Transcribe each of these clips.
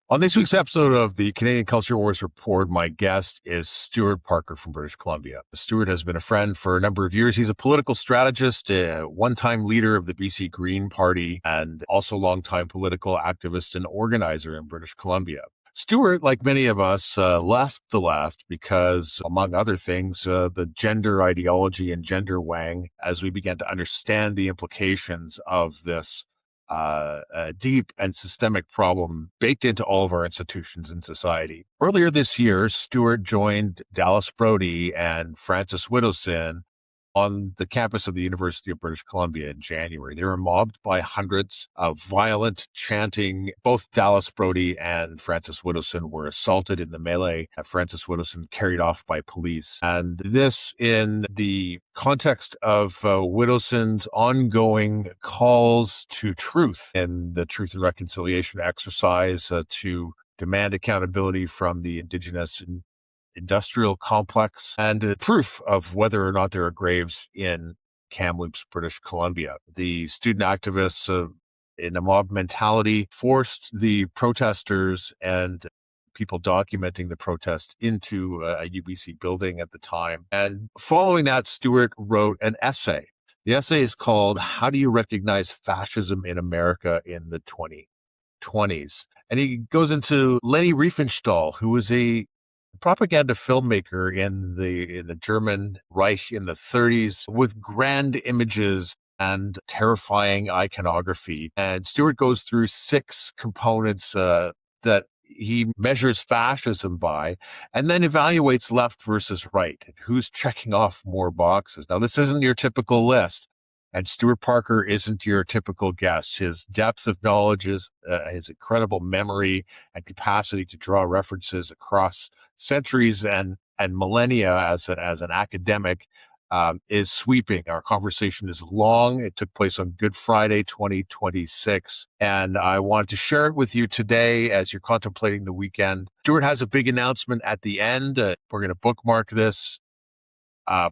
On this week's episode of the Canadian Culture Wars Report, my guest is Stuart Parker from British Columbia. Stuart has been a friend for a number of years. He's a political strategist, a one-time leader of the BC Green Party, and also longtime political activist and organizer in British Columbia. Stuart, like many of us, left the left because, among other things, the gender ideology and gender whang, as we began to understand the implications of this a deep and systemic problem baked into all of our institutions in society. Earlier this year, Stuart joined Dallas Brodie and Frances Widdowson on the campus of the University of British Columbia in January. They were mobbed by hundreds of violent chanting. Both Dallas Brodie and Frances Widdowson were assaulted in the melee. Frances Widdowson carried off by police. And this in the context of Widdowson's ongoing calls to truth in the Truth and Reconciliation exercise to demand accountability from the Indigenous and industrial complex and proof of whether or not there are graves in Kamloops, British Columbia. The student activists in a mob mentality forced the protesters and people documenting the protest into a UBC building at the time. And following that, Stuart wrote an essay. The essay is called "How Do You Recognize Fascism in America in the 2020s?" And he goes into Leni Riefenstahl, who was a propaganda filmmaker in the German Reich in the 30s with grand images and terrifying iconography. And Stuart goes through 6 components that he measures fascism by, and then evaluates left versus right, and who's checking off more boxes. Now, this isn't your typical list, and Stuart Parker isn't your typical guest. His depth of knowledge is his incredible memory and capacity to draw references across centuries and millennia as an academic is sweeping. Our conversation is long. It took place on Good Friday, 2026. And I wanted to share it with you today as you're contemplating the weekend. Stuart has a big announcement at the end. We're going to bookmark this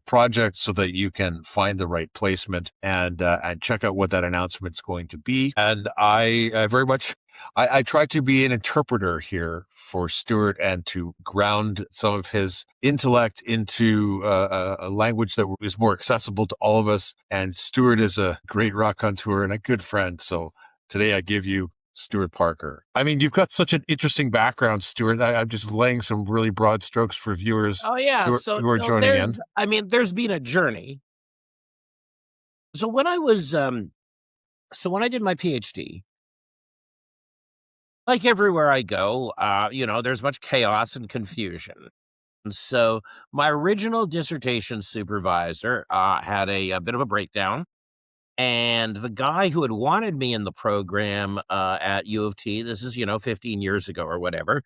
project so that you can find the right placement and check out what that announcement's going to be. And I very much, I try to be an interpreter here for Stuart and to ground some of his intellect into a language that is more accessible to all of us. And Stuart is a great raconteur and a good friend. So today I give you Stuart Parker. I mean, you've got such an interesting background, Stuart. I'm just laying some really broad strokes for viewers Oh, yeah. who are joining in. I mean, there's been a journey. So when I was, when I did my PhD, like everywhere I go, there's much chaos and confusion. And so my original dissertation supervisor had a bit of a breakdown. And the guy who had wanted me in the program at U of T, this is, 15 years ago or whatever,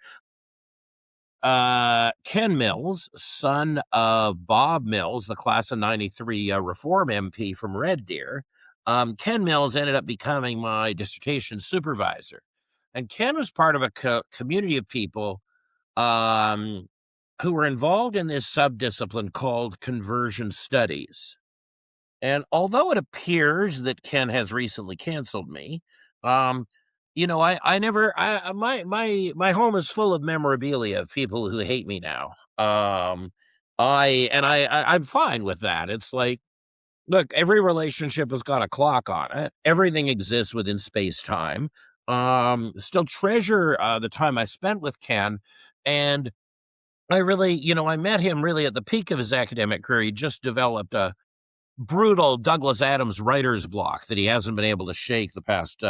Ken Mills, son of Bob Mills, the class of 93 Reform MP from Red Deer, Ken Mills ended up becoming my dissertation supervisor. And Ken was part of a community of people who were involved in this subdiscipline called conversion studies. And although it appears that Ken has recently canceled me, my home is full of memorabilia of people who hate me now. I'm fine with that. It's like, look, every relationship has got a clock on it. Everything exists within space time. Still treasure the time I spent with Ken, and I really, I met him really at the peak of his academic career. He just developed a brutal Douglas Adams writer's block that he hasn't been able to shake the past,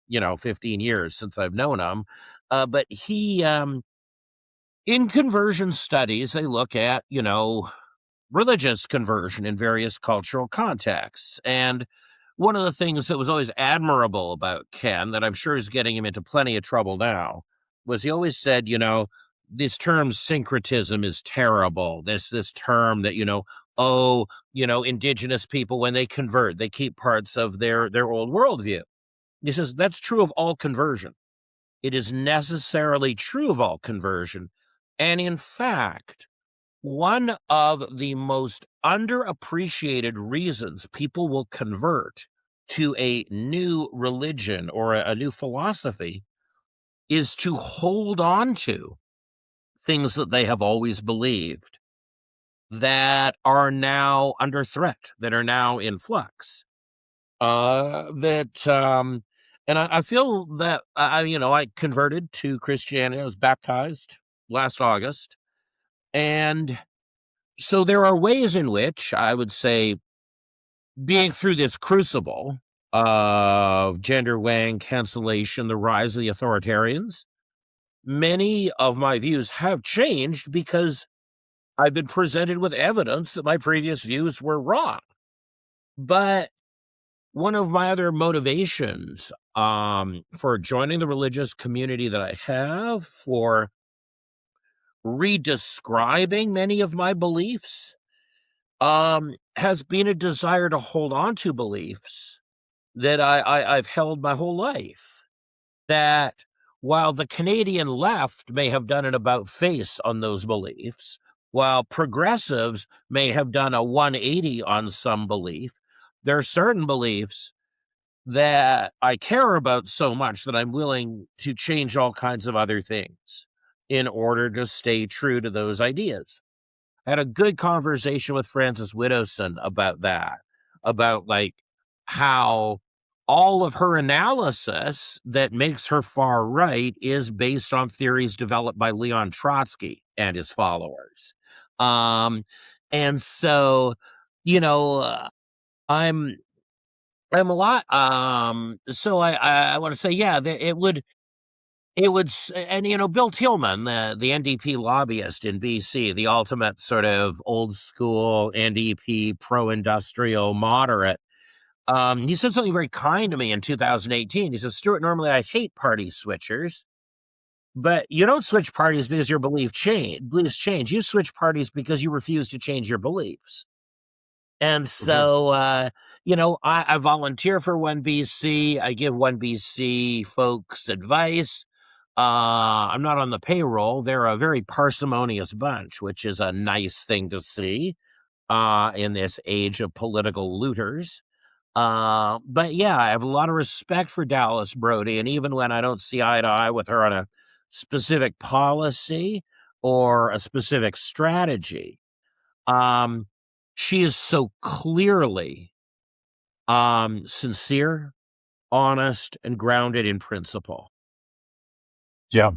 15 years since I've known him. But he, in conversion studies, they look at, religious conversion in various cultural contexts. And one of the things that was always admirable about Ken, that I'm sure is getting him into plenty of trouble now, was he always said, this term syncretism is terrible. This term that, Indigenous people, when they convert, they keep parts of their old worldview. He says that's true of all conversion. It is necessarily true of all conversion. And in fact, one of the most underappreciated reasons people will convert to a new religion or a new philosophy is to hold on to things that they have always believed that are now under threat, that are now in flux. And I feel that I converted to Christianity. I was baptized last August, and so there are ways in which I would say, being through this crucible of gender whang, cancellation, the rise of the authoritarians, many of my views have changed because I've been presented with evidence that my previous views were wrong. But one of my other motivations for joining the religious community that I have, for redescribing many of my beliefs, has been a desire to hold on to beliefs that I've held my whole life. That while the Canadian left may have done an about-face on those beliefs, while progressives may have done a 180 on some belief, there are certain beliefs that I care about so much that I'm willing to change all kinds of other things in order to stay true to those ideas. I had a good conversation with Frances Widdowson about that, about like how all of her analysis that makes her far right is based on theories developed by Leon Trotsky and his followers. Um, and so, you know, I'm I'm a lot. So I want to say, yeah, and Bill Tillman, the NDP lobbyist in BC, the ultimate sort of old school NDP pro-industrial moderate. He said something very kind to me in 2018. He says, "Stuart, normally I hate party switchers, but you don't switch parties because your beliefs change. You switch parties because you refuse to change your beliefs." And so, I volunteer for OneBC. I give OneBC folks advice. I'm not on the payroll. They're a very parsimonious bunch, which is a nice thing to see in this age of political looters. But yeah, I have a lot of respect for Dallas Brodie, and even when I don't see eye to eye with her on a specific policy or a specific strategy, um, she is so clearly sincere, honest, and grounded in principle. Yeah.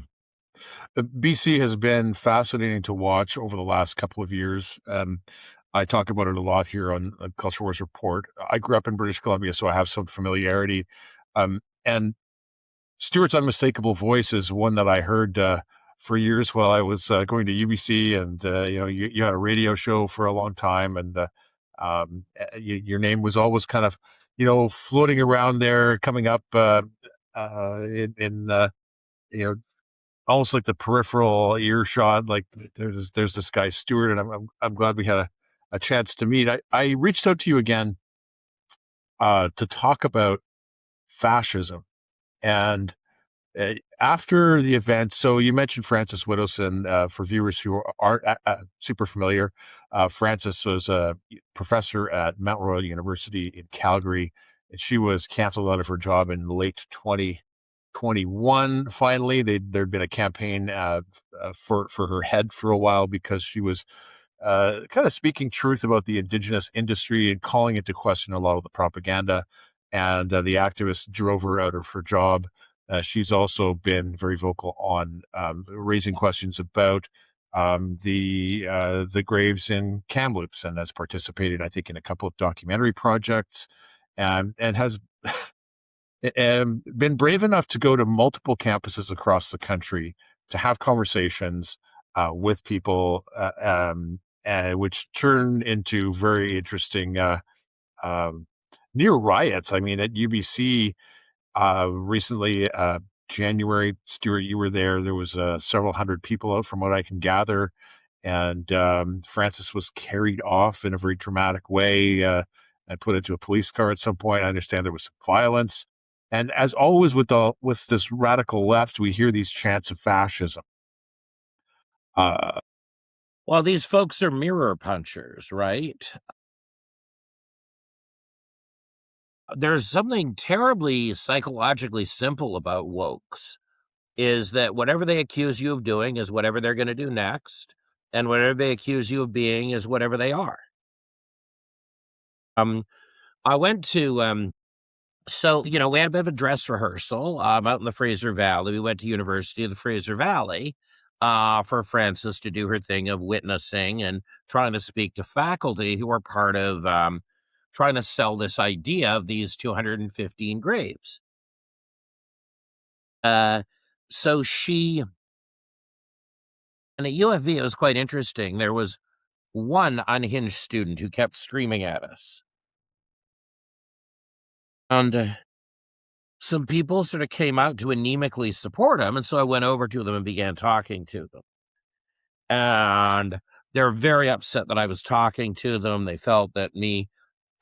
BC has been fascinating to watch over the last couple of years. I talk about it a lot here on Culture Wars Report. I grew up in British Columbia, so I have some familiarity. And Stuart's unmistakable voice is one that I heard for years while I was going to UBC, and you had a radio show for a long time, and your name was always kind of floating around there, coming up in almost like the peripheral earshot. Like there's this guy Stuart, and I'm glad we had a chance to meet. I reached out to you again to talk about fascism. And after the event, so you mentioned Frances Widdowson. For viewers who aren't super familiar, Frances was a professor at Mount Royal University in Calgary, and she was canceled out of her job in late 2021. Finally, there'd been a campaign for her head for a while because she was kind of speaking truth about the Indigenous industry and calling into question a lot of the propaganda. And the activists drove her out of her job. She's also been very vocal on raising questions about the graves in Kamloops, and has participated, I think, in a couple of documentary projects, and has been brave enough to go to multiple campuses across the country to have conversations with people, which turn into very interesting near riots. I mean, at UBC recently, January, Stuart, you were there. There was several hundred people out, from what I can gather, and Frances was carried off in a very dramatic way and put into a police car at some point. I understand there was some violence, and as always with this radical left, we hear these chants of fascism. Well, these folks are mirror punchers, right? There's something terribly psychologically simple about wokes. is that whatever they accuse you of doing is whatever they're going to do next, and whatever they accuse you of being is whatever they are. I went to so, we had a bit of a dress rehearsal out in the Fraser Valley. We went to University of the Fraser Valley for Frances to do her thing of witnessing and trying to speak to faculty who were part of trying to sell this idea of these 215 graves. So she, and at U of V, it was quite interesting. There was one unhinged student who kept screaming at us. And some people sort of came out to anemically support him, and so I went over to them and began talking to them. And they're very upset that I was talking to them. They felt that me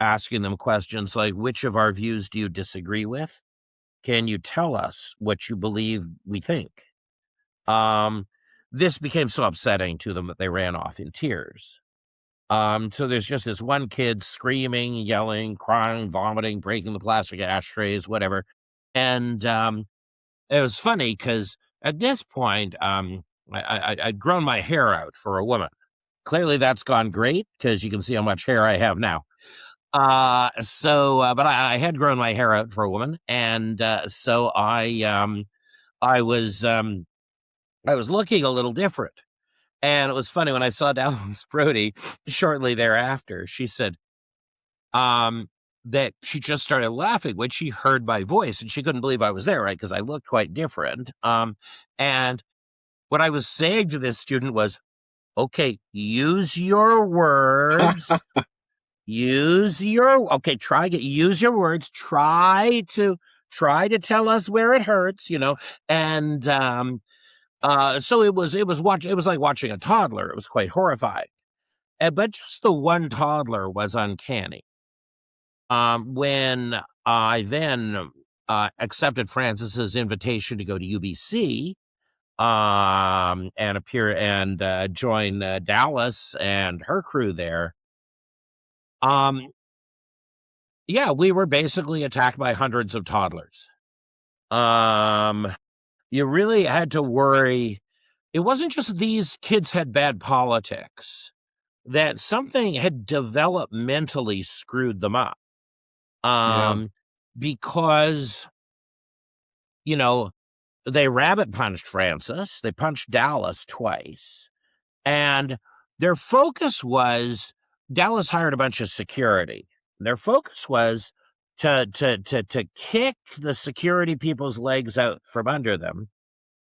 asking them questions like, which of our views do you disagree with? Can you tell us what you believe we think? This became so upsetting to them that they ran off in tears. So there's just this one kid screaming, yelling, crying, vomiting, breaking the plastic ashtrays, whatever. And it was funny because at this point, I'd grown my hair out for a woman. Clearly that's gone great because you can see how much hair I have now. But I had grown my hair out for a woman. And so I was looking a little different. And it was funny when I saw Dallas Brodie shortly thereafter, she said that she just started laughing when she heard my voice, and she couldn't believe I was there, right? Because I looked quite different. And what I was saying to this student was, okay, use your words. Use your words. Try to tell us where it hurts, and so it was like watching a toddler. It was quite horrifying. But just the one toddler was uncanny. When I then accepted Frances's invitation to go to UBC and appear and join Dallas and her crew there, we were basically attacked by hundreds of toddlers. You really had to worry. It wasn't just these kids had bad politics, that something had developmentally screwed them up. Because, they rabbit punched Frances, they punched Dallas twice, and their focus was, Dallas hired a bunch of security. Their focus was to kick the security people's legs out from under them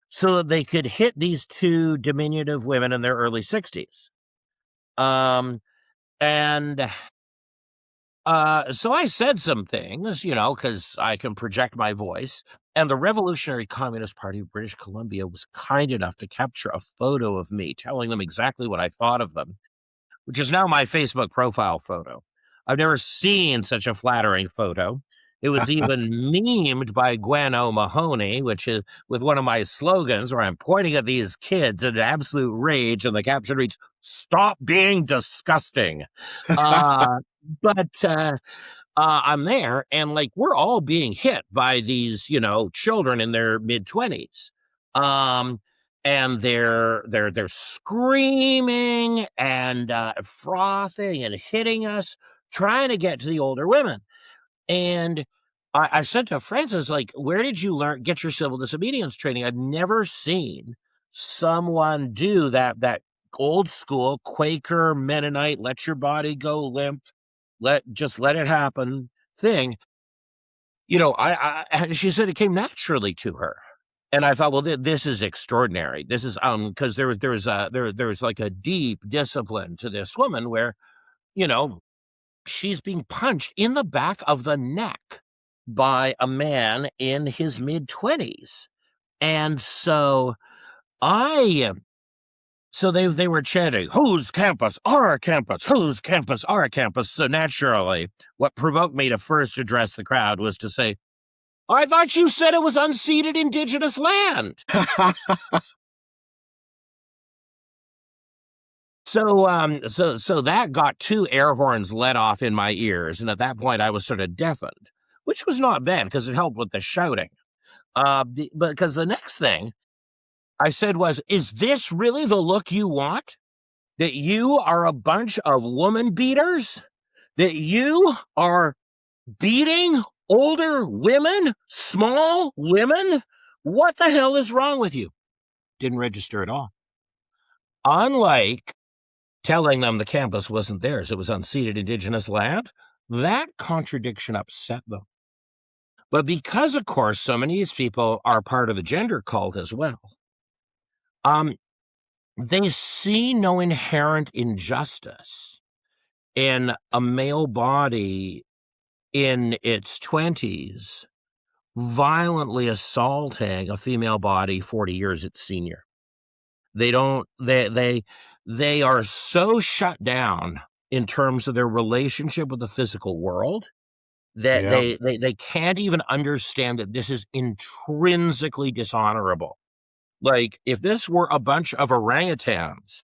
so that they could hit these two diminutive women in their early 60s. So I said some things, because I can project my voice. And the Revolutionary Communist Party of British Columbia was kind enough to capture a photo of me telling them exactly what I thought of them, which is now my Facebook profile photo. I've never seen such a flattering photo. It was even memed by Gwen O'Mahony, which is with one of my slogans where I'm pointing at these kids in absolute rage, and the caption reads, "Stop being disgusting." But I'm there, and we're all being hit by these, children in their mid-20s. And they're screaming and frothing and hitting us, trying to get to the older women. And I said to Frances, where did you get your civil disobedience training? I've never seen someone do that old school Quaker Mennonite, let your body go limp, let it happen thing. She said it came naturally to her. And I thought, well, this is extraordinary. This is because there's a deep discipline to this woman where, she's being punched in the back of the neck by a man in his mid-20s. And so they were chanting, "Whose campus? Our campus. Whose campus? Our campus." So naturally, what provoked me to first address the crowd was to say, "I thought you said it was unceded Indigenous land." So that got two air horns let off in my ears, and at that point I was sort of deafened, which was not bad because it helped with the shouting. Because the next thing I said was, is this really the look you want? That you are a bunch of woman beaters? That you are beating older women, small women? What the hell is wrong with you? Didn't register at all. Unlike telling them the campus wasn't theirs, it was unceded Indigenous land, that contradiction upset them. But because, of course, so many of these people are part of the gender cult as well, they see no inherent injustice in a male body in its 20s violently assaulting a female body 40 years its senior. They are so shut down in terms of their relationship with the physical world that Yeah. they can't even understand that this is intrinsically dishonorable. Like, if this were a bunch of orangutans,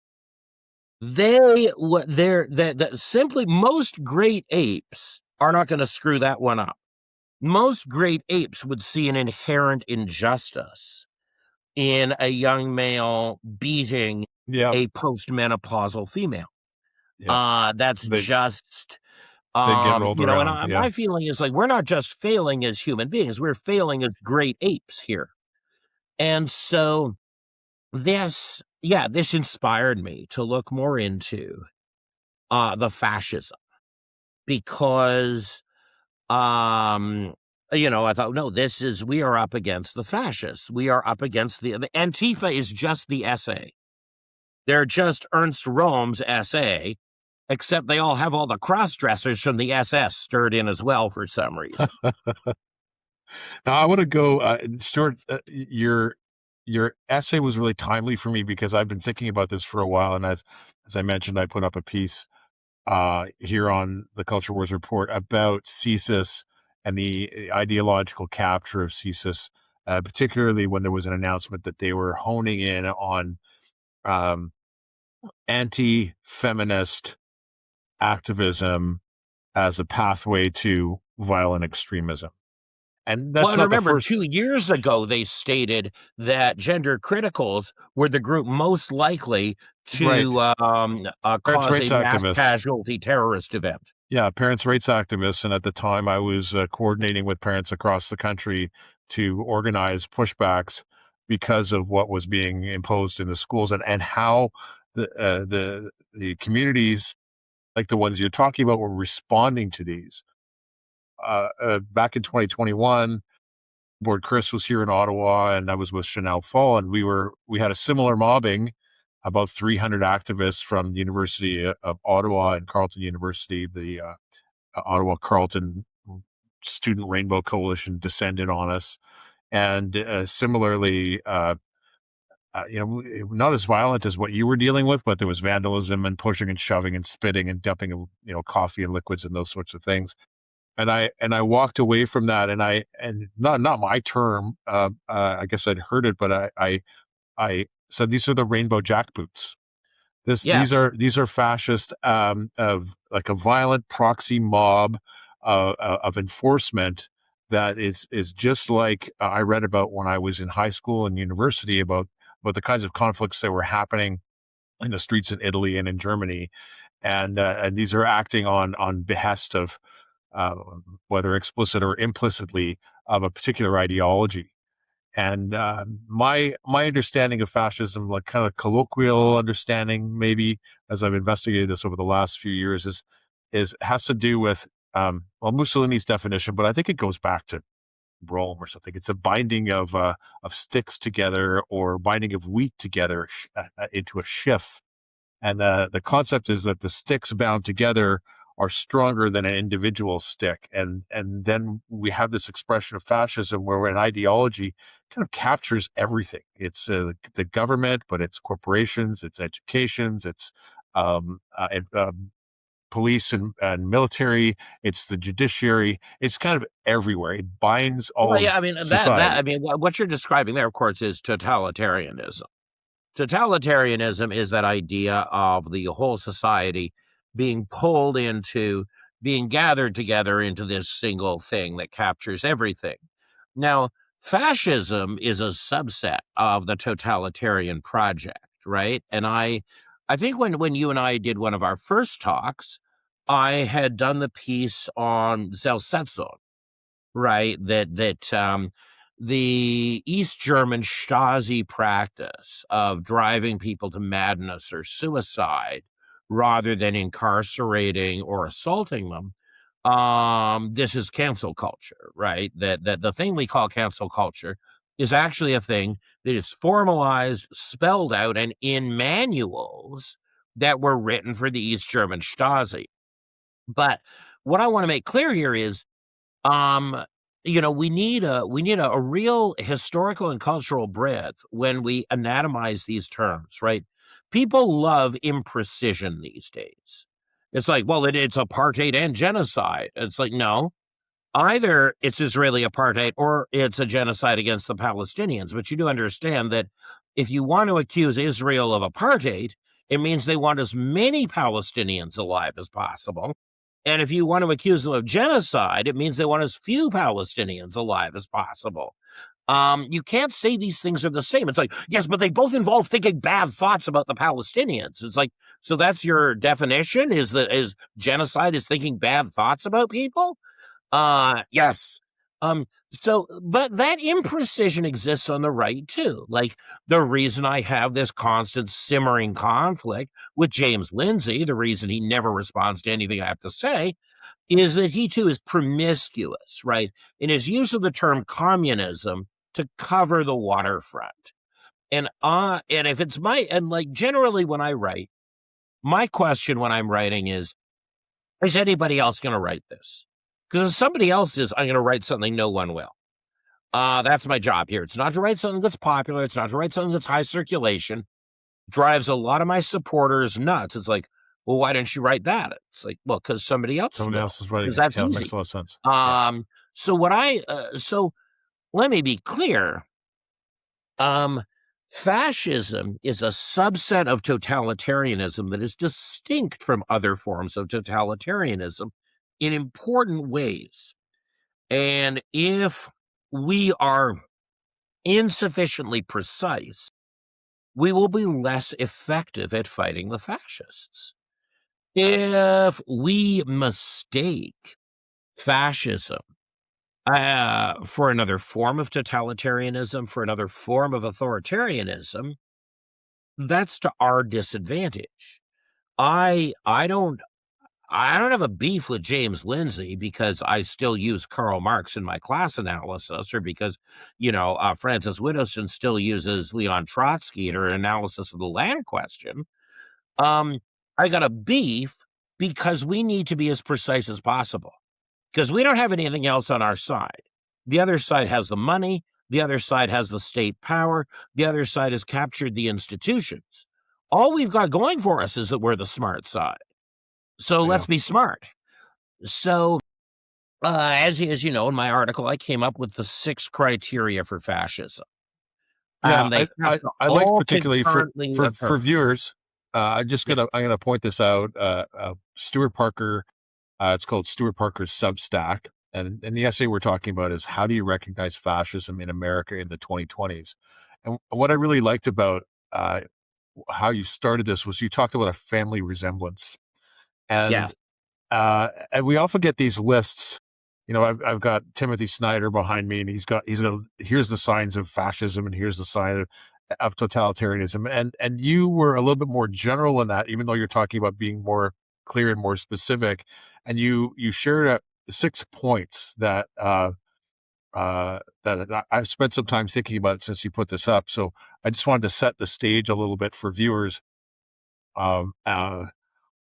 simply most great apes are not going to screw that one up. Most great apes would see an inherent injustice in a young male beating Yeah. a postmenopausal female. Yeah. That's They just, get rolled and around. Yeah. my feeling is like, we're not just failing as human beings, we're failing as great apes here. And so this inspired me to look more into the fascism, because I thought, no, we are up against the fascists. We are up against the Antifa is just the SA. They're just Ernst Röhm's SA, except they all have all the cross-dressers from the SS stirred in as well for some reason. Now I want to go, Stuart. Your essay was really timely for me because I've been thinking about this for a while, and as I mentioned, I put up a piece here on the Culture Wars Report about CSIS and the ideological capture of CSIS, particularly when there was an announcement that they were honing in on anti-feminist activism as a pathway to violent extremism. And that's not remember, the first. 2 years ago, they stated that gender criticals were the group most likely to cause rights a mass activists. casualty terrorist event. Yeah, parents' rights activists. And at the time, I was coordinating with parents across the country to organize pushbacks because of what was being imposed in the schools, and how the communities like the ones you're talking about were responding to these. Back in 2021, Board Chris was here in Ottawa, and I was with Chanel Fall, and we had a similar mobbing. About 300 activists from the University of Ottawa and Carleton University, the Ottawa Carleton Student Rainbow Coalition, descended on us, and similarly, not as violent as what you were dealing with, but there was vandalism and pushing and shoving and spitting and dumping of coffee and liquids and those sorts of things. And I walked away from that, and not my term. I guess I'd heard it, but I said these are the rainbow jackboots. Yes. These are fascist, of like a violent proxy mob of enforcement that is just like I read about when I was in high school and university about the kinds of conflicts that were happening in the streets in Italy and in Germany, and these are acting on behest of whether explicit or implicitly of a particular ideology. And my understanding of fascism, like kind of colloquial understanding, maybe as I've investigated this over the last few years, has to do with Mussolini's definition, but I think it goes back to Rome or something. It's a binding of sticks together, or binding of wheat together into a sheaf. And the concept is that the sticks bound together are stronger than an individual stick. And then we have this expression of fascism where an ideology kind of captures everything. It's the government, but it's corporations, it's educations, it's police and military, it's the judiciary. It's kind of everywhere. It binds all of society. What you're describing there, of course, is totalitarianism. Totalitarianism is that idea of the whole society being pulled into, being gathered together into this single thing that captures everything. Now, fascism is a subset of the totalitarian project, right? And I think when you and I did one of our first talks, I had done the piece on Selbstsetzung, right? That the East German Stasi practice of driving people to madness or suicide rather than incarcerating or assaulting them. This is cancel culture, right? That the thing we call cancel culture is actually a thing that is formalized, spelled out, and in manuals that were written for the East German Stasi. But what I want to make clear here is, um, we need a real historical and cultural breadth when we anatomize these terms, right? People love imprecision these days. It's like, well, it's apartheid and genocide. It's like, no, either it's Israeli apartheid or it's a genocide against the Palestinians. But you do understand that if you want to accuse Israel of apartheid, it means they want as many Palestinians alive as possible. And if you want to accuse them of genocide, it means they want as few Palestinians alive as possible. You can't say these things are the same. It's like, yes, but they both involve thinking bad thoughts about the Palestinians. It's like, so that's your definition? Is genocide is thinking bad thoughts about people? Yes. But that imprecision exists on the right too. Like the reason I have this constant simmering conflict with James Lindsay, the reason he never responds to anything I have to say, is that he too is promiscuous, right? In his use of the term communism to cover the waterfront. And if it's generally when I write, my question when I'm writing is anybody else going to write this? Because if somebody else is, I'm going to write something no one will. That's my job here. It's not to write something that's popular. It's not to write something that's high circulation. Drives a lot of my supporters nuts. It's like, well, why didn't you write that? It's like, well, because somebody else is writing it. That's easy. Makes a lot of sense. So let me be clear. Fascism is a subset of totalitarianism that is distinct from other forms of totalitarianism in important ways. And if we are insufficiently precise, we will be less effective at fighting the fascists. If we mistake fascism for another form of totalitarianism, for another form of authoritarianism, that's to our disadvantage. I don't have a beef with James Lindsay because I still use Karl Marx in my class analysis, or because, Frances Widdowson still uses Leon Trotsky in her analysis of the land question. I got a beef because we need to be as precise as possible because we don't have anything else on our side. The other side has the money. The other side has the state power. The other side has captured the institutions. All we've got going for us is that we're the smart side. So let's be smart. So, as you know, in my article, I came up with the 6 criteria for fascism. Yeah, I like particularly for viewers. I'm gonna point this out. Stuart Parker. It's called Stuart Parker's Substack, and the essay we're talking about is how do you recognize fascism in America in the 2020s? And what I really liked about how you started this was you talked about a family resemblance. And we often get these lists. I've got Timothy Snyder behind me, and he's got here's the signs of fascism, and here's the sign of totalitarianism. And you were a little bit more general in that, even though you're talking about being more clear and more specific. And you shared 6 points that that I've spent some time thinking about since you put this up. So I just wanted to set the stage a little bit for viewers. So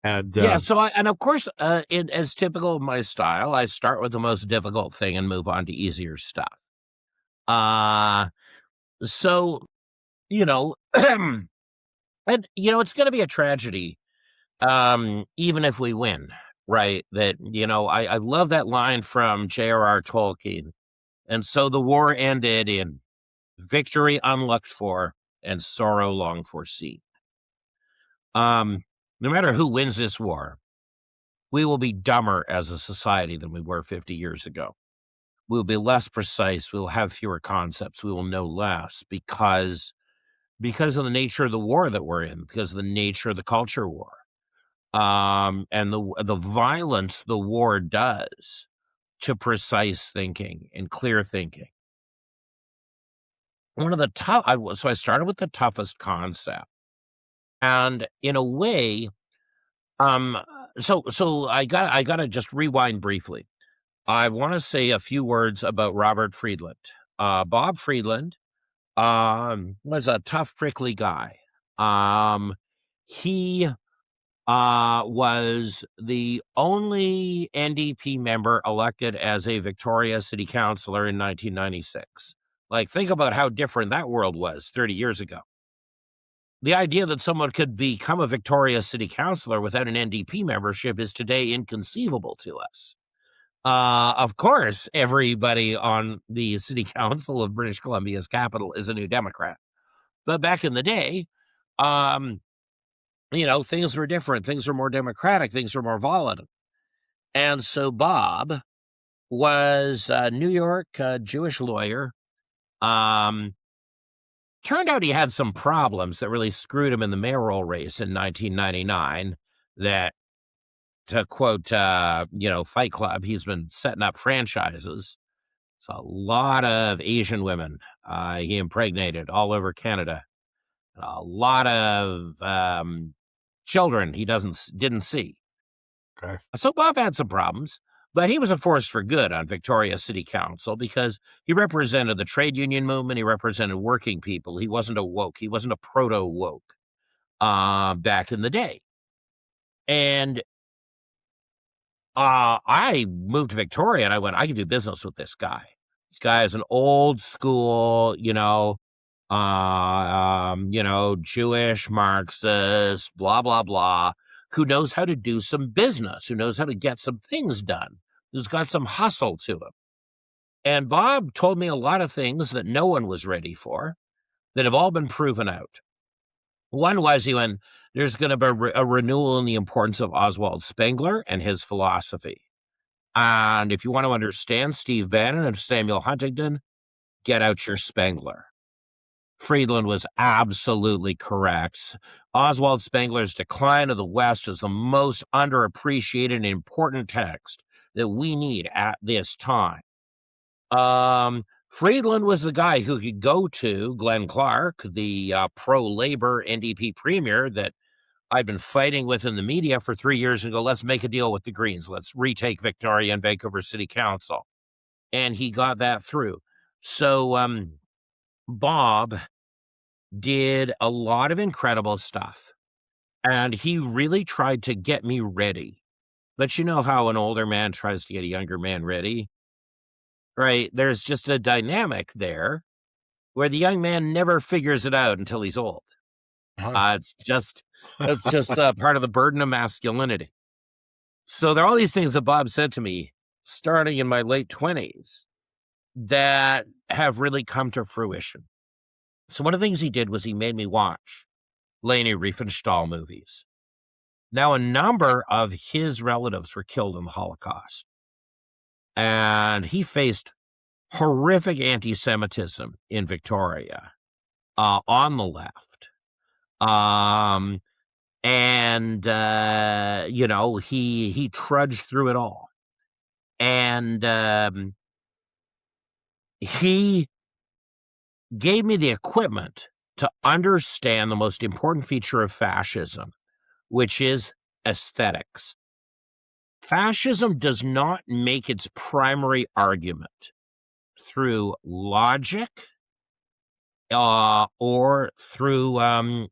of course, as typical of my style, I start with the most difficult thing and move on to easier stuff. So, and it's going to be a tragedy, even if we win, right? That, I love that line from J.R.R. Tolkien. And so the war ended in victory unlooked for and sorrow long foreseen. No matter who wins this war, we will be dumber as a society than we were 50 years ago. we'll be less precise, we'll have fewer concepts, we will know less because of the nature of the war that we're in, because of the nature of the culture war, and the violence the war does to precise thinking and clear thinking. One of the so I started with the toughest concept, and in a way, so I gotta just rewind briefly. I want to say a few words about Robert Friedland. Bob Friedland was a tough, prickly guy. He was the only NDP member elected as a Victoria City Councillor in 1996. Like, think about how different that world was 30 years ago. The idea that someone could become a Victoria City Councillor without an NDP membership is today inconceivable to us. Of course, everybody on the City Council of British Columbia's capital is a New Democrat. But back in the day, things were different. Things were more democratic. Things were more volatile. And so Bob was a New York Jewish lawyer. Turned out he had some problems that really screwed him in the mayoral race in 1999 that, to quote, Fight Club, he's been setting up franchises. It's a lot of Asian women he impregnated all over Canada. A lot of children he didn't see. Okay. So Bob had some problems, but he was a force for good on Victoria City Council because he represented the trade union movement. He represented working people. He wasn't a woke. He wasn't a proto-woke back in the day. And I moved to Victoria and I went, I can do business with this guy. This guy is an old school, Jewish Marxist, blah, blah, blah, who knows how to do some business, who knows how to get some things done, who's got some hustle to him. And Bob told me a lot of things that no one was ready for that have all been proven out. One was he went, there's going to be a renewal in the importance of Oswald Spengler and his philosophy. And if you want to understand Steve Bannon and Samuel Huntington, get out your Spengler. Friedland was absolutely correct. Oswald Spengler's Decline of the West is the most underappreciated and important text that we need at this time. Friedland was the guy who could go to Glenn Clark, the pro-labor NDP premier that I've been fighting with in the media for 3 years, and go, let's make a deal with the Greens. Let's retake Victoria and Vancouver City Council. And he got that through. So Bob did a lot of incredible stuff, and he really tried to get me ready. But you know how an older man tries to get a younger man ready, right? There's just a dynamic there where the young man never figures it out until he's old. That's just part of the burden of masculinity. So there are all these things that Bob said to me starting in my late 20s that have really come to fruition. So one of the things he did was he made me watch Leni Riefenstahl movies. Now, a number of his relatives were killed in the Holocaust, and he faced horrific anti-Semitism in Victoria on the left. He trudged through it all. And he gave me the equipment to understand the most important feature of fascism, which is aesthetics. Fascism does not make its primary argument through logic or through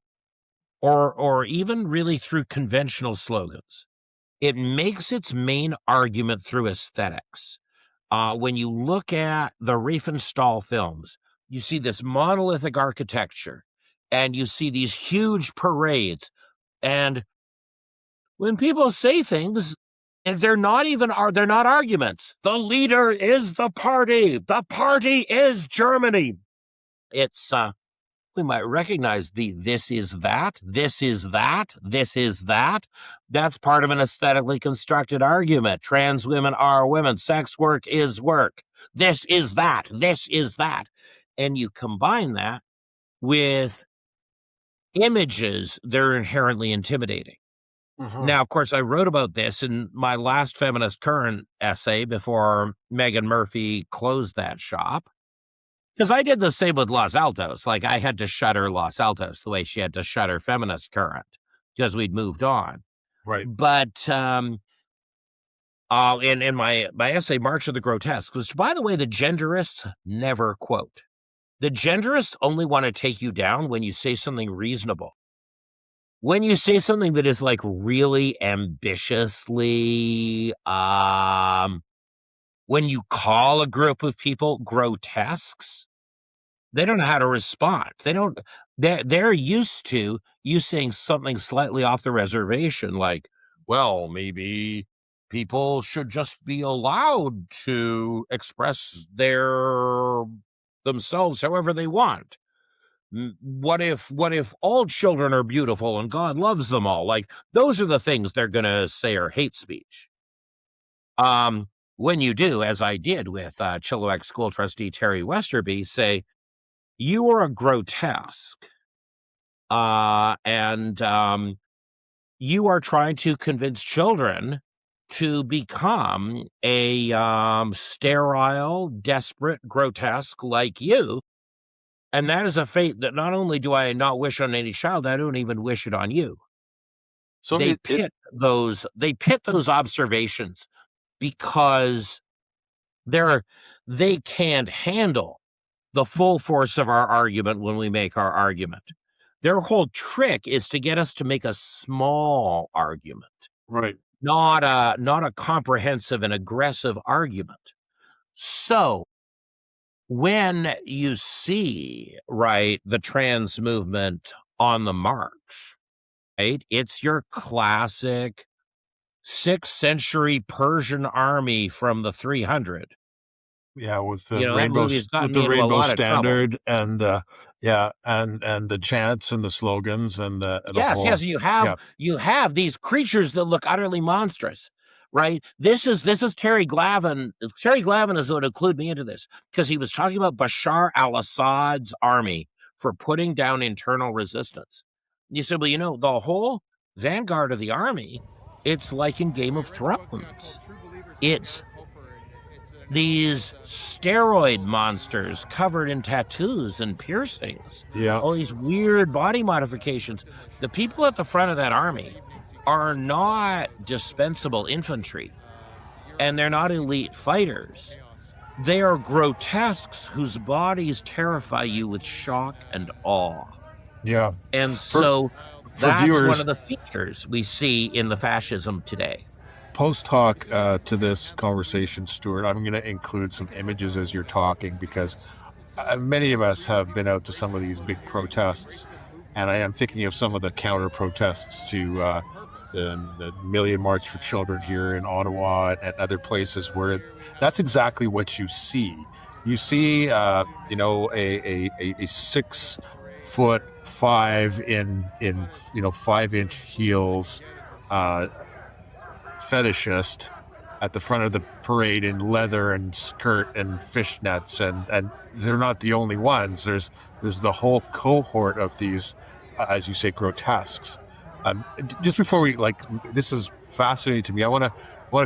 or even really through conventional slogans. It makes its main argument through aesthetics. When you look at the Riefenstahl films, you see this monolithic architecture, and you see these huge parades. And when people say things, they're not arguments. The leader is the party. The party is Germany. It's we might recognize this is that. That's part of an aesthetically constructed argument. Trans women are women. Sex work is work. this is that, this is that. And you combine that with images that are inherently intimidating. Now, of course, I wrote about this in my last Feminist Current essay before Megan Murphy closed that shop. Because I did the same with Los Altos. Like, I had to shutter Los Altos the way she had to shutter Feminist Current because we'd moved on. Right. But in my essay, March of the Grotesques, which, by the way, the genderists never quote. The genderists only want to take you down when you say something reasonable. When you say something that is like really ambitiously, when you call a group of people grotesques, they don't know how to respond. They're used to you saying something slightly off the reservation, like, well, maybe people should just be allowed to express themselves however they want. What if all children are beautiful and God loves them all? Like, those are the things they're going to say are hate speech. When you do, as I did with Chilliwack School trustee Terry Westerby, say, you are a grotesque, and you are trying to convince children to become a sterile, desperate grotesque like you. And that is a fate that not only do I not wish on any child, I don't even wish it on you. So they pit those observations because they can't handle the full force of our argument when we make our argument. Their whole trick is to get us to make a small argument, Right? Not a comprehensive and aggressive argument. So when you see, right, the trans movement on the march, right, it's your classic 6th century Persian army from the 300. Yeah, with the rainbow standard and and the chants and the slogans and yes, you have these creatures that look utterly monstrous, right? This is Terry Glavin. Terry Glavin is the one who clued me into this because he was talking about Bashar al-Assad's army for putting down internal resistance. You said, well, the whole vanguard of the army, it's like in Game of Thrones. It's these steroid monsters covered in tattoos and piercings. Yeah. All these weird body modifications. The people at the front of that army are not dispensable infantry, and they're not elite fighters. They are grotesques whose bodies terrify you with shock and awe. Yeah. And so that's viewers, one of the features we see in the fascism today. Post hoc to this conversation, Stuart, I'm going to include some images as you're talking because many of us have been out to some of these big protests, and I am thinking of some of the counter protests to the Million March for Children here in Ottawa and other places where that's exactly what you see. You see, a 6'5" in 5-inch heels. Fetishist at the front of the parade in leather and skirt and fishnets, and they're not the only ones. There's the whole cohort of these, as you say, grotesques. Just before this is fascinating to me. I want to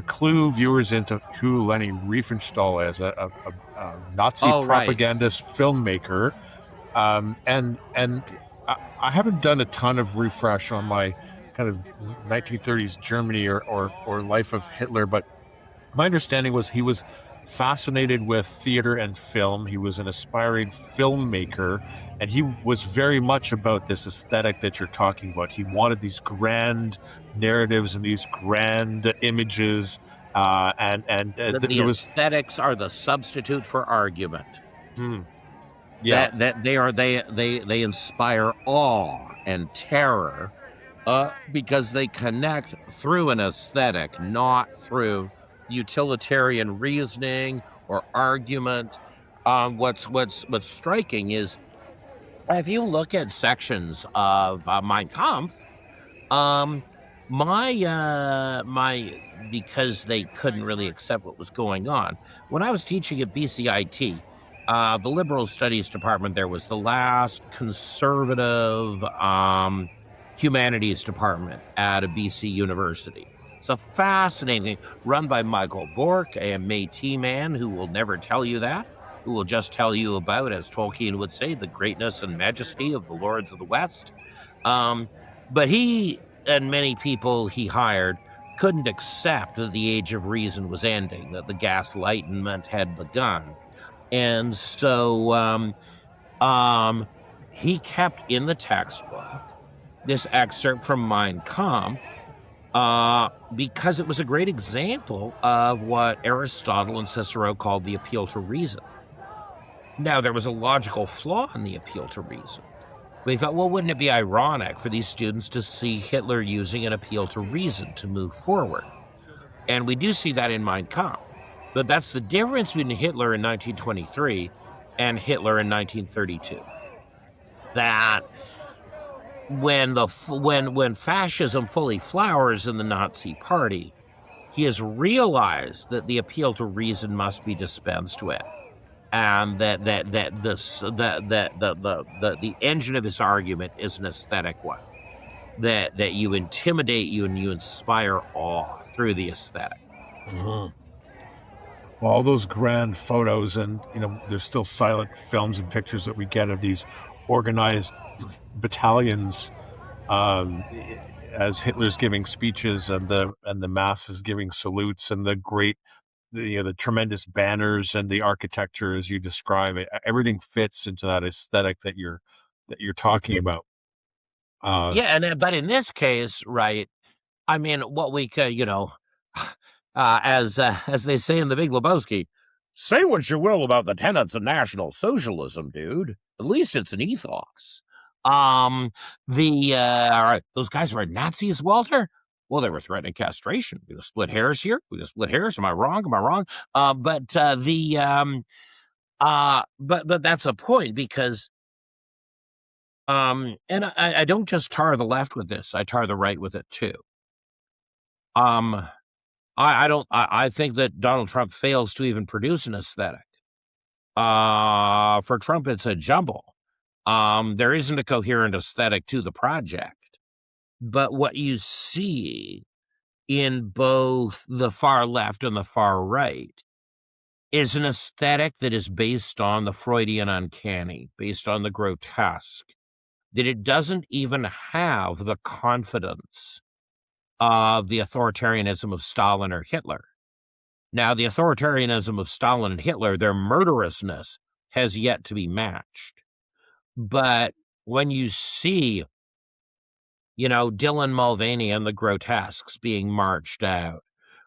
clue viewers into who Leni Riefenstahl is, a Nazi propagandist filmmaker, and I haven't done a ton of refresh on my kind of 1930s Germany or life of Hitler, but my understanding was he was fascinated with theater and film. He was an aspiring filmmaker, and he was very much about this aesthetic that you're talking about. He wanted these grand narratives and these grand images, the aesthetics are the substitute for argument. Yeah, that they inspire awe and terror. Because they connect through an aesthetic, not through utilitarian reasoning or argument. What's striking is if you look at sections of Mein Kampf, Because they couldn't really accept what was going on. When I was teaching at BCIT, the liberal studies department there was the last conservative humanities department at a BC university. It's a fascinating, run by Michael Bork, a Métis man who will never tell you that, who will just tell you about, as Tolkien would say, the greatness and majesty of the Lords of the West. But he and many people he hired couldn't accept that the age of reason was ending, that the gaslightenment had begun. And so he kept in the textbook this excerpt from Mein Kampf because it was a great example of what Aristotle and Cicero called the appeal to reason. Now, there was a logical flaw in the appeal to reason. We thought, well, wouldn't it be ironic for these students to see Hitler using an appeal to reason to move forward? And we do see that in Mein Kampf. But that's the difference between Hitler in 1923 and Hitler in 1932. That when fascism fully flowers in the Nazi Party, he has realized that the appeal to reason must be dispensed with, and that the engine of his argument is an aesthetic one. That you intimidate you and you inspire awe through the aesthetic. Well, all those grand photos, and there's still silent films and pictures that we get of these organized battalions as Hitler's giving speeches and the masses giving salutes, and the great, the tremendous banners and the architecture as you describe it. Everything fits into that aesthetic that you're talking about. But in this case, right? I mean, what we could, as they say in The Big Lebowski, say what you will about the tenets of National Socialism, dude. At least it's an ethos. All right, those guys were Nazis, Walter. Well, they were threatening castration. We just split hairs here. We just split hairs. Am I wrong? But that's a point, because and I don't just tar the left with this. I tar the right with it too. I think that Donald Trump fails to even produce an aesthetic. For Trump, it's a jumble. There isn't a coherent aesthetic to the project. But what you see in both the far left and the far right is an aesthetic that is based on the Freudian uncanny, based on the grotesque, that it doesn't even have the confidence of the authoritarianism of Stalin or Hitler. Now, the authoritarianism of Stalin and Hitler, their murderousness has yet to be matched. But when you see, Dylan Mulvaney and the Grotesques being marched out,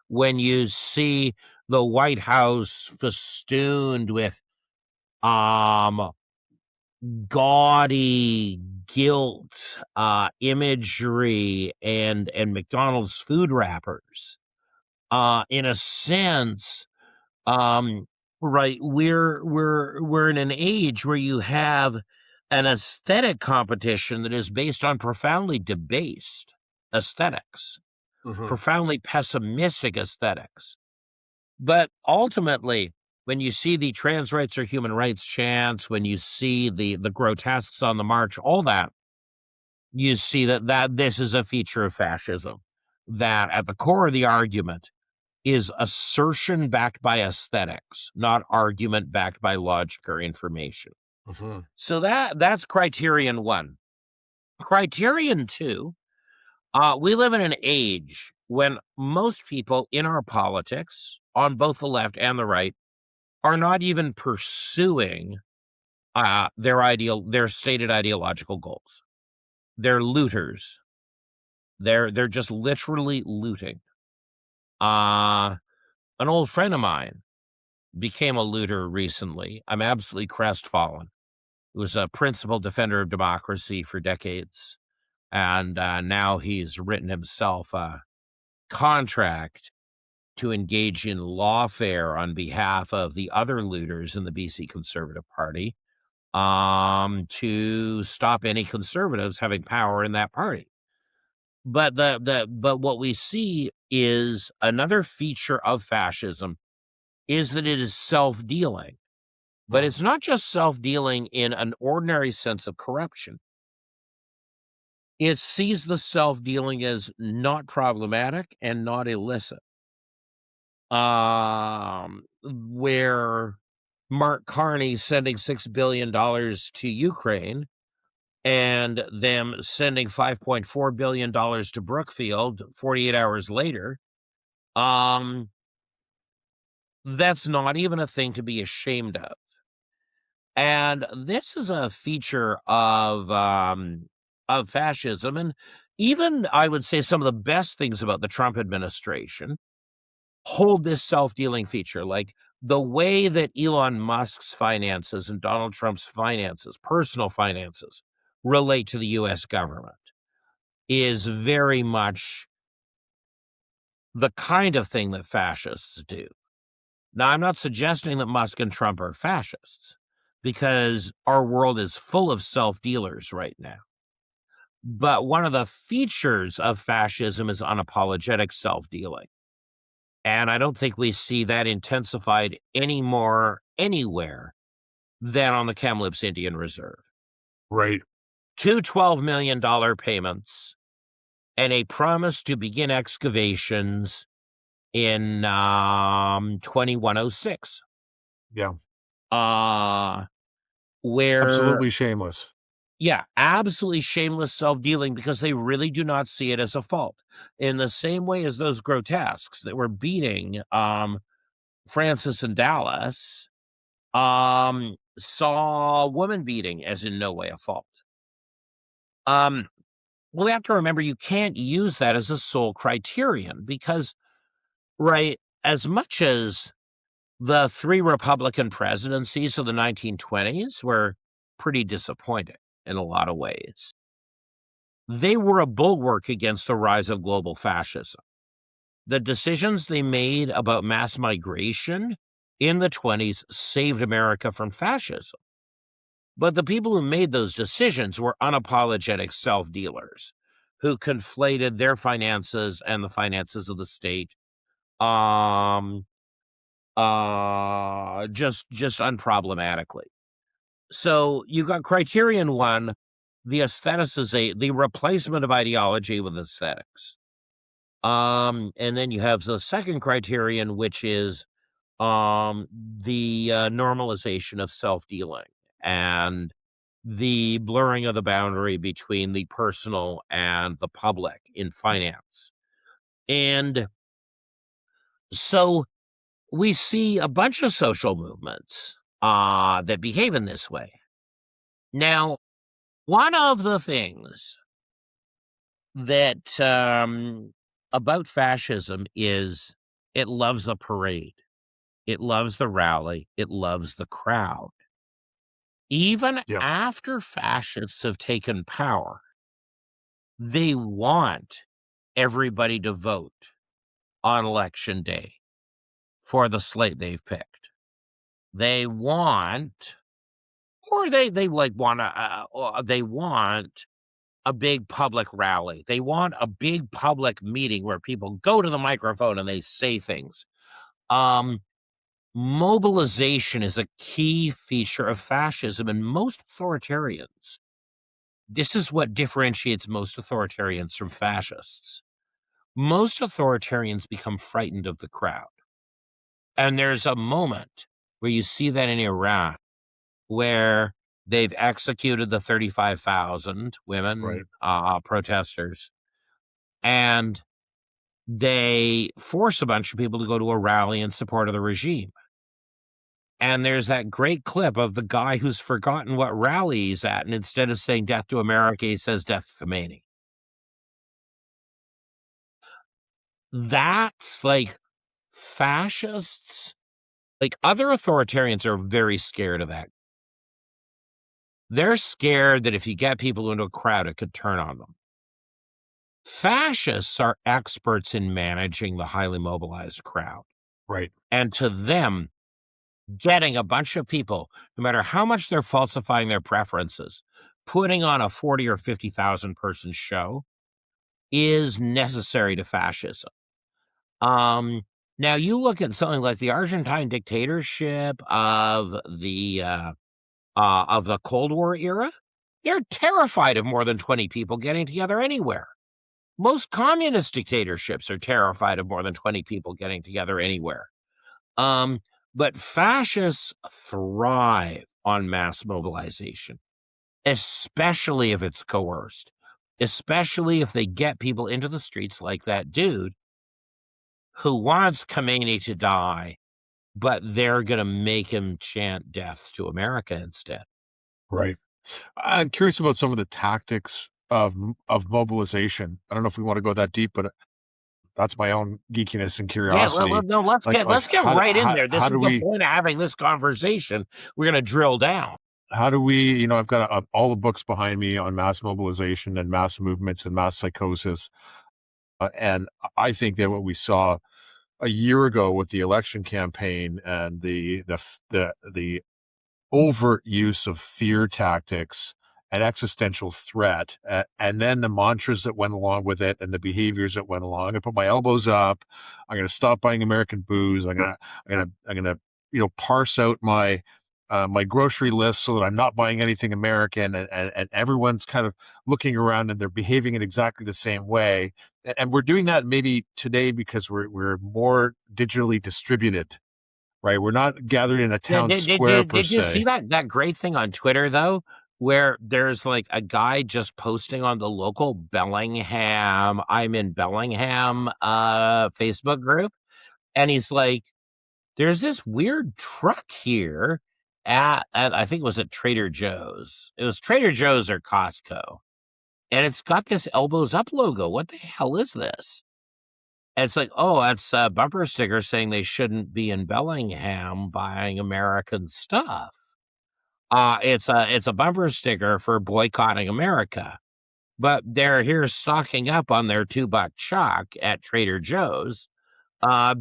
when you see the White House festooned with gaudy guilt imagery and McDonald's food wrappers, in a sense, right, we're in an age where you have an aesthetic competition that is based on profoundly debased aesthetics, profoundly pessimistic aesthetics. But ultimately, when you see the trans rights or human rights chants, when you see the grotesques on the march, all that, you see that this is a feature of fascism, that at the core of the argument is assertion backed by aesthetics, not argument backed by logic or information. So that's criterion one. Criterion two, we live in an age when most people in our politics, on both the left and the right, are not even pursuing their stated ideological goals. They're looters. They're just literally looting. An old friend of mine became a looter recently. I'm absolutely crestfallen. He was a principled defender of democracy for decades, and now he's written himself a contract to engage in lawfare on behalf of the other looters in the BC Conservative Party, to stop any conservatives having power in that party. But but what we see is another feature of fascism is that it is self-dealing. But it's not just self-dealing in an ordinary sense of corruption. It sees the self-dealing as not problematic and not illicit. Where Mark Carney sending $6 billion to Ukraine and them sending $5.4 billion to Brookfield 48 hours later, that's not even a thing to be ashamed of. And this is a feature of fascism. And even, I would say, some of the best things about the Trump administration hold this self-dealing feature. Like the way that Elon Musk's finances and Donald Trump's finances, personal finances, relate to the U.S. government is very much the kind of thing that fascists do. Now, I'm not suggesting that Musk and Trump are fascists, because our world is full of self-dealers right now. But one of the features of fascism is unapologetic self-dealing. And I don't think we see that intensified anymore anywhere than on the Kamloops Indian Reserve. Right. Two $12 million payments and a promise to begin excavations in 2106. Yeah. Where Absolutely shameless. Yeah, absolutely shameless self-dealing, because they really do not see it as a fault. In the same way as those grotesques that were beating Frances and Dallas saw woman beating as in no way a fault. Well, we have to remember you can't use that as a sole criterion, because, right, as much as the 3 Republican presidencies of the 1920s were pretty disappointing in a lot of ways, they were a bulwark against the rise of global fascism. The decisions they made about mass migration in the 20s saved America from fascism. But the people who made those decisions were unapologetic self-dealers who conflated their finances and the finances of the state just unproblematically. So you got criterion 1, the aestheticization, the replacement of ideology with aesthetics. And then you have the second criterion, which is the normalization of self-dealing and the blurring of the boundary between the personal and the public in finance. And so we see a bunch of social movements that behave in this way. Now, one of the things that about fascism is it loves a parade. It loves the rally. It loves the crowd. Even after fascists have taken power, they want everybody to vote on election day for the slate they've picked. They want, or they want a big public rally. They want a big public meeting where people go to the microphone and they say things. Mobilization is a key feature of fascism, and most authoritarians, this is what differentiates most authoritarians from fascists. Most authoritarians become frightened of the crowd. And there's a moment where you see that in Iran, where they've executed the 35,000 women protesters, and they force a bunch of people to go to a rally in support of the regime. And there's that great clip of the guy who's forgotten what rally he's at, and instead of saying death to America, he says death to Khomeini. That's like fascists, like other authoritarians are very scared of that. They're scared that if you get people into a crowd, it could turn on them. Fascists are experts in managing the highly mobilized crowd. Right. And to them, getting a bunch of people, no matter how much they're falsifying their preferences, putting on a 40 or 50,000 person show is necessary to fascism. Now you look at something like the Argentine dictatorship of the Cold War era. They're terrified of more than 20 people getting together anywhere. Most communist dictatorships are terrified of more than 20 people getting together anywhere. But fascists thrive on mass mobilization, especially if it's coerced, especially if they get people into the streets like that dude who wants Khomeini to die, but they're going to make him chant death to America instead. Right. I'm curious about some of the tactics of mobilization. I don't know if we want to go that deep, but that's my own geekiness and Yeah, curiosity. no, let's get right in there. This is the point of having this conversation. We're going to drill down. How do we, I've got all the books behind me on mass mobilization and mass movements and mass psychosis. And I think that what we saw a year ago with the election campaign and the overt use of fear tactics and existential threat, and then the mantras that went along with it and the behaviors that went along. I'm going to put my elbows up. I'm going to stop buying American booze. I'm going to parse out my grocery list so that I'm not buying anything American, and everyone's kind of looking around and they're behaving in exactly the same way. And we're doing that maybe today because we're more digitally distributed. Right, we're not gathered in a town square per se. Did you see that great thing on Twitter though, where there's like a guy just posting on the local Bellingham, I'm in Bellingham Facebook group, and he's like, "There's this weird truck here at I think it was at Trader Joe's. It was Trader Joe's or Costco, and it's got this elbows up logo. What the hell is this?" And it's like, oh, that's a bumper sticker saying they shouldn't be in Bellingham buying American stuff. It's a bumper sticker for boycotting America, but they're here stocking up on their $2 chalk at Trader Joe's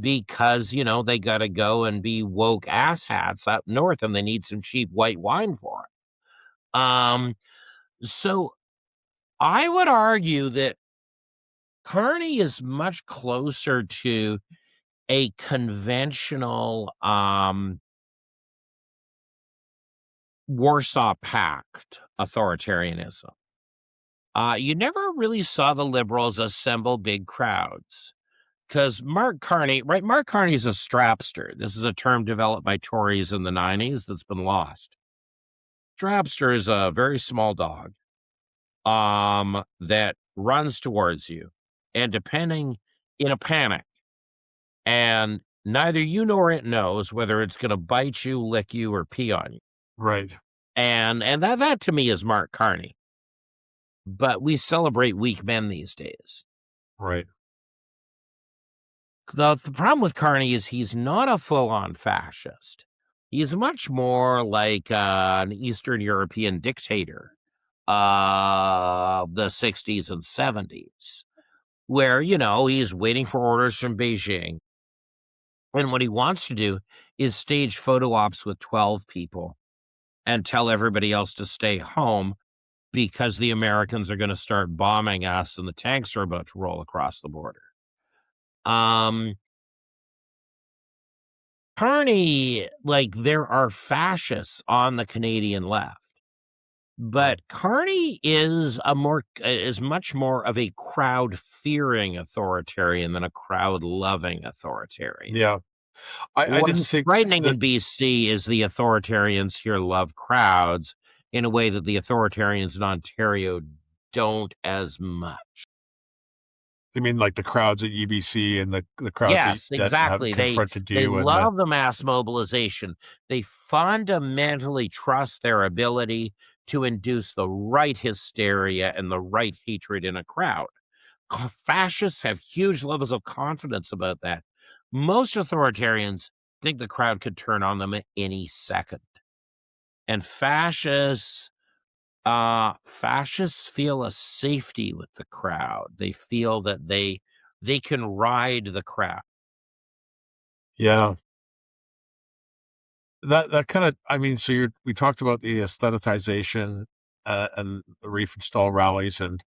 because they got to go and be woke asshats up north, and they need some cheap white wine for it. So I would argue that Kearney is much closer to a conventional Warsaw Pact authoritarianism. You never really saw the liberals assemble big crowds because Mark Carney is a strapster. This is a term developed by Tories in the 90s that's been lost. Strapster is a very small dog that runs towards you, and depending in a panic, and neither you nor it knows whether it's going to bite you, lick you, or pee on you. Right. And that to me is Mark Carney. But we celebrate weak men these days. Right. The problem with Carney is he's not a full-on fascist. He's much more like an Eastern European dictator of the 60s and 70s, where, he's waiting for orders from Beijing. And what he wants to do is stage photo ops with 12 people and tell everybody else to stay home because the Americans are going to start bombing us and the tanks are about to roll across the border. Kearney, there are fascists on the Canadian left, but Kearney is much more of a crowd-fearing authoritarian than a crowd-loving authoritarian. Yeah. I What's think frightening in BC is the authoritarians here love crowds in a way that the authoritarians in Ontario don't as much. You mean like the crowds at UBC and the crowds Yes, that exactly. have confronted They you? love the mass mobilization. They fundamentally trust their ability to induce the right hysteria and the right hatred in a crowd. Fascists have huge levels of confidence about that. Most authoritarians think the crowd could turn on them at any second. And fascists feel a safety with the crowd. They feel that they can ride the crowd. Yeah. That kind of, so we talked about the aestheticization and the Riefenstahl rallies, and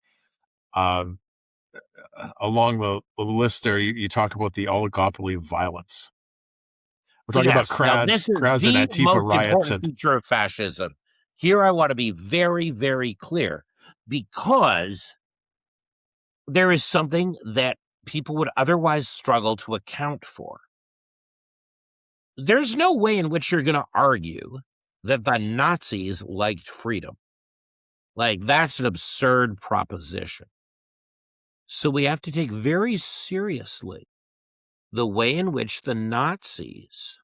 along the list there, you talk about the oligopoly of violence. We're talking about Now, this is crowds and the Antifa most riots. important feature of fascism. Here I want to be very, very clear, because there is something that people would otherwise struggle to account for. There's no way in which you're going to argue that the Nazis liked freedom. Like, that's an absurd proposition. So we have to take very seriously the way in which the Nazis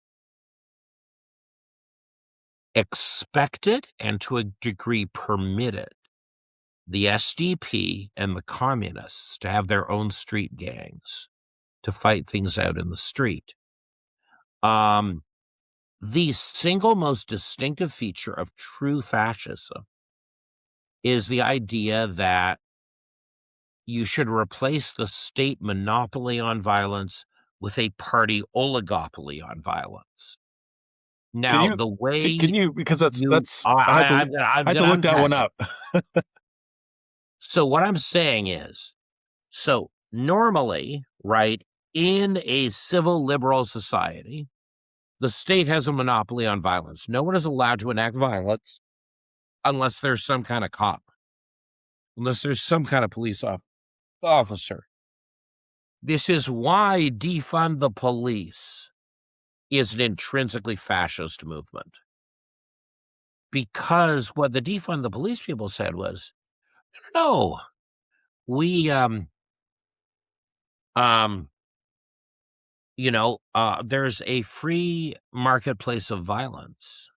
expected and to a degree permitted the SDP and the communists to have their own street gangs to fight things out in the street. The single most distinctive feature of true fascism is the idea that you should replace the state monopoly on violence with a party oligopoly on violence. Now, the way because that's I had to look that one up. So what I'm saying is, so normally, right, in a civil liberal society, the state has a monopoly on violence. No one is allowed to enact violence unless there's some kind of cop, unless there's some kind of police officer. This is why defund the police is an intrinsically fascist movement. Because what the defund the police people said was, no, we, there's a free marketplace of violence.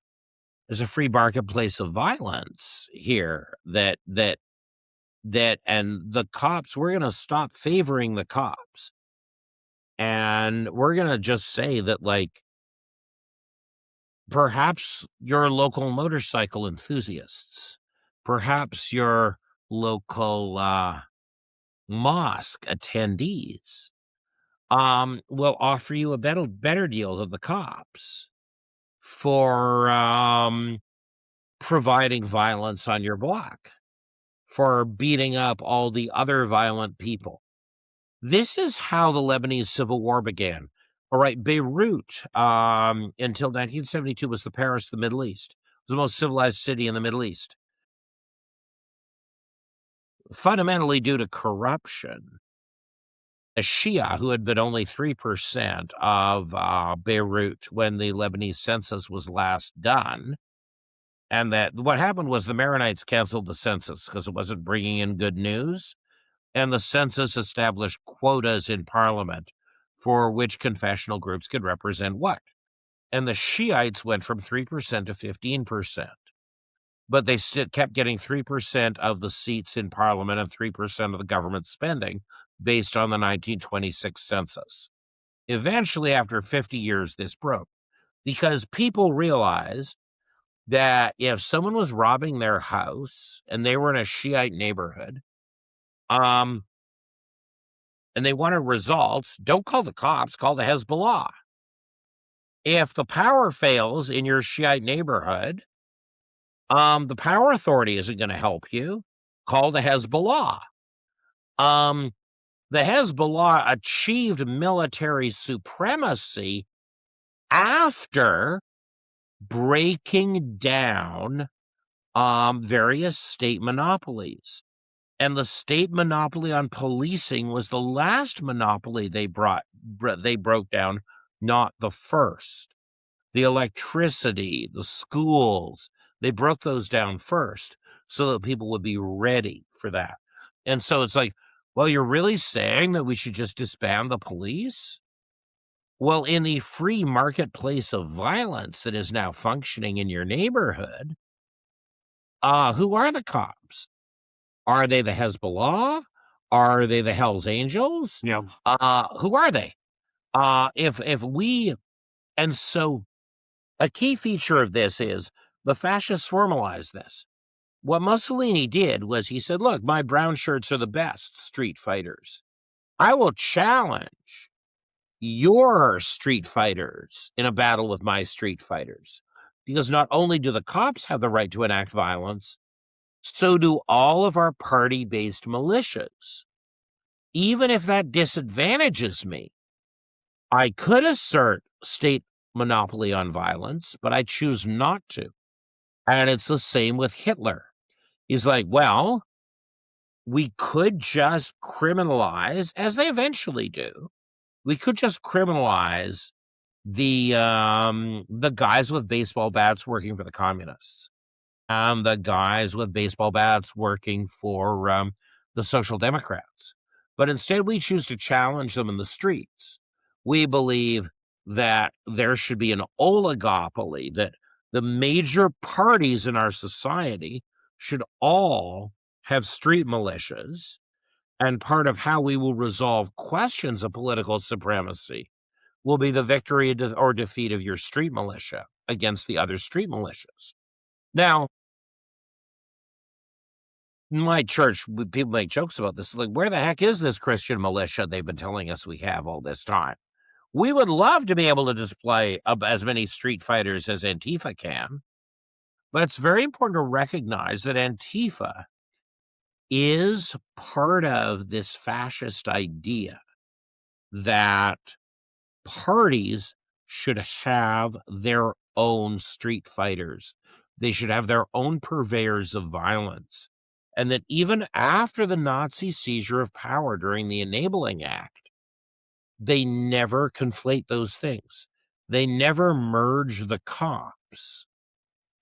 There's a free marketplace of violence here that and the cops, we're going to stop favoring the cops. And we're going to just say that, like, perhaps your local motorcycle enthusiasts, perhaps your local mosque attendees will offer you a better deal than the cops for providing violence on your block, for beating up all the other violent people. This is how the Lebanese Civil War began. All right, Beirut, until 1972, was the Paris of the Middle East. It was the most civilized city in the Middle East. Fundamentally due to corruption, a Shia who had been only 3% of Beirut when the Lebanese census was last done, and that what happened was the Maronites canceled the census because it wasn't bringing in good news, and the census established quotas in parliament for which confessional groups could represent what. And the Shiites went from 3% to 15%. But they still kept getting 3% of the seats in parliament and 3% of the government spending based on the 1926 census. Eventually, after 50 years, this broke because people realized that if someone was robbing their house and they were in a Shiite neighborhood, and they wanted results, don't call the cops, call the Hezbollah. If the power fails in your Shiite neighborhood, the power authority isn't going to help you. Call the Hezbollah. The Hezbollah achieved military supremacy after breaking down various state monopolies. And the state monopoly on policing was the last monopoly they broke down, not the first. The electricity, the schools, they broke those down first so that people would be ready for that. And so it's like, well, you're really saying that we should just disband the police? Well, in the free marketplace of violence that is now functioning in your neighborhood, who are the cops? Are they the Hezbollah? Are they the Hells Angels? Yeah. Who are they? And so a key feature of this is the fascists formalized this. What Mussolini did was he said, look, my brown shirts are the best street fighters. I will challenge your street fighters in a battle with my street fighters. Because not only do the cops have the right to enact violence, so do all of our party-based militias. even if that disadvantages me, I could assert state monopoly on violence, but I choose not to. And it's the same with Hitler. He's like, well, we could just criminalize, as they eventually do, we could just criminalize the guys with baseball bats working for the communists, and the guys with baseball bats working for the Social Democrats. But instead, we choose to challenge them in the streets. We believe that there should be an oligopoly, that the major parties in our society should all have street militias. And part of how we will resolve questions of political supremacy will be the victory or defeat of your street militia against the other street militias. Now, in my church, people make jokes about this. Like, where the heck is this Christian militia they've been telling us we have all this time? We would love to be able to display as many street fighters as Antifa can, but it's very important to recognize that Antifa is part of this fascist idea that parties should have their own street fighters. They should have their own purveyors of violence. And that even after the Nazi seizure of power during the Enabling Act, they never conflate those things. They never merge the cops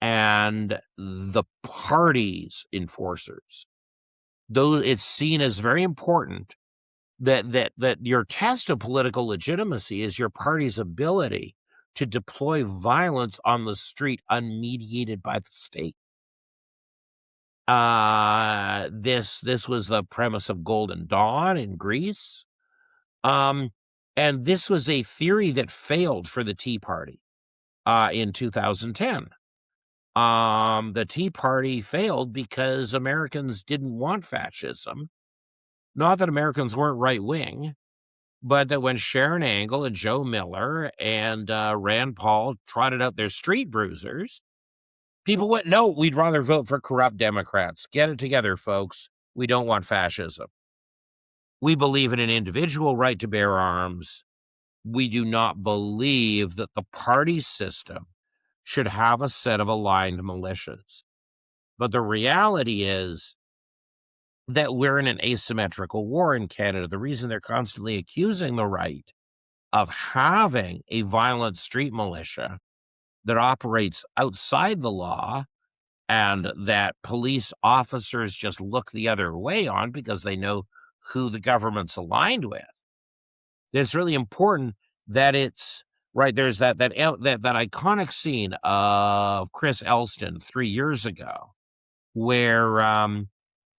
and the party's enforcers. Though it's seen as very important that your test of political legitimacy is your party's ability to deploy violence on the street unmediated by the state. This was the premise of Golden Dawn in Greece. And this was a theory that failed for the Tea Party in 2010. The Tea Party failed because Americans didn't want fascism. Not that Americans weren't right-wing, but that when Sharon Angle and Joe Miller and Rand Paul trotted out their street bruisers, people went, no, we'd rather vote for corrupt Democrats. Get it together, folks. We don't want fascism. We believe in an individual right to bear arms. We do not believe that the party system should have a set of aligned militias. But the reality is that we're in an asymmetrical war in Canada. The reason they're constantly accusing the right of having a violent street militia that operates outside the law and that police officers just look the other way on because they know who the government's aligned with. It's really important that it's right. There's that iconic scene of Chris Elston 3 years ago where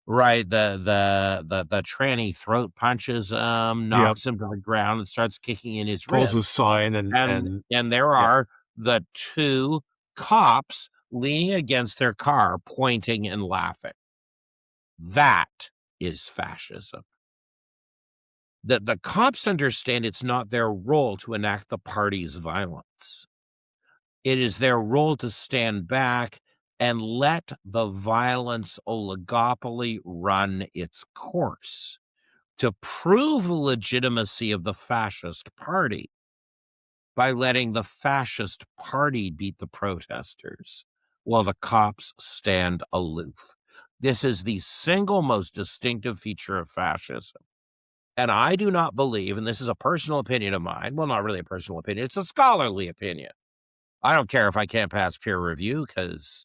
right, the tranny throat punches knocks him to the ground and starts kicking in his ribs. Pulls a sign and there are the two cops leaning against their car, pointing and laughing. That is fascism. The cops understand it's not their role to enact the party's violence. It is their role to stand back and let the violence oligopoly run its course. To prove the legitimacy of the fascist party by letting the fascist party beat the protesters while the cops stand aloof. This is the single most distinctive feature of fascism. And I do not believe, and this is a personal opinion of mine, well, not really a personal opinion, it's a scholarly opinion. I don't care if I can't pass peer review because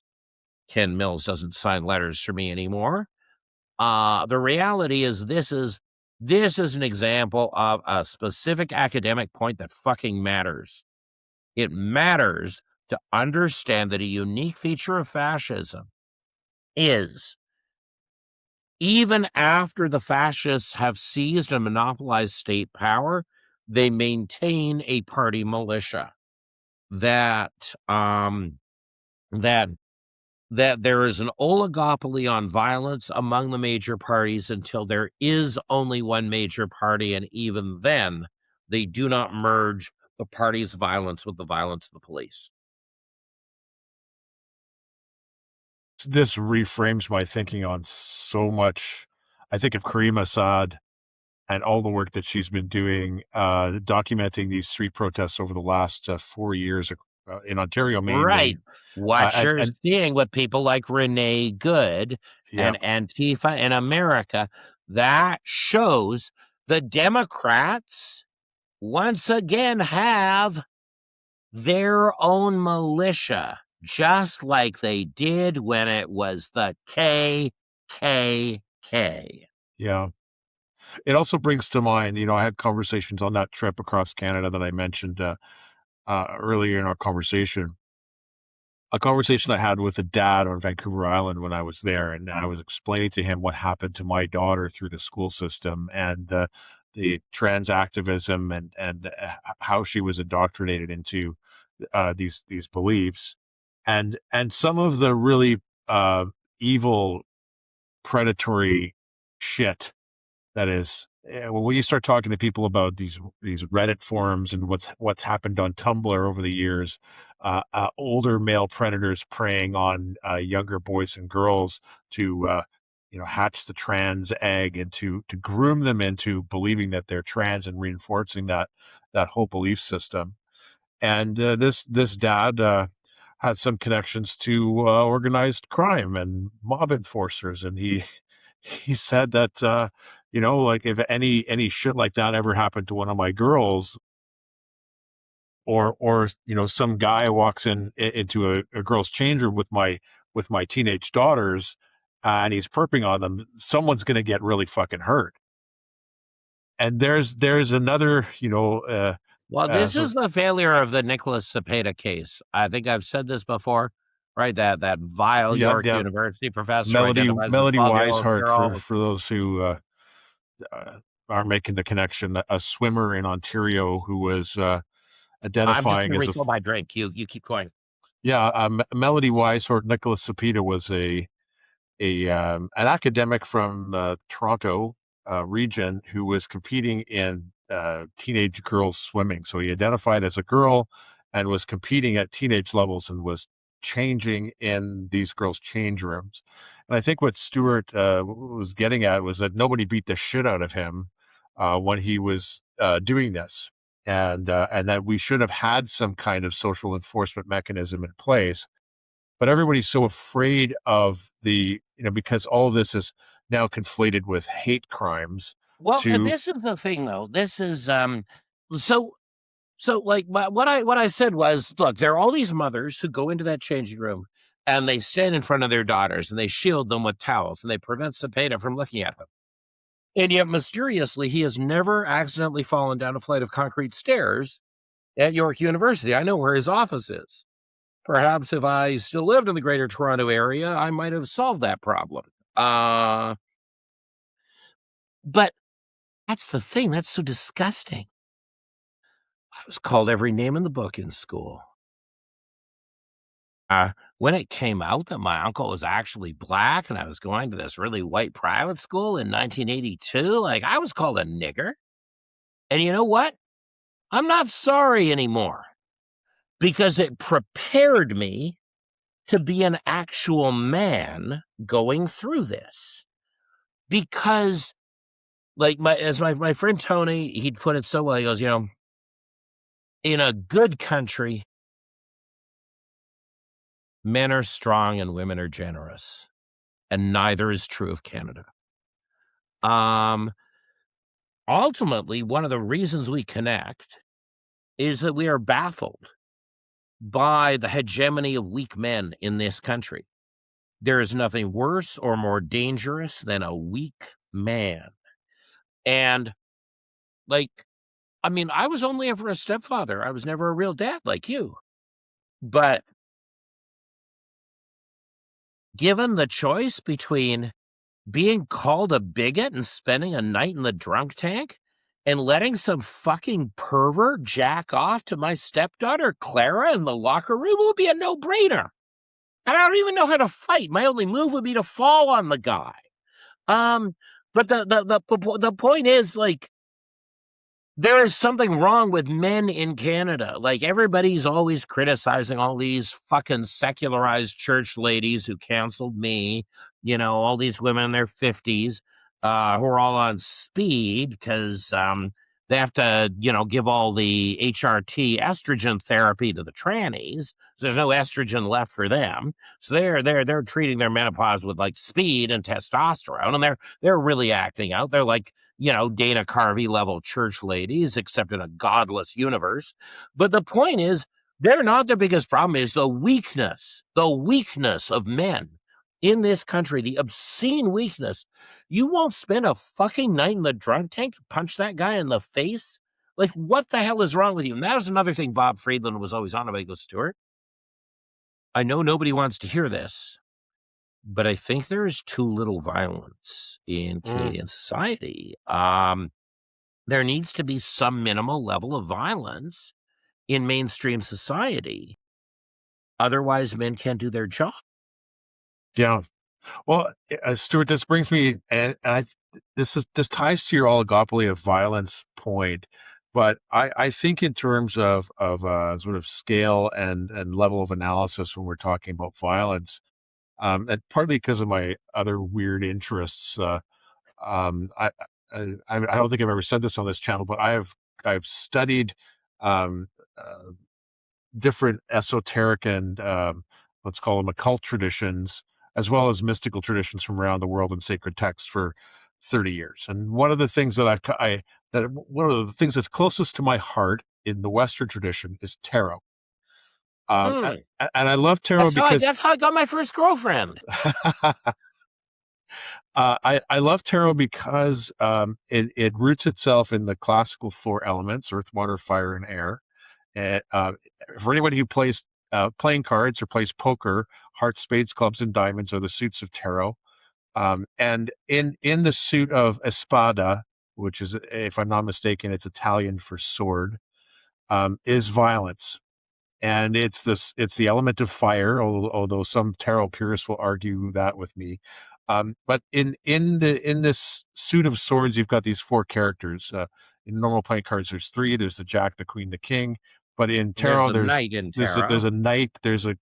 Ken Mills doesn't sign letters for me anymore. The reality is this is an example of a specific academic point that fucking matters. It matters to understand that a unique feature of fascism is even after the fascists have seized and monopolized state power, they maintain a party militia that there is an oligopoly on violence among the major parties until there is only one major party, and even then, they do not merge the party's violence with the violence of the police. This reframes my thinking on so much. I think of Karim Assad and all the work that she's been doing, documenting these street protests over the last 4 years in Ontario Right. mainly. What you're And seeing with people like Renee Good yeah, and Antifa in America, that shows the Democrats once again have their own militia, just like they did when it was the KKK. yeah. It also brings to mind, I had conversations on that trip across Canada that I mentioned earlier in our conversation. A conversation I had with a dad on Vancouver Island when I was there, and I was explaining to him what happened to my daughter through the school system and the trans activism and how she was indoctrinated into these beliefs, and some of the really evil, predatory shit that is. When you start talking to people about these Reddit forums and what's happened on Tumblr over the years, older male predators preying on younger boys and girls to hatch the trans egg and to groom them into believing that they're trans and reinforcing that whole belief system. And this dad had some connections to organized crime and mob enforcers, and he said that like if any shit like that ever happened to one of my girls, or some guy walks into a girl's change room with my teenage daughters, and he's perping on them, someone's going to get really fucking hurt. And there's another Well, this sort is of, the failure of the Nicholas Cepeda case. I think I've said this before, right? That vile yeah, York yeah, University professor Melody identifies a Melody 12-year-old Weishart, girl. for those who are making the connection, a swimmer in Ontario who was I'm just going identifying to as refill my drink. You keep going. Melody Weishart. Nicholas Cepeda was an academic from Toronto region who was competing in teenage girls swimming. So he identified as a girl and was competing at teenage levels and was changing in these girls' change rooms. And I think what Stuart was getting at was that nobody beat the shit out of him when he was doing this. And that we should have had some kind of social enforcement mechanism in place, but everybody's so afraid of because all of this is now conflated with hate crimes Well, to, this is the thing, though. This is so like what I said was, look, there are all these mothers who go into that changing room and they stand in front of their daughters and they shield them with towels and they prevent Cepeda from looking at them. And yet, mysteriously, he has never accidentally fallen down a flight of concrete stairs at York University. I know where his office is. Perhaps if I still lived in the greater Toronto area, I might have solved that problem. But that's the thing. That's so disgusting. I was called every name in the book in school. When it came out that my uncle was actually black and I was going to this really white private school in 1982, like I was called a nigger. And you know what? I'm not sorry anymore because it prepared me to be an actual man going through this. Because, like, my friend Tony, he'd put it so well, he goes, in a good country, men are strong and women are generous. And neither is true of Canada. Ultimately, one of the reasons we connect is that we are baffled by the hegemony of weak men in this country. There is nothing worse or more dangerous than a weak man. And, like, I mean, I was only ever a stepfather. I was never a real dad like you. But given the choice between being called a bigot and spending a night in the drunk tank and letting some fucking pervert jack off to my stepdaughter, Clara, in the locker room, would be a no-brainer. And I don't even know how to fight. My only move would be to fall on the guy. But the point is, like, there is something wrong with men in Canada. Like, everybody's always criticizing all these fucking secularized church ladies who canceled me, all these women in their 50s. who are all on speed because they have to, give all the HRT estrogen therapy to the trannies. So there's no estrogen left for them. So they're treating their menopause with like speed and testosterone, and they're really acting out. They're like, Dana Carvey level church ladies, except in a godless universe. But the point is, they're not the biggest problem. Is the weakness of men in this country, the obscene weakness. You won't spend a fucking night in the drunk tank to punch that guy in the face? Like, what the hell is wrong with you? And that was another thing Bob Friedland was always on about. He goes, Stuart, I know nobody wants to hear this, but I think there is too little violence in Canadian society. There needs to be some minimal level of violence in mainstream society. Otherwise, men can't do their job. Yeah. Well, Stuart, this brings me, this ties to your oligopoly of violence point, but I think in terms of sort of scale and level of analysis when we're talking about violence, and partly because of my other weird interests, I don't think I've ever said this on this channel, but I've studied um, uh, different esoteric and let's call them occult traditions, as well as mystical traditions from around the world and sacred texts for 30 years. And one of the things one of the things that's closest to my heart in the Western tradition is tarot. And I love tarot That's how I got my first girlfriend. I love tarot because it roots itself in the classical four elements: earth, water, fire, and air. And for anybody who plays playing cards or plays poker, hearts, spades, clubs, and diamonds are the suits of tarot. And in the suit of espada, which is, if I'm not mistaken, it's Italian for sword, is violence. And it's the element of fire, although some tarot purists will argue that with me. But in this suit of swords, you've got these four characters. In normal playing cards, there's three. There's the Jack, the Queen, the King. But in tarot, there's a knight, there's a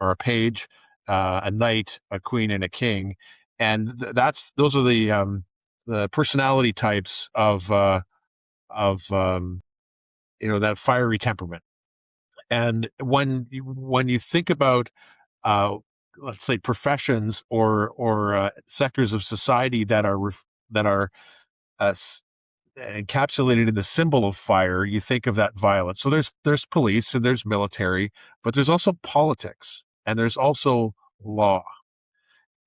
or a page, a knight, a queen, and a king, and those are the personality types of that fiery temperament. And when you think about let's say professions or sectors of society that are uh, encapsulated in the symbol of fire, you think of that violence. So there's police and there's military, but there's also politics and there's also law.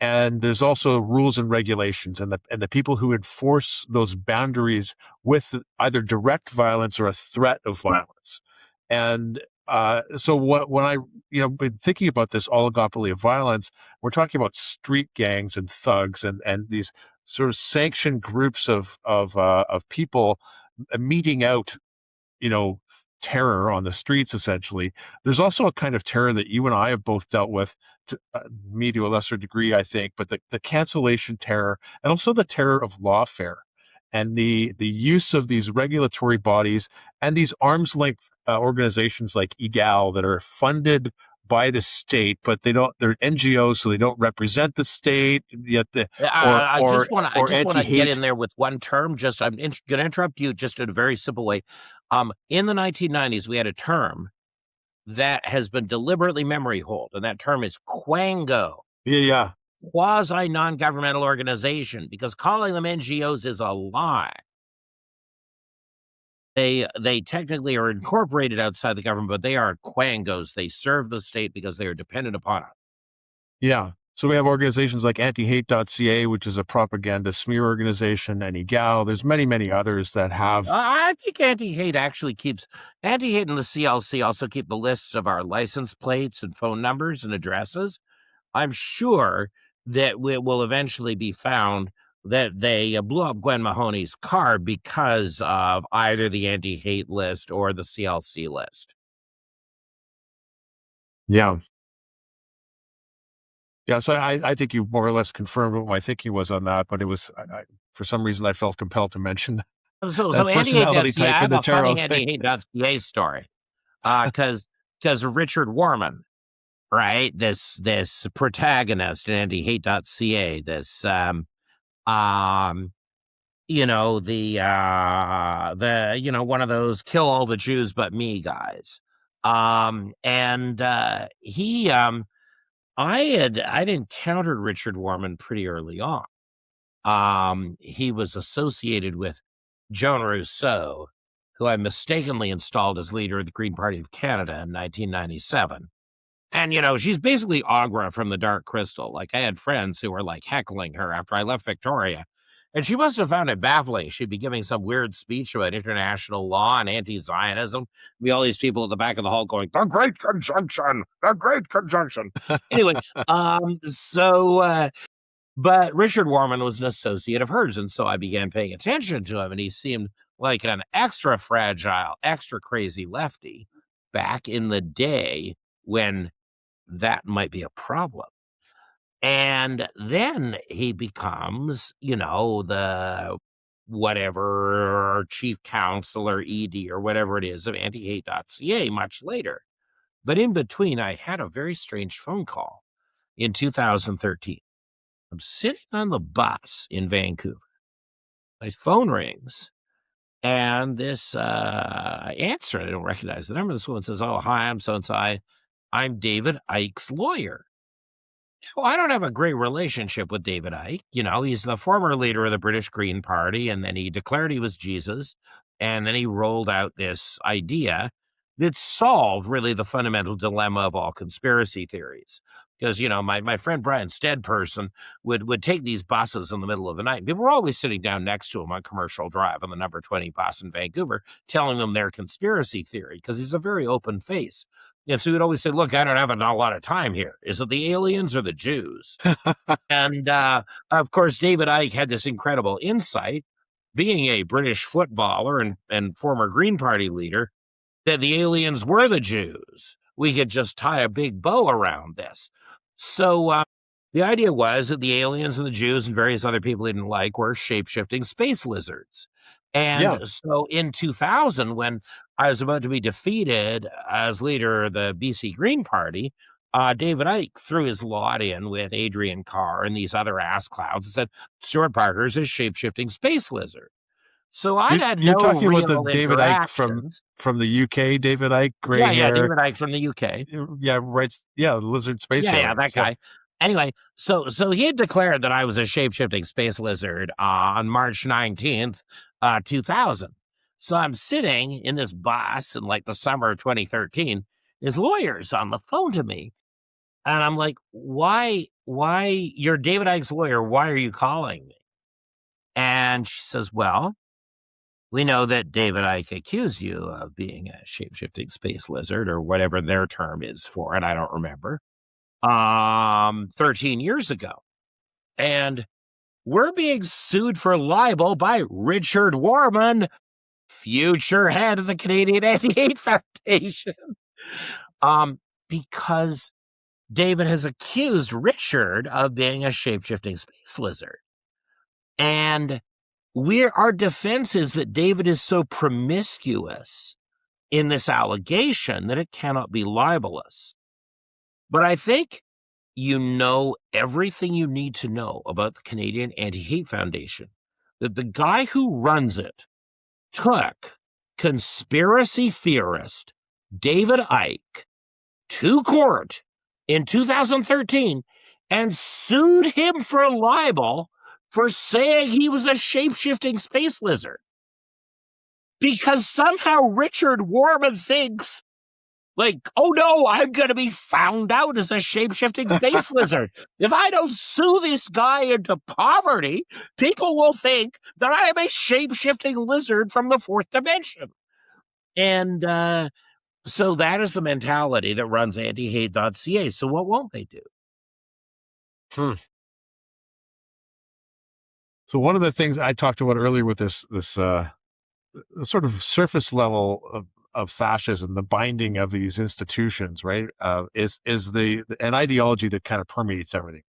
And there's also rules and regulations, and the people who enforce those boundaries with either direct violence or a threat of violence. And so when I been thinking about this oligopoly of violence, we're talking about street gangs and thugs and these sort of sanctioned groups of people meeting out, terror on the streets, essentially. There's also a kind of terror that you and I have both dealt with, me to a lesser degree, I think, but the cancellation terror and also the terror of lawfare and the use of these regulatory bodies and these arm's length organizations like EGAL that are funded by the state, but they're NGOs, so they don't represent the state. Yet I just want to get in there with one term. I'm going to interrupt you just in a very simple way. In the 1990s, we had a term that has been deliberately memory hold, and that term is quango. Yeah. Quasi non-governmental organization, because calling them NGOs is a lie. They technically are incorporated outside the government, but they are quangos. They serve the state because they are dependent upon it. Yeah. So we have organizations like antihate.ca, which is a propaganda smear organization, and EGAL. There's many, many others that have. I think Anti-Hate actually keeps... Anti-Hate and the CLC also keep the lists of our license plates and phone numbers and addresses. I'm sure that it will eventually be found that they blew up Gwen Mahoney's car because of either the Anti-Hate list or the CLC list. Yeah. Yeah, so I think you more or less confirmed what my thinking was on that, but it was, for some reason, I felt compelled to mention that. So personality Anti-Hate.ca, type I in the have a funny tarot thing. Anti-Hate.ca story. Because of Richard Warman, right? This protagonist in Anti-Hate.ca, this Um, one of those kill all the Jews but me guys. I'd encountered Richard Warman pretty early on. He was associated with John Rustad, who I mistakenly installed as leader of the Green Party of Canada in 1997. And, she's basically Agra from the Dark Crystal. Like, I had friends who were, like, heckling her after I left Victoria. And she must have found it baffling. She'd be giving some weird speech about international law and anti-Zionism. Be all these people at the back of the hall going, "The Great Conjunction! The Great Conjunction!" Anyway, but Richard Warman was an associate of hers, and so I began paying attention to him, and he seemed like an extra fragile, extra crazy lefty back in the day when that might be a problem. And then he becomes, the whatever chief counsel or ED or whatever it is of antihate.ca much later. But in between, I had a very strange phone call in 2013. I'm sitting on the bus in Vancouver. My phone rings, and this I answer. I don't recognize the number. This woman says, "Oh, hi, I'm so-and-so. I'm David Icke's lawyer." Well, I don't have a great relationship with David Icke. He's the former leader of the British Green Party, and then he declared he was Jesus, and then he rolled out this idea that solved really the fundamental dilemma of all conspiracy theories. Because, my friend Brian Steadperson would take these buses in the middle of the night. People were always sitting down next to him on Commercial Drive on the number 20 bus in Vancouver, telling them their conspiracy theory, because he's a very open face. Yeah, so he would always say, "Look, I don't have a lot of time here. Is it the aliens or the Jews?" And, of course, David Icke had this incredible insight, being a British footballer and former Green Party leader, that the aliens were the Jews. We could just tie a big bow around this. So the idea was that the aliens and the Jews and various other people he didn't like were shape-shifting space lizards. And so in 2000, when I was about to be defeated as leader of the BC Green Party, David Icke threw his lot in with Adrian Carr and these other ass clowns and said, "Stuart Parker is a shape-shifting space lizard." So I had You're no talking about the real David Icke interactions. from the UK, David Icke, gray Yeah, hair. David Icke from the UK. Yeah, right. Yeah, lizard space aliens. Yeah, that guy. Anyway, so he had declared that I was a shape-shifting space lizard on March 19th, 2000. So I'm sitting in this bus in like the summer of 2013. His lawyer's on the phone to me. And I'm like, why, you're David Icke's lawyer. Why are you calling me? And she says, "Well, we know that David Icke accused you of being a shape-shifting space lizard," or whatever their term is for it. I don't remember. 13 years ago. And we're being sued for libel by Richard Warman, future head of the Canadian Anti-Hate Foundation. Because David has accused Richard of being a shape-shifting space lizard. And our defense is that David is so promiscuous in this allegation that it cannot be libelous. But I think you know everything you need to know about the Canadian Anti-Hate Foundation, that the guy who runs it took conspiracy theorist David Icke to court in 2013 and sued him for libel for saying he was a shape-shifting space lizard. Because somehow Richard Warman thinks, like, "Oh no, I'm going to be found out as a shape-shifting space lizard. If I don't sue this guy into poverty, people will think that I am a shape-shifting lizard from the fourth dimension." And so that is the mentality that runs antihate.ca. So what won't they do? So one of the things I talked about earlier with this sort of surface level of fascism, the binding of these institutions, right, is an ideology that kind of permeates everything: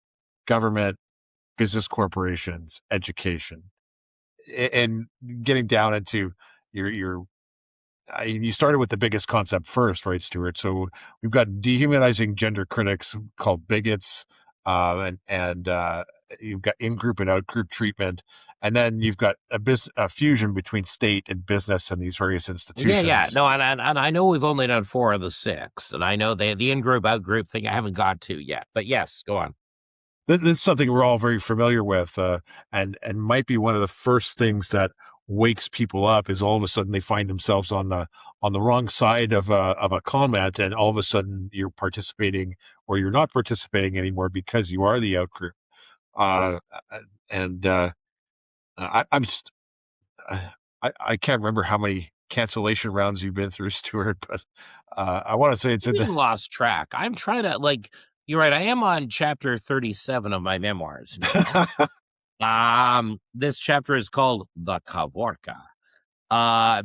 government, business corporations, education, and getting down into you started with the biggest concept first, right, Stuart? So we've got dehumanizing gender critics called bigots. and you've got in-group and out-group treatment, and then you've got a fusion between state and business and these various Yeah. institutions. No, and I know we've only done 4 of the 6, and I know the in-group, out-group thing I haven't got to yet. But yes, go on. That's something we're all very familiar with, and might be one of the first things that wakes people up is all of a sudden they find themselves on the wrong side of a comment, and all of a sudden you're participating or you're not participating anymore because you are the out group. Uh, and I'm just, I can't remember how many cancellation rounds you've been through, Stuart, but I want to say it's in We the. lost track. I'm trying to, like, you're right. I am on chapter 37 of my memoirs now. This chapter is called The Kavorka,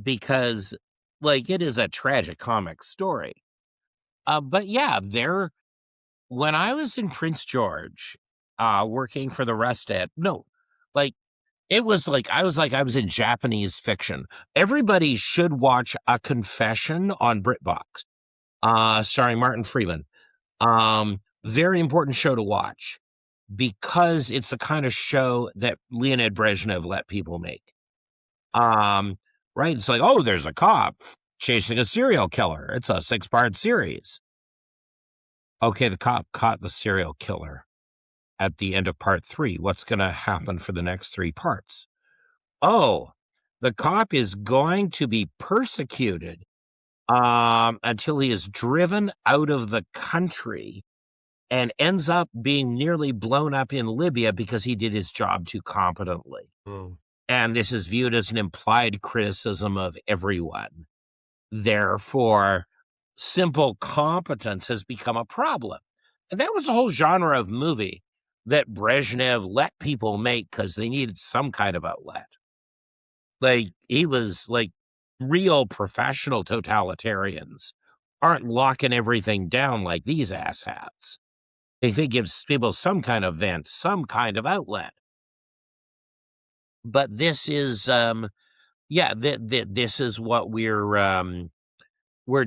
because, like, it is a tragic comic story. But yeah, when I was in Prince George, working for the Rustad, no, like, it was like I was in Japanese fiction. Everybody should watch A Confession on BritBox, starring Martin Freeland. Very important show to watch because it's the kind of show that Leonid Brezhnev let people make. Right? It's like, oh, there's a cop chasing a serial killer. It's a 6-part series. Okay, the cop caught the serial killer at the end of part 3. What's going to happen for the next 3 parts? Oh, the cop is going to be persecuted until he is driven out of the country and ends up being nearly blown up in Libya because he did his job too competently. Mm. And this is viewed as an implied criticism of everyone. Therefore, simple competence has become a problem. And that was a whole genre of movie that Brezhnev let people make because they needed some kind of outlet. Like, he was like, real professional totalitarians aren't locking everything down like these asshats. They gives people some kind of vent, some kind of outlet. But this is, this is what we're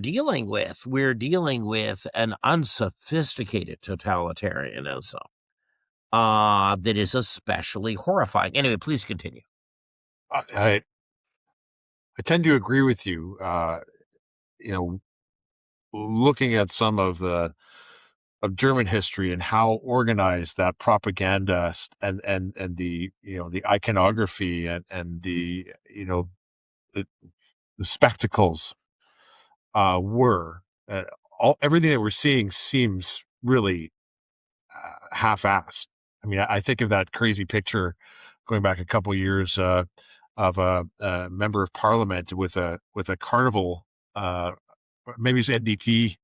dealing with. We're dealing with an unsophisticated totalitarianism that is especially horrifying. Anyway, please continue. I tend to agree with you. You know, looking at some of German history and how organized that propaganda and the the iconography and the the, the spectacles were everything that we're seeing seems really half-assed. I mean, I think of that crazy picture going back a couple years of a member of parliament with a carnival, maybe it's NDP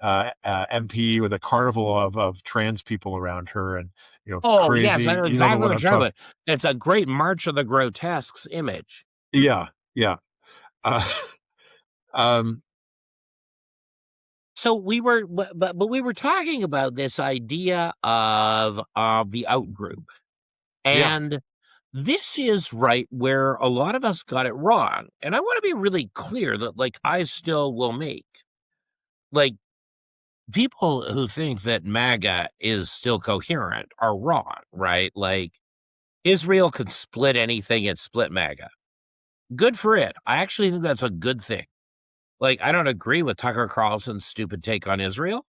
MP with a carnival of trans people around her, and Oh, yes, I crazy. know You know the exactly one what I'm you're talking talking. about. It's a great March of the Grotesques image. Yeah, yeah. Uh, um, So we were, but we were talking about this idea of the outgroup, yeah, and this is right where a lot of us got it wrong. And I want to be really clear that, like, I still will make, like, people who think that MAGA is still coherent are wrong, right? Like, Israel could split anything, it split MAGA. Good for it. I actually think that's a good thing. Like, I don't agree with Tucker Carlson's stupid take on Israel,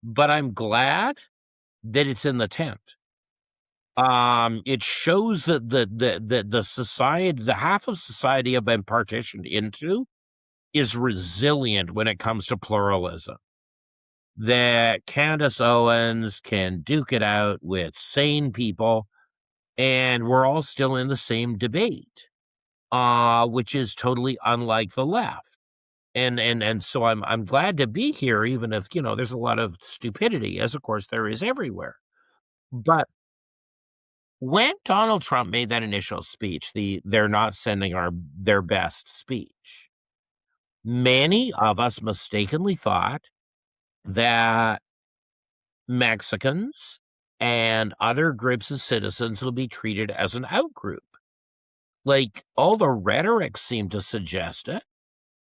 but I'm glad that it's in the tent. It shows that the society, the half of society I've been partitioned into, is resilient when it comes to pluralism. That Candace Owens can duke it out with sane people, and we're all still in the same debate, which is totally unlike the left. And so I'm glad to be here, even if there's a lot of stupidity, as of course there is everywhere. But when Donald Trump made that initial speech, they're not sending their best speech, many of us mistakenly thought that Mexicans and other groups of citizens will be treated as an outgroup. Like, all the rhetoric seemed to suggest it.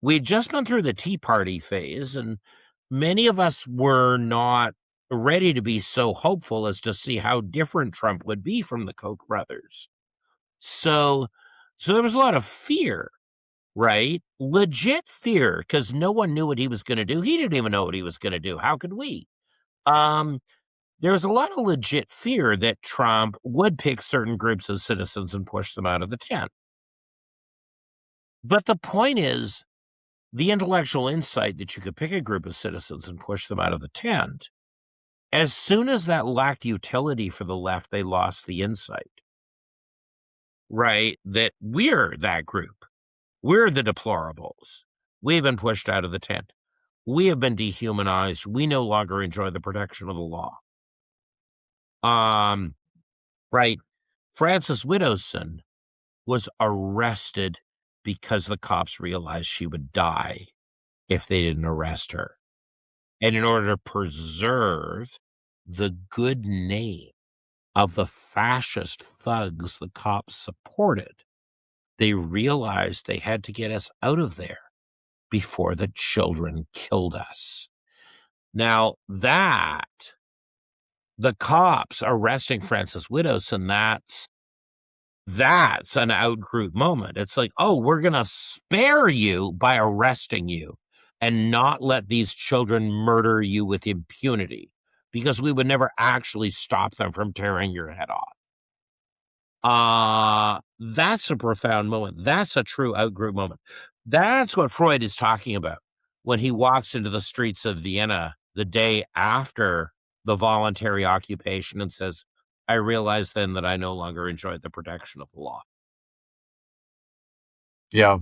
We'd just gone through the Tea Party phase, and many of us were not ready to be so hopeful as to see how different Trump would be from the Koch brothers. So there was a lot of fear, right? Legit fear, because no one knew what he was going to do. He didn't even know what he was going to do. How could we? There was a lot of legit fear that Trump would pick certain groups of citizens and push them out of the tent. But the point is, the intellectual insight that you could pick a group of citizens and push them out of the tent, as soon as that lacked utility for the left, they lost the insight, right? That we're that group. We're the deplorables. We've been pushed out of the tent. We have been dehumanized. We no longer enjoy the protection of the law. Right. Frances Widdowson was arrested because the cops realized she would die if they didn't arrest her. And in order to preserve the good name of the fascist thugs the cops supported, they realized they had to get us out of there before the children killed us. Now, the cops arresting Frances Widdowson, that's an out-group moment. It's like, oh, we're going to spare you by arresting you and not let these children murder you with impunity, because we would never actually stop them from tearing your head off. That's a profound moment. That's a true out-group moment. That's what Freud is talking about when he walks into the streets of Vienna the day after the voluntary occupation and says, I realized then that I no longer enjoyed the protection of the law. Yeah.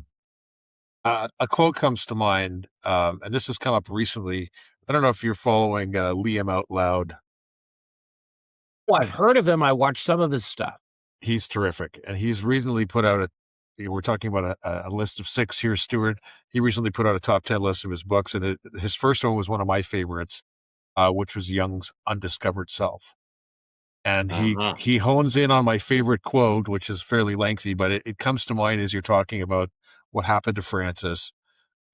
A quote comes to mind, and this has come up recently. I don't know if you're following Liam Out Loud. Well, I've heard of him. I watched some of his stuff. He's terrific. And he's recently put out we're talking about a list of 6 here, Stuart. He recently put out a top 10 list of his books. And his first one was one of my favorites, which was Jung's Undiscovered Self. And he hones in on my favorite quote, which is fairly lengthy, but it comes to mind as you're talking about what happened to Frances.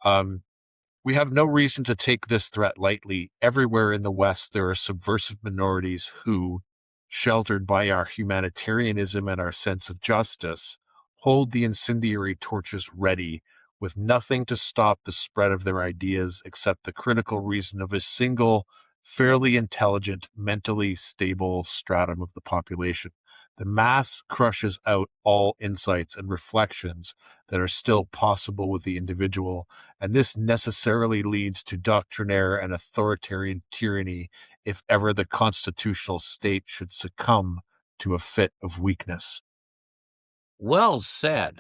We have no reason to take this threat lightly. Everywhere in the West, there are subversive minorities who, sheltered by our humanitarianism and our sense of justice, hold the incendiary torches ready, with nothing to stop the spread of their ideas except the critical reason of a single, fairly intelligent, mentally stable stratum of the population. The mass crushes out all insights and reflections that are still possible with the individual, and this necessarily leads to doctrinaire and authoritarian tyranny if ever the constitutional state should succumb to a fit of weakness. Well said.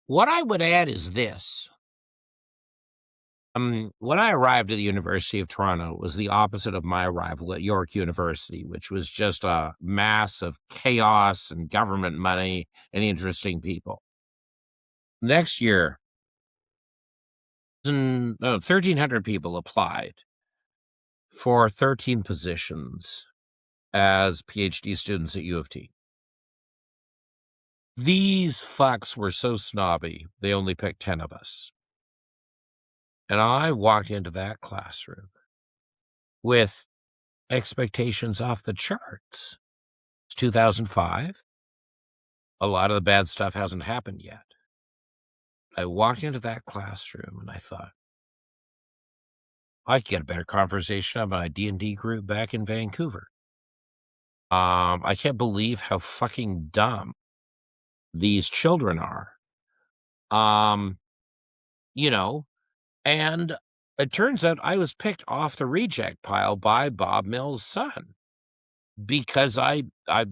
What I would add is this. When I arrived at the University of Toronto, it was the opposite of my arrival at York University, which was just a mass of chaos and government money and interesting people. Next year, 1,300 people applied for 13 positions as PhD students at U of T. These fucks were so snobby, they only picked 10 of us. And I walked into that classroom with expectations off the charts. It's 2005. A lot of the bad stuff hasn't happened yet. I walked into that classroom and I thought, I could get a better conversation on my D&D group back in Vancouver. I can't believe how fucking dumb these children are. And it turns out I was picked off the reject pile by Bob Mills' son because he had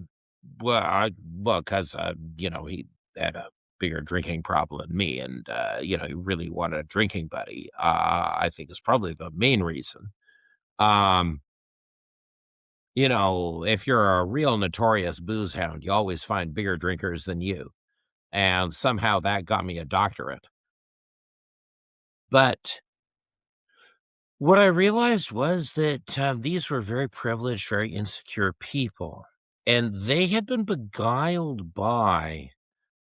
a bigger drinking problem than me, and he really wanted a drinking buddy. I think is probably the main reason. If you're a real notorious booze hound, you always find bigger drinkers than you, and somehow that got me a doctorate. But what I realized was that these were very privileged, very insecure people, and they had been beguiled by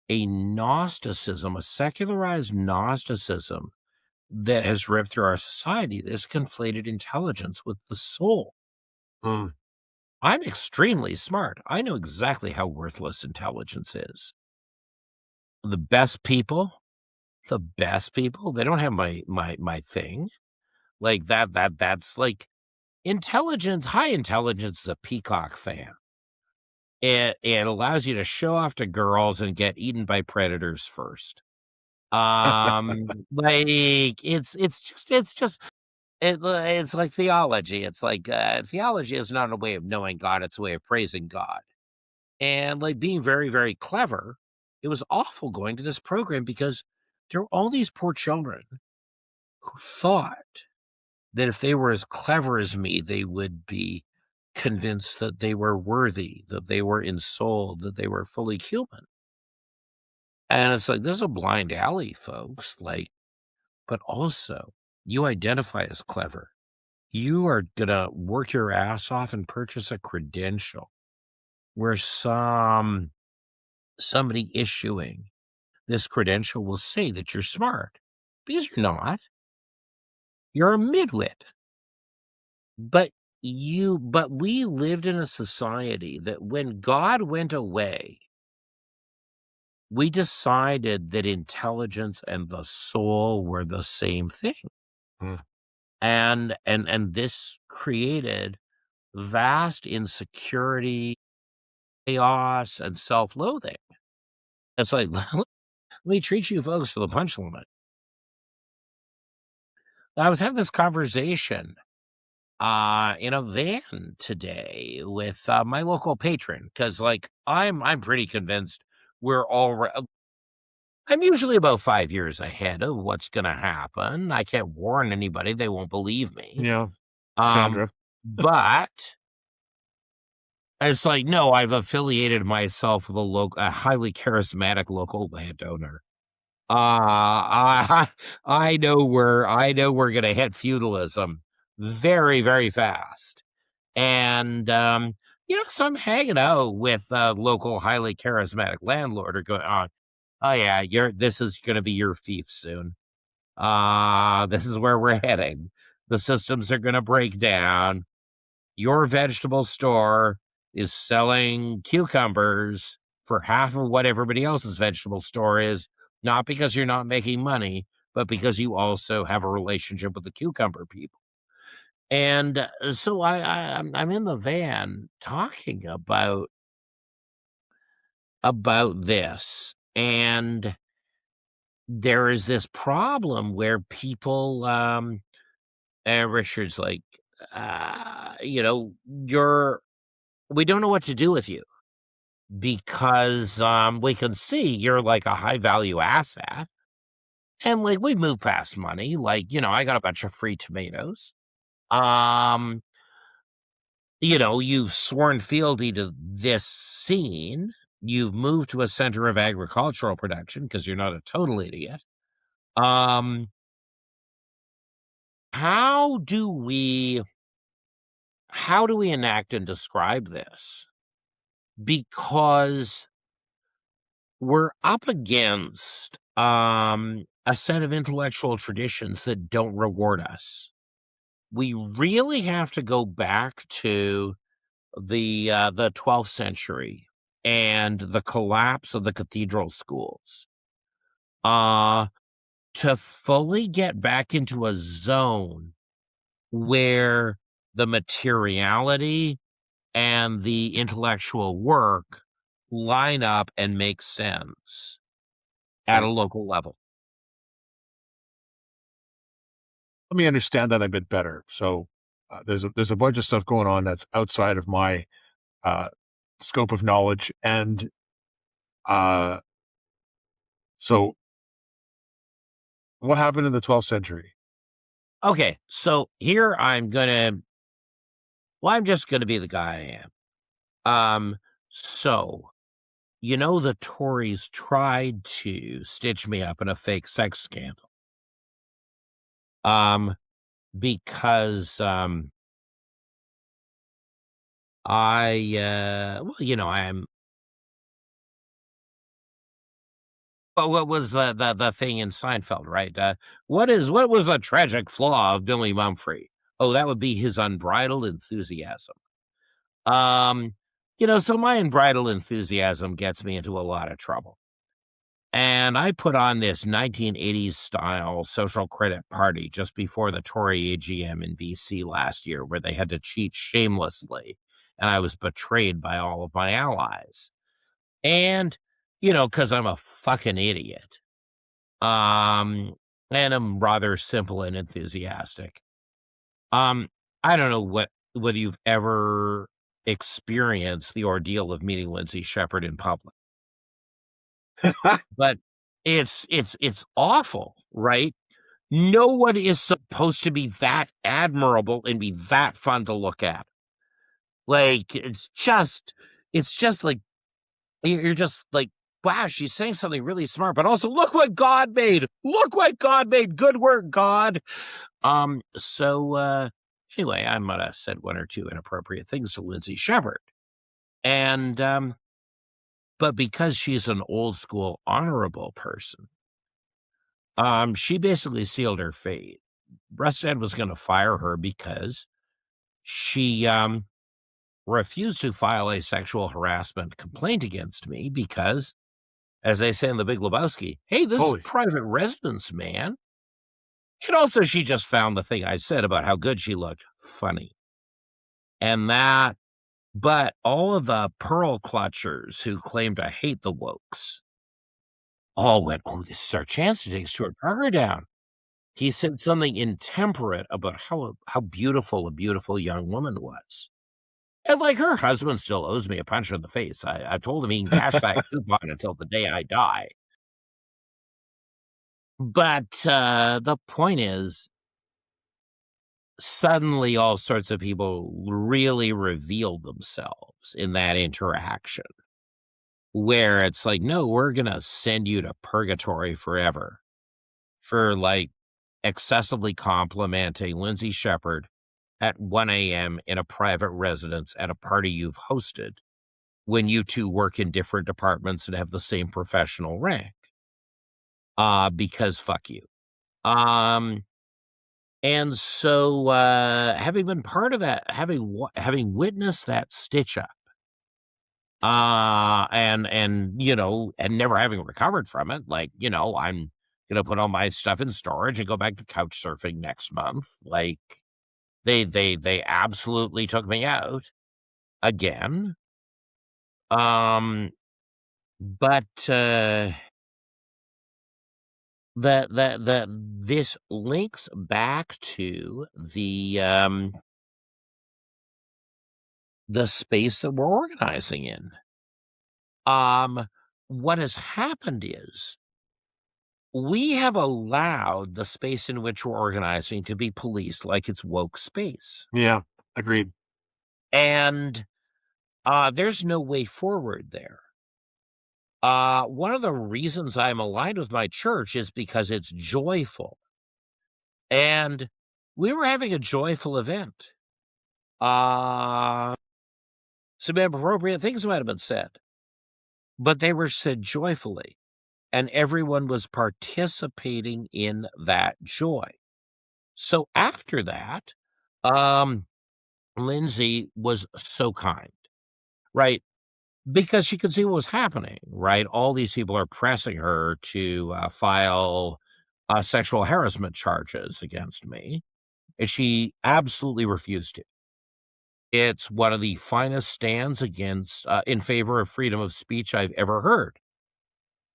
a Gnosticism, a secularized Gnosticism that has ripped through our society. That has conflated intelligence with the soul. Mm. I'm extremely smart. I know exactly how worthless intelligence is. The best people, they don't have my thing. Like that's like intelligence, high intelligence is a peacock fan. It allows you to show off to girls and get eaten by predators first. Like it's like theology. It's like theology is not a way of knowing God, it's a way of praising God. And like being very, very clever, it was awful going to this program because there were all these poor children who thought that if they were as clever as me, they would be convinced that they were worthy, that they were ensouled, that they were fully human. And it's like, this is a blind alley, folks. Like, but also, you identify as clever. You are going to work your ass off and purchase a credential where somebody issuing this credential will say that you're smart because you're not. You're a midwit. But we lived in a society that when God went away, we decided that intelligence and the soul were the same thing. Mm. And this created vast insecurity, chaos, and self-loathing. It's like, let me treat you folks to the punch limit. I was having this conversation in a van today with my local patron because, like, I'm pretty convinced we're all. I'm usually about 5 years ahead of what's going to happen. I can't warn anybody; they won't believe me. Yeah. Um, Sandra. but it's like, no, I've affiliated myself with a highly charismatic local landowner. I know we're gonna hit feudalism very, very fast. And so I'm hanging out with a local highly charismatic landlord or going on, oh yeah, this is gonna be your fief soon. This is where we're heading. The systems are gonna break down. Your vegetable store is selling cucumbers for half of what everybody else's vegetable store is, not because you're not making money, but because you also have a relationship with the cucumber people. And so I'm in the van talking about this, and there is this problem where people, Richard's like, we don't know what to do with you because we can see you're like a high value asset. And like we move past money. Like, I got a bunch of free tomatoes. Um, you've sworn fealty to this scene. You've moved to a center of agricultural production because you're not a total idiot. Um, how do we enact and describe this? Because we're up against a set of intellectual traditions that don't reward us. We really have to go back to the 12th century and the collapse of the cathedral schools to fully get back into a zone where the materiality and the intellectual work line up and make sense at a Okay. local level. Let me understand that a bit better. So there's a bunch of stuff going on that's outside of my uh, scope of knowledge, and so what happened in the 12th century? Okay, so here I'm just gonna be the guy I am. So the Tories tried to stitch me up in a fake sex scandal. Because I'm. Well, what was the thing in Seinfeld, right? What was the tragic flaw of Billy Mumphrey? Oh, that would be his unbridled enthusiasm. So my unbridled enthusiasm gets me into a lot of trouble. And I put on this 1980s style social credit party just before the Tory AGM in BC last year, where they had to cheat shamelessly. And I was betrayed by all of my allies. And, because I'm a fucking idiot. And I'm rather simple and enthusiastic. I don't know whether you've ever experienced the ordeal of meeting Lindsay Shepherd in public. But it's awful, right? No one is supposed to be that admirable and be that fun to look at. Like, it's just like, you're just like, wow, she's saying something really smart, but also look what God made. Look what God made. Good work, God. Anyway, I might have said one or two inappropriate things to Lindsay Shepherd. And but because she's an old school honorable person, she basically sealed her fate. Rustad was going to fire her because she refused to file a sexual harassment complaint against me because, as they say in The Big Lebowski, hey, this is private residence, man. And also, she just found the thing I said about how good she looked funny. But all of the pearl clutchers who claim to hate the wokes all went, oh, this is our chance to take Stuart Parker down. He said something intemperate about how beautiful a beautiful young woman was. And like, her husband still owes me a punch in the face. I told him he can cash that coupon until the day I die. But the point is, suddenly all sorts of people really revealed themselves in that interaction, where it's like, no, we're going to send you to purgatory forever for like excessively complimenting Lindsay Shepherd at 1 a.m. in a private residence at a party you've hosted when you two work in different departments and have the same professional rank. Because fuck you. And so, having been part of that, having witnessed that stitch up, and never having recovered from it, like, I'm gonna put all my stuff in storage and go back to couch surfing next month. Like, they absolutely took me out again. But this links back to the space that we're organizing in. What has happened is we have allowed the space in which we're organizing to be policed like it's woke space. Yeah, agreed. And there's no way forward there. One of the reasons I'm aligned with my church is because it's joyful. And we were having a joyful event. Some inappropriate things might have been said, but they were said joyfully, and everyone was participating in that joy. So after that, Lindsay was so kind, right? Because she could see what was happening, right? All these people are pressing her to file sexual harassment charges against me, and she absolutely refused to. It's one of the finest stands in favor of freedom of speech I've ever heard.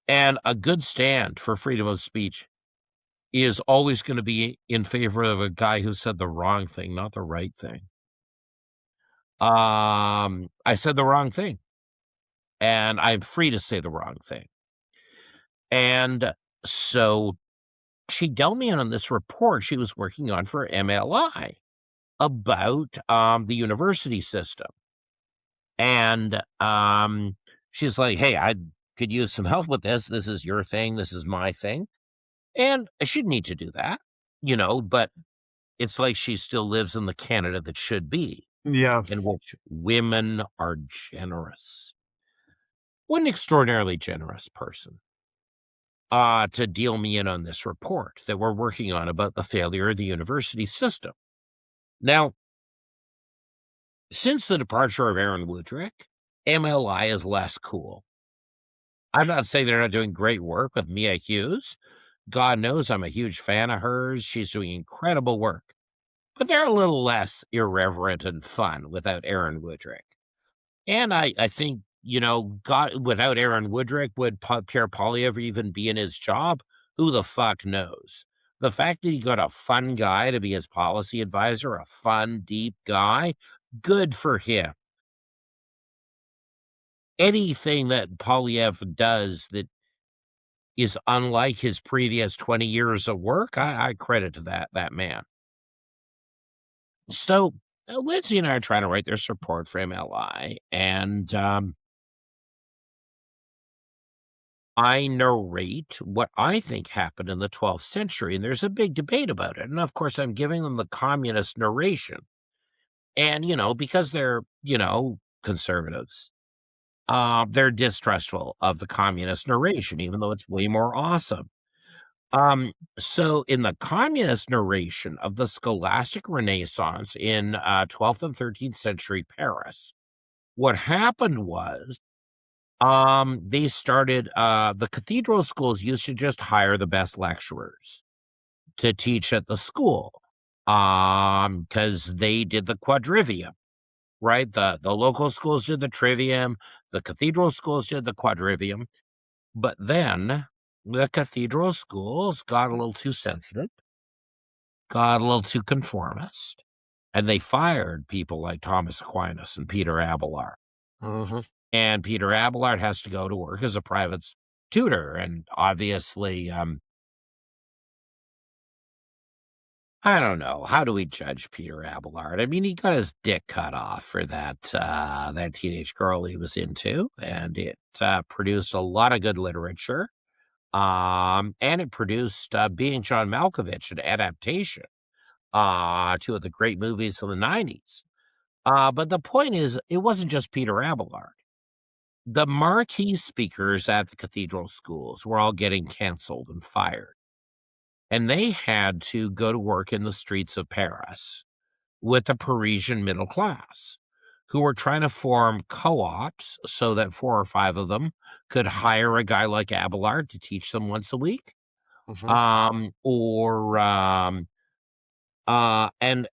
And a good stand for freedom of speech is always going to be in favor of a guy who said the wrong thing, not the right thing. I said the wrong thing, and I'm free to say the wrong thing. And so she dealt me in on this report she was working on for MLI about the university system. And she's like, hey, I could use some help with this. This is your thing. This is my thing. And I shouldn't need to do that, but it's like she still lives in the Canada that should be. Yeah. In which women are generous. What an extraordinarily generous person to deal me in on this report that we're working on about the failure of the university system. Now, Since the departure of Aaron Woodrick, MLI is less cool. I'm not saying they're not doing great work with Mia Hughes. God knows I'm a huge fan of hers. She's doing incredible work. But they're a little less irreverent and fun without Aaron Woodrick. And I think, God, without Aaron Woodrick, would Pierre Poilievre even be in his job? Who the fuck knows? The fact that he got a fun guy to be his policy advisor, a fun, deep guy, good for him. Anything that Poilievre does that is unlike his previous 20 years of work, I credit to that man. So Lindsay and I are trying to write this report for MLI, and I narrate what I think happened in the 12th century, and there's a big debate about it. And of course, I'm giving them the communist narration. And, because they're, conservatives, they're distrustful of the communist narration, even though it's way more awesome. So in the communist narration of the scholastic Renaissance in 12th and 13th century Paris, what happened was they started the cathedral schools used to just hire the best lecturers to teach at the school because they did the quadrivium, right? The local schools did the trivium, the cathedral schools did the quadrivium. But then the cathedral schools got a little too sensitive, got a little too conformist, and they fired people like Thomas Aquinas and Peter Abelard. And Peter Abelard has to go to work as a private tutor. And obviously, I don't know. How do we judge Peter Abelard? I mean, he got his dick cut off for that teenage girl he was into, and it produced a lot of good literature. And it produced Being John Malkovich, an adaptation two of the great movies of the 90s. But the point is, it wasn't just Peter Abelard. The marquee speakers at the cathedral schools were all getting canceled and fired. And they had to go to work in the streets of Paris with the Parisian middle class, who were trying to form co-ops so that 4 or 5 of them could hire a guy like Abelard to teach them once a week. And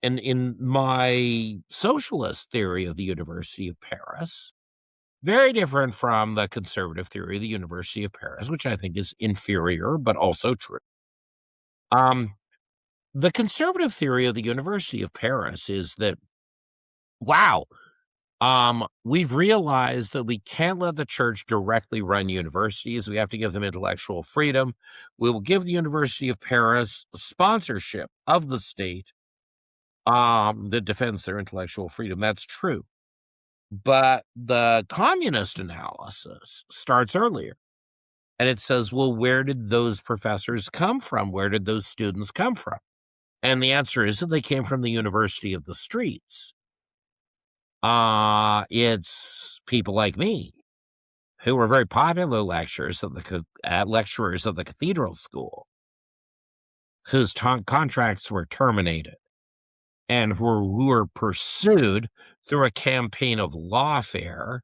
in my socialist theory of the University of Paris, very different from the conservative theory of the University of Paris, which I think is inferior, but also true. The conservative theory of the University of Paris is that, wow, we've realized that we can't let the church directly run universities. We have to give them intellectual freedom. We will give the University of Paris sponsorship of the state that defends their intellectual freedom. That's true. But the communist analysis starts earlier. And it says, well, where did those professors come from? Where did those students come from? And the answer is that they came from the University of the Streets. It's people like me who were very popular lecturers of the cathedral school, whose contracts were terminated and who were pursued through a campaign of lawfare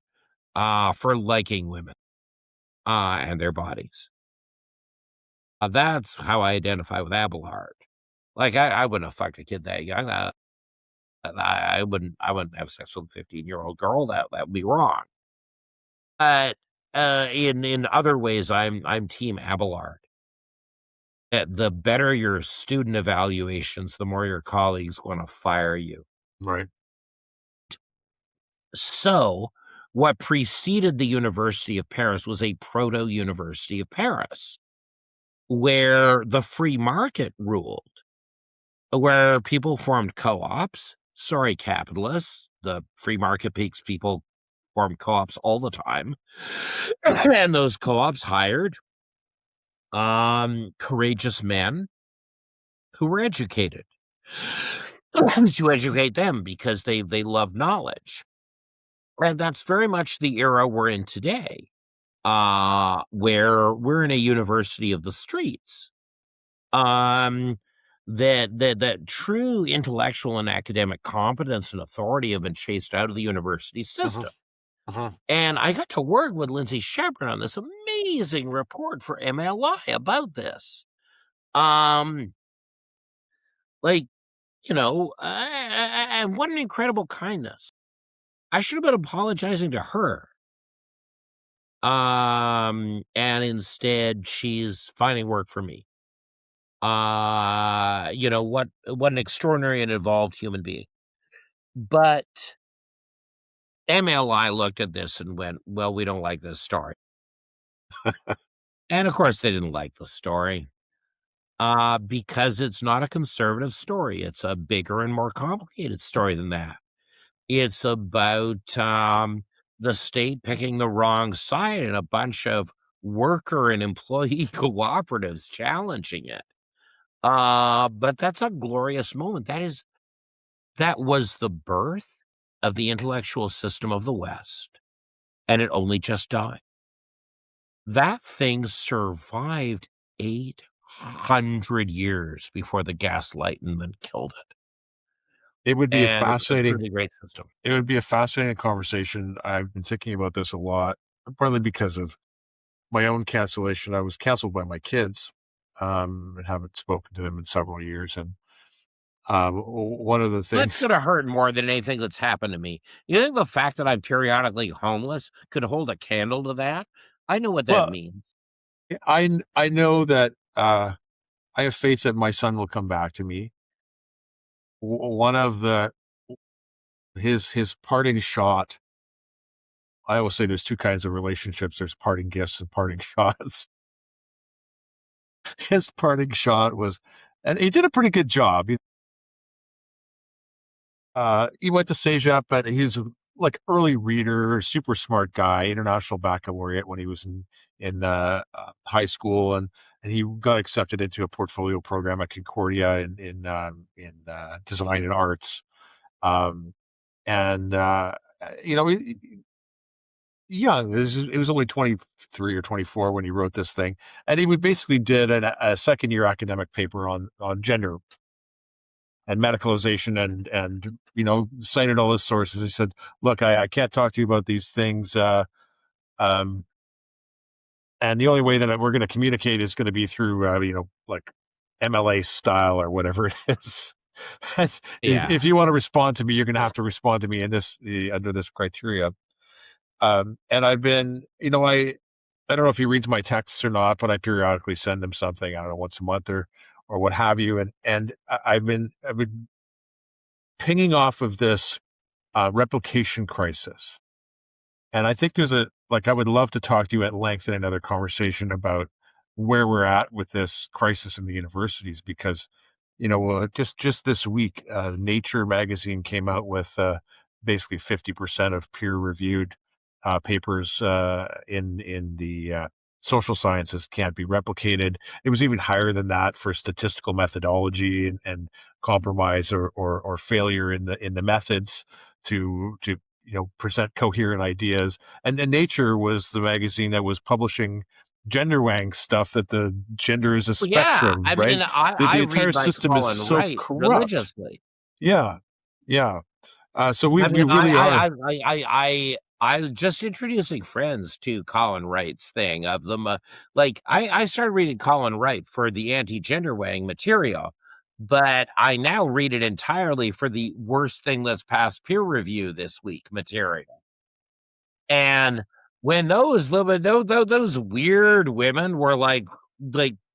for liking women and their bodies. That's how I identify with Abelard. Like, I wouldn't have fucked a kid that young. I wouldn't have sex with a 15-year-old girl. That would be wrong. But in other ways, I'm Team Abelard. The better your student evaluations, the more your colleagues want to fire you. Right. So, what preceded the University of Paris was a proto-University of Paris, where the free market ruled, where people formed co-ops. Sorry, capitalists. The free market makes people form co-ops all the time. And those co-ops hired courageous men who were educated to educate them because they love knowledge. And that's very much the era we're in today, where we're in a university of the streets. that true intellectual and academic competence and authority have been chased out of the university system. And I got to work with Lindsay Shepard on this amazing report for MLI about this. Like, you know, and what an incredible kindness. I should have been apologizing to her. And instead she's finding work for me. You know, what an extraordinary and involved human being. But MLI looked at this and went, well, we don't like this story. And of course they didn't like the story. Because it's not a conservative story. It's a bigger and more complicated story than that. It's about the state picking the wrong side and a bunch of worker and employee cooperatives challenging it. But that's a glorious moment. That was the birth of the intellectual system of the West, and it only just died. That thing survived 800 years before the Gaslightenment killed it. It would be a And it was a fascinating, truly great system. it would be a fascinating conversation. I've been thinking about this a lot, partly because of my own cancellation. I was canceled by my kids, and haven't spoken to them in several years. And one of the That's things, gonna hurt more than anything that's happened to me. You think the fact that I'm periodically homeless could hold a candle to that? I know what that well, means. I know that I have faith that my son will come back to me. One of his parting shot. I always say there's two kinds of relationships. There's parting gifts and parting shots. His parting shot was, and he did a pretty good job. He went to CEGEP, but he was like early reader, super smart guy, international baccalaureate when he was in high school, and he got accepted into a portfolio program at Concordia in design and arts. And you know, young. He was only 23 or 24 when he wrote this thing, and he basically did a second year academic paper on gender and medicalization, and you know, cited all his sources. He said, "Look, I can't talk to you about these things, um, and the only way that we're going to communicate is going to be through you know, like MLA style or whatever it is." Yeah. If you want to respond to me, you're going to have to respond to me in this under this criteria. And I've been, you know, I don't know if he reads my texts or not, but I periodically send him something, I don't know, once a month or what have you. And I've been pinging off of this replication crisis. And I think I would love to talk to you at length in another conversation about where we're at with this crisis in the universities, because, you know, just this week, Nature magazine came out with basically 50% of peer-reviewed papers in the social sciences can't be replicated. It was even higher than that for statistical methodology and compromise or failure in the methods to you know, present coherent ideas. And then Nature was the magazine that was publishing gender wang stuff, that the gender is a Well, yeah. spectrum, I right? mean, I The read entire by system is Colin so Wright corrupt. religiously. Yeah. Yeah. So I we mean, really are. I'm just introducing friends to Colin Wright's thing of them. Like, I started reading Colin Wright for the anti-gender weighing material, but I now read it entirely for the worst thing that's passed peer review this week material. And when those weird women were like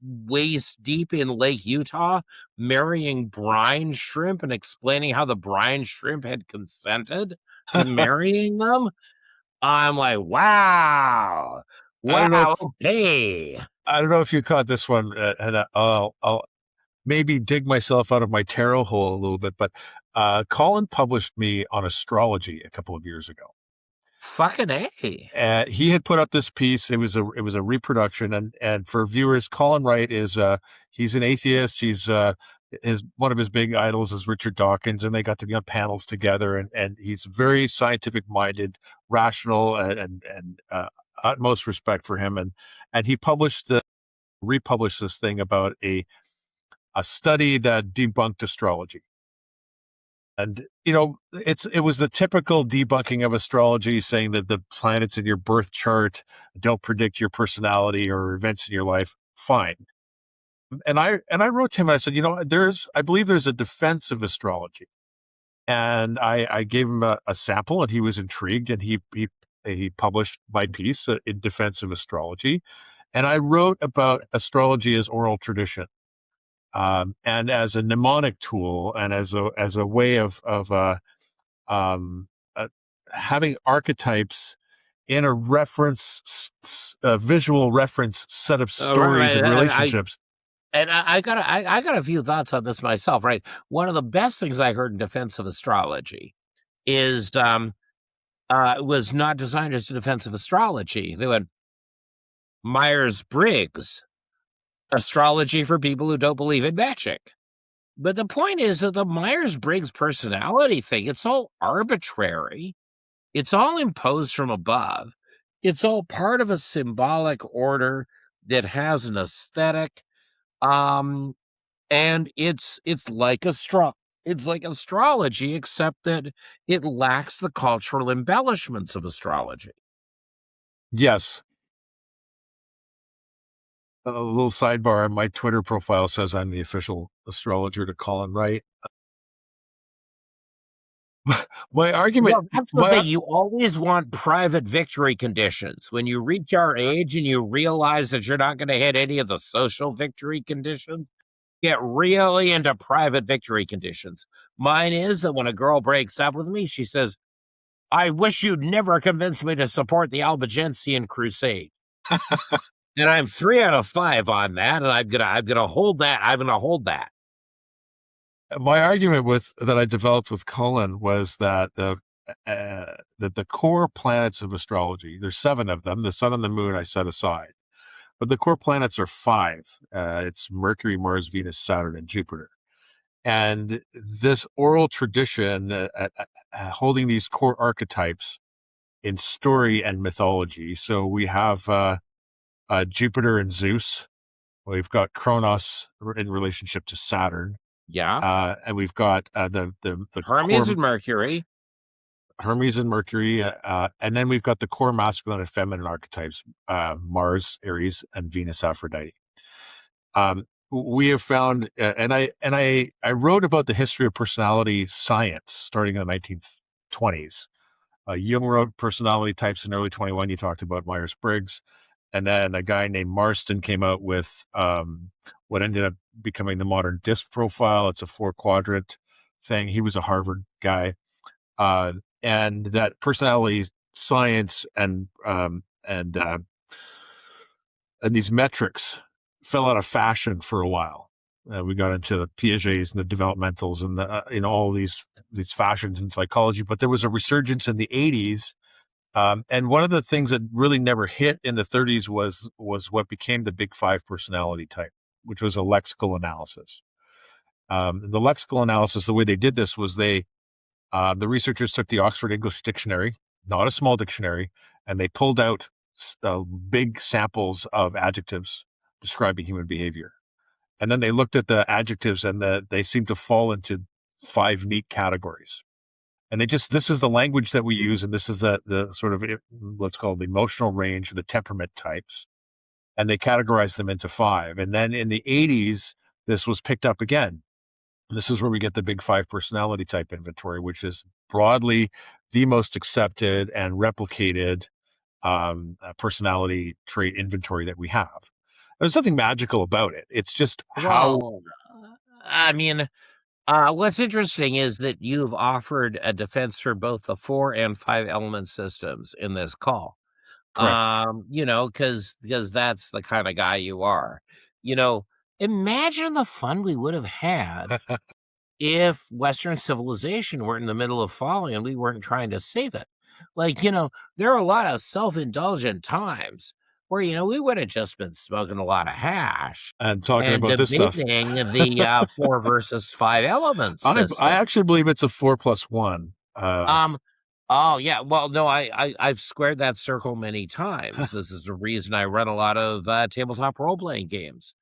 waist deep in Lake Utah, marrying brine shrimp and explaining how the brine shrimp had consented to marrying them, I'm like, wow, I don't know if okay. I don't know if you caught this one, and I'll maybe dig myself out of my tarot hole a little bit, but Colin published me on astrology a couple of years ago. Fucking A. He had put up this piece. It was a reproduction, and for viewers, Colin Wright is he's an atheist. He's his one of his big idols is Richard Dawkins, and they got to be on panels together. And he's very scientific minded, rational, and utmost respect for him. And he republished this thing about a study that debunked astrology. And, you know, it was the typical debunking of astrology, saying that the planets in your birth chart don't predict your personality or events in your life. Fine. And I wrote to him and I said, you know, I believe there's a defense of astrology. And I gave him a sample, and he was intrigued, and he published my piece in defense of astrology. And I wrote about astrology as oral tradition, and as a mnemonic tool, and as a way of um, having archetypes in a visual reference set of stories Right. and relationships. I got a few thoughts on this myself, right? One of the best things I heard in defense of astrology is was not designed as a defense of astrology. They went Myers-Briggs, astrology for people who don't believe in magic. But the point is that the Myers-Briggs personality thing, it's all arbitrary. It's all imposed from above. It's all part of a symbolic order that has an aesthetic. And it's like it's like astrology, except that it lacks the cultural embellishments of astrology. Yes. A little sidebar: my Twitter profile says I'm the official astrologer to Colin Wright. My argument, Well, that's the thing. You always want private victory conditions. When you reach our age and you realize that you're not going to hit any of the social victory conditions, get really into private victory conditions. Mine is that when a girl breaks up with me, she says, I wish you'd never convinced me to support the Albigensian Crusade. And I'm 3 out of 5 on that, and I'm gonna hold that. I'm gonna hold that. my argument that I developed with Colin was that the core planets of astrology, there's 7 of them. The sun and the moon I set aside, but the core planets are 5. It's Mercury, Mars, Venus, Saturn, and Jupiter. And this oral tradition, holding these core archetypes in story and mythology. So we have Jupiter and Zeus. We've got Kronos in relationship to Saturn. Yeah. And we've got the Hermes and Mercury. Hermes and Mercury, and then we've got the core masculine and feminine archetypes: Mars, Aries, and Venus, Aphrodite. We have found, and I wrote about the history of personality science starting in the 1920s. Jung wrote personality types in early 21. You talked about Myers-Briggs. And then a guy named Marston came out with what ended up becoming the modern disc profile. It's a 4-quadrant thing. He was a Harvard guy. And that personality science and these metrics fell out of fashion for a while. We got into the Piagets and the developmentals and the all these fashions in psychology. But there was a resurgence in the 80s. And one of the things that really never hit in the 30s was what became the Big 5 personality type, which was a lexical analysis. The lexical analysis, the way they did this was the researchers took the Oxford English Dictionary, not a small dictionary, and they pulled out big samples of adjectives describing human behavior. And then they looked at the adjectives, and they seemed to fall into 5 neat categories. And this is the language that we use, and this is the sort of, let's call it the emotional range, or the temperament types. And they categorize them into 5. And then in the 80s, this was picked up again. This is where we get the Big 5 personality type inventory, which is broadly the most accepted and replicated personality trait inventory that we have. There's nothing magical about it. It's just how. Well, I mean, what's interesting is that you've offered a defense for both the 4 and 5 element systems in this call. Correct. Because that's the kind of guy you are. Imagine the fun we would have had if Western civilization weren't in the middle of falling and we weren't trying to save it. There are a lot of self-indulgent times where, we would have just been smoking a lot of hash And talking and about this stuff. debating the 4 versus 5 elements I system. actually believe it's a 4+1. Oh yeah. Well, no, I've squared that circle many times. This is the reason I run a lot of tabletop role-playing games.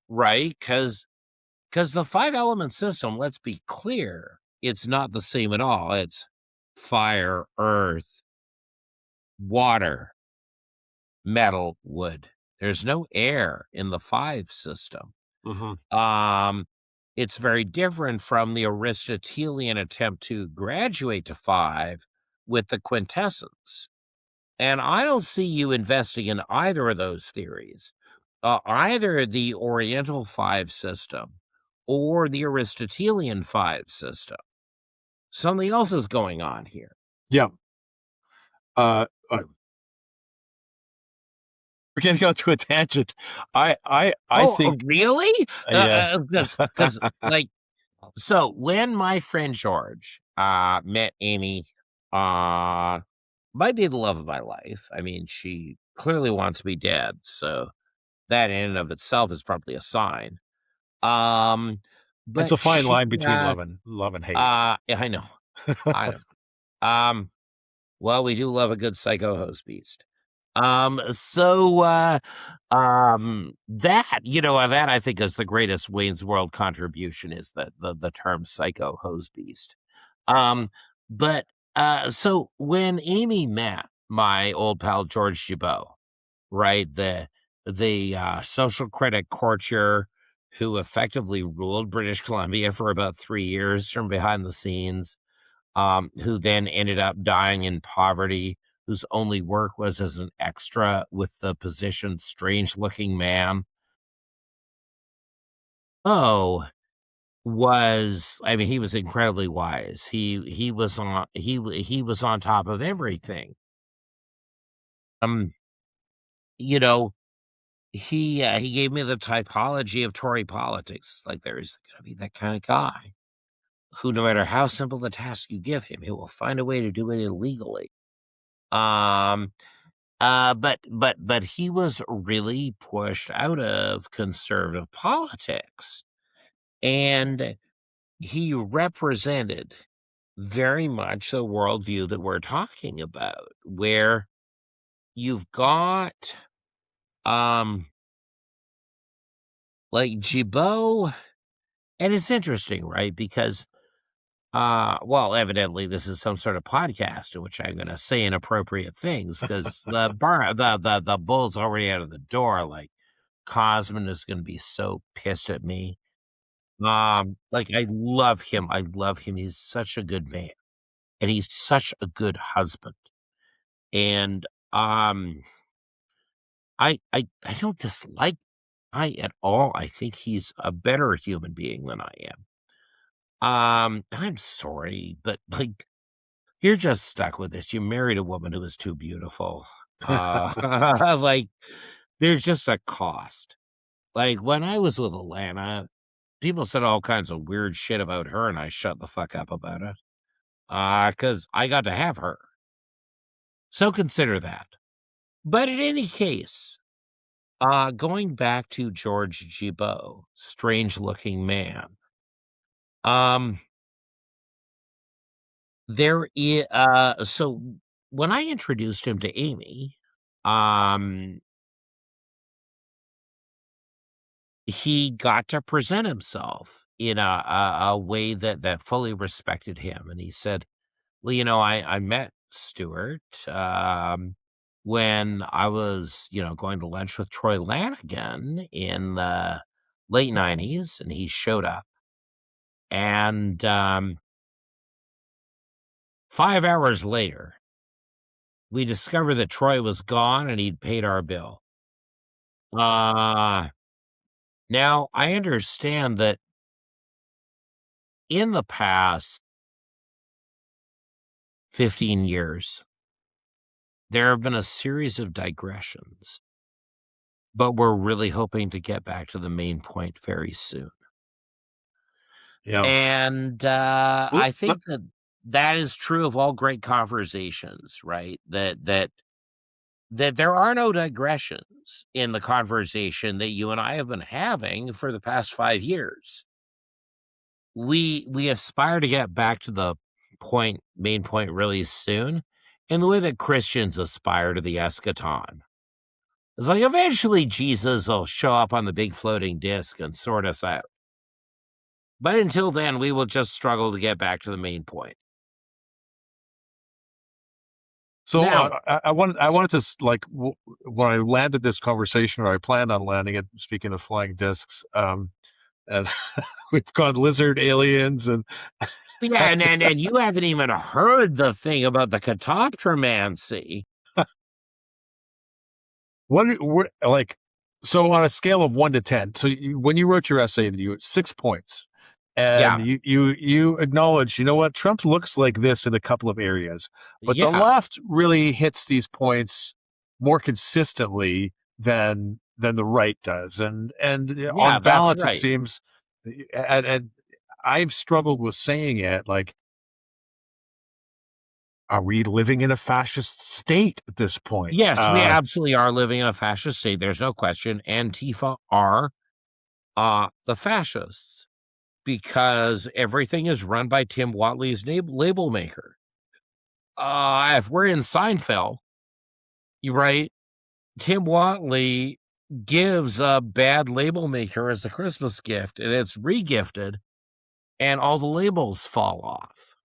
right? Because the 5-element system, let's be clear, it's not the same at all. It's fire, earth, water, metal, wood. There's no air in the 5 system. Um, it's very different from the Aristotelian attempt to graduate to 5 with the quintessence. And I don't see you investing in either of those theories, either the Oriental 5 system or the Aristotelian 5 system. Something else is going on here. Yeah. We're getting out to a tangent. I think. Really? Yeah. Because like, so when my friend George met Amy, might be the love of my life. I mean, she clearly wants me dead, so that in and of itself is probably a sign. But It's a fine she, line between love and hate. I know. I know. Well, we do love a good psycho host beast. That, that I think is the greatest Wayne's World contribution is the term psycho hose beast. So when Amy met my old pal George Gibault, right, the social critic courtier who effectively ruled British Columbia for about 3 years from behind the scenes, who then ended up dying in poverty, whose only work was as an extra with the position strange-looking man. I mean, he was incredibly wise. He was on top of everything. He gave me the typology of Tory politics. It's like there is going to be that kind of guy who, no matter how simple the task you give him, he will find a way to do it illegally. But he was really pushed out of conservative politics, and he represented very much the worldview that we're talking about, where you've got, like Gibault, and it's interesting, right? Because, evidently this is some sort of podcast in which I'm going to say inappropriate things because the bull's already out of the door. Like, Cosman is going to be so pissed at me. Like, I love him. I love him. He's such a good man, and he's such a good husband. And I don't dislike I at all. I think he's a better human being than I am. I'm sorry, but like, you're just stuck with this. You married a woman who was too beautiful. Like, there's just a cost. Like, when I was with Alana, people said all kinds of weird shit about her, and I shut the fuck up about it. Because I got to have her. So consider that. But in any case, going back to George Gibault, strange-looking man, so when I introduced him to Amy, he got to present himself in a way that fully respected him, and he said, well, I met Stuart when I was, going to lunch with Troy Lanigan in the late 90s, and he showed up. And 5 hours later, we discovered that Troy was gone and he'd paid our bill. Now, I understand that in the past 15 years, there have been a series of digressions, but we're really hoping to get back to the main point very soon. Yeah. And I think that is true of all great conversations, right? That there are no digressions in the conversation that you and I have been having for the past 5 years. We aspire to get back to the main point really soon, in the way that Christians aspire to the eschaton. It's like eventually Jesus will show up on the big floating disc and sort us out. But until then, we will just struggle to get back to the main point. So Now, I wanted to when I landed this conversation, or I planned on landing it. Speaking of flying discs, and we've got lizard aliens, and yeah, and you haven't even heard the thing about the catoptromancy. what like, so on a scale of 1 to 10. So when you wrote your essay, you had 6 points, and Yeah, you acknowledge, you know what, Trump looks like this in a couple of areas, but the yeah, left really hits these points more consistently than the right does, and yeah, on that's balance, it right. seems, and I've struggled with saying it, like, are we living in a fascist state at this point? Yes, we absolutely are living in a fascist state. There's no question. Antifa are the fascists because everything is run by Tim Watley's label maker. If we're in Seinfeld, you right, Tim Watley gives a bad label maker as a Christmas gift, and it's regifted, and all the labels fall off.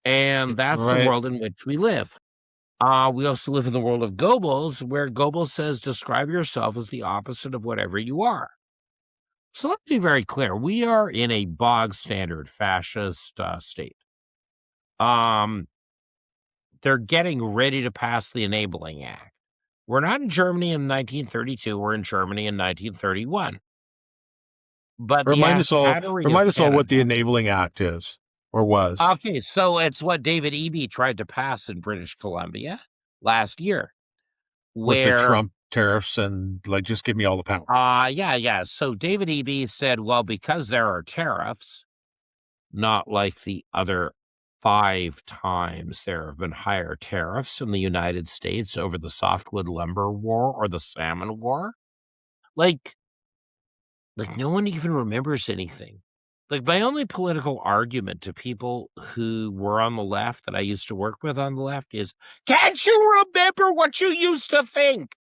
And that's the Right. world in which we live. We also live in the world of Goebbels, where Goebbels says, describe yourself as the opposite of whatever you are. So let's be very clear. We are in a bog standard fascist state. They're getting ready to pass the Enabling Act. We're not in Germany in 1932. We're in Germany in 1931. But the Remind us all. Academy of Remind us all what the Canada. Enabling Act is, or was, Okay, so it's what David Eby tried to pass in British Columbia last year, with the where Trump tariffs and, like, just give me all the power. yeah. So David Eby said, well, because there are tariffs, not like the other 5 times there have been higher tariffs in the United States over the softwood lumber war or the salmon war. Like no one even remembers anything. Like, my only political argument to people who were on the left that I used to work with on the left is, can't you remember what you used to think?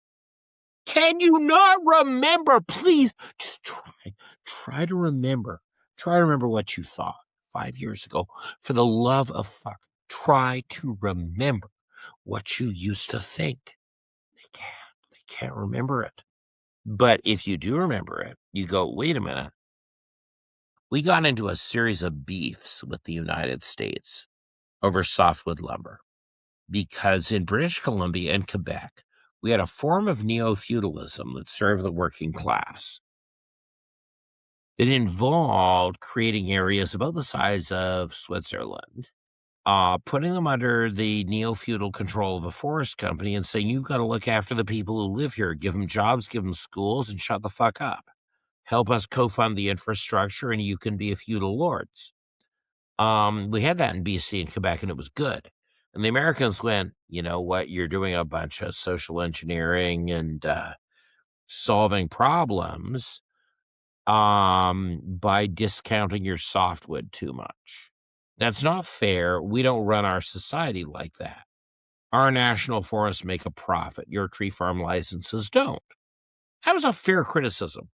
Can you not remember? Please, just try to remember. Try to remember what you thought 5 years ago. For the love of fuck, try to remember what you used to think. They can't remember it. But if you do remember it, you go, wait a minute. We got into a series of beefs with the United States over softwood lumber because in British Columbia and Quebec, we had a form of neo-feudalism that served the working class. It involved creating areas about the size of Switzerland, putting them under the neo-feudal control of a forest company and saying, you've got to look after the people who live here, give them jobs, give them schools, and shut the fuck up. Help us co-fund the infrastructure, and you can be a feudal lords. We had that in BC and Quebec, and it was good. And the Americans went, you know what, you're doing a bunch of social engineering and solving problems by discounting your softwood too much. That's not fair. We don't run our society like that. Our national forests make a profit. Your tree farm licenses don't. That was a fair criticism.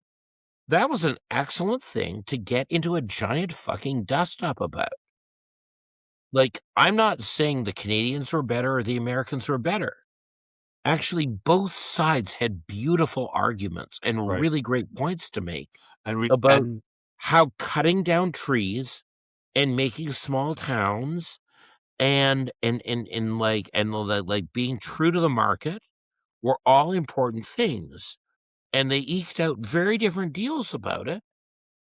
That was an excellent thing to get into a giant fucking dust-up about. Like, I'm not saying the Canadians were better or the Americans were better. Actually, both sides had beautiful arguments and Right. really great points to make And about how cutting down trees and making small towns and being true to the market were all important things. And they eked out very different deals about it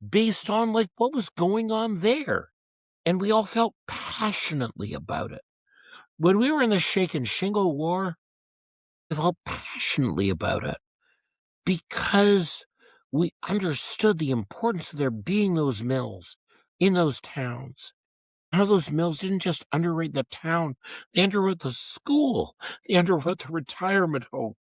based on like what was going on there. And we all felt passionately about it. When we were in the Shake and Shingle War, we felt passionately about it because we understood the importance of there being those mills in those towns. How those mills didn't just underwrite the town, they underwrote the school, they underwrote the retirement home.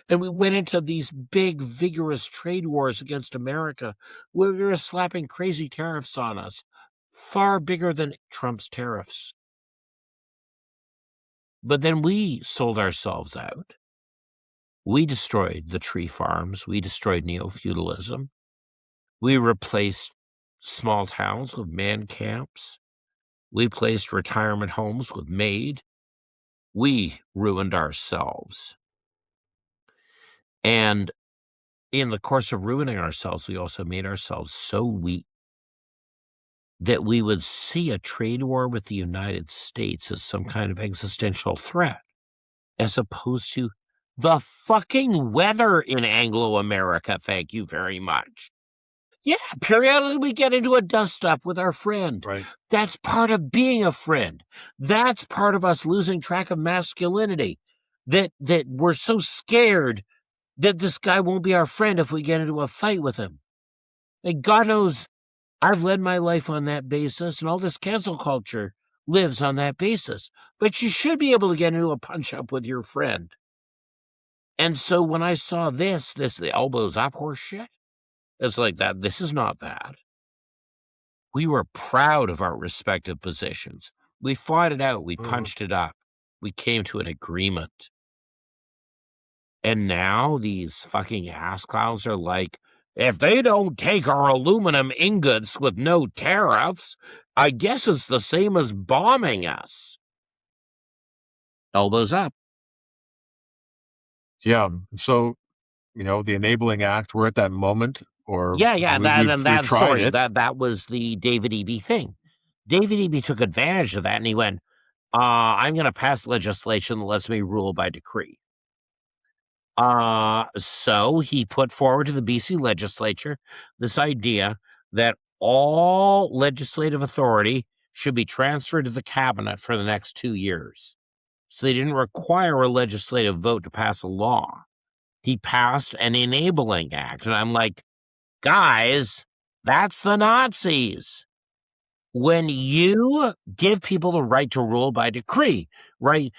And we went into these big, vigorous trade wars against America where we were slapping crazy tariffs on us, far bigger than Trump's tariffs. But then we sold ourselves out. We destroyed the tree farms. We destroyed neo-feudalism. We replaced small towns with man camps. We placed retirement homes with maid. We ruined ourselves. And in the course of ruining ourselves, we also made ourselves so weak that we would see a trade war with the United States as some kind of existential threat, as opposed to the fucking weather in Anglo-America. Thank you very much. Yeah, periodically we get into a dust-up with our friend. Right. That's part of being a friend. That's part of us losing track of masculinity, that we're so scared that this guy won't be our friend if we get into a fight with him. And God knows I've led my life on that basis, and all this cancel culture lives on that basis. But you should be able to get into a punch-up with your friend. And so when I saw this, the elbows up horse shit, it's like that. This is not that. We were proud of our respective positions. We fought it out. We punched it up. We came to an agreement. And now these fucking ass clowns are like, if they don't take our aluminum ingots with no tariffs, I guess it's the same as bombing us. Elbows up. Yeah. So, the Enabling Act, we're at that moment, or Yeah, we've tried it. That was the David Eby thing. David Eby took advantage of that, and he went, I'm going to pass legislation that lets me rule by decree. So he put forward to the BC legislature this idea that all legislative authority should be transferred to the cabinet for the next 2 years. So they didn't require a legislative vote to pass a law. He passed an Enabling Act. And I'm like, guys, that's the Nazis. When you give people the right to rule by decree, right?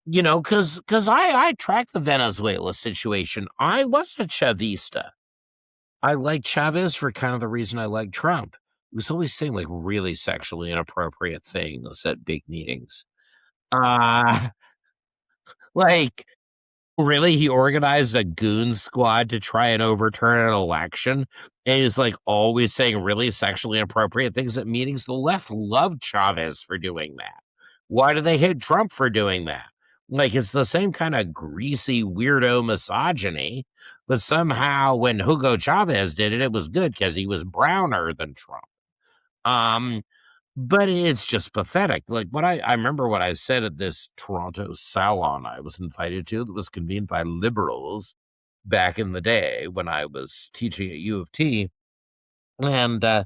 Because I tracked the Venezuela situation. I was a Chavista. I liked Chavez for kind of the reason I liked Trump. He was always saying like really sexually inappropriate things at big meetings. Like, really, he organized a goon squad to try and overturn an election, and he's like always saying really sexually inappropriate things at meetings. The left loved Chavez for doing that. Why do they hate Trump for doing that? Like, it's the same kind of greasy, weirdo misogyny, but somehow when Hugo Chavez did it, it was good because he was browner than Trump. But it's just pathetic. Like, what I remember what I said at this Toronto salon I was invited to that was convened by liberals back in the day when I was teaching at U of T. And yeah,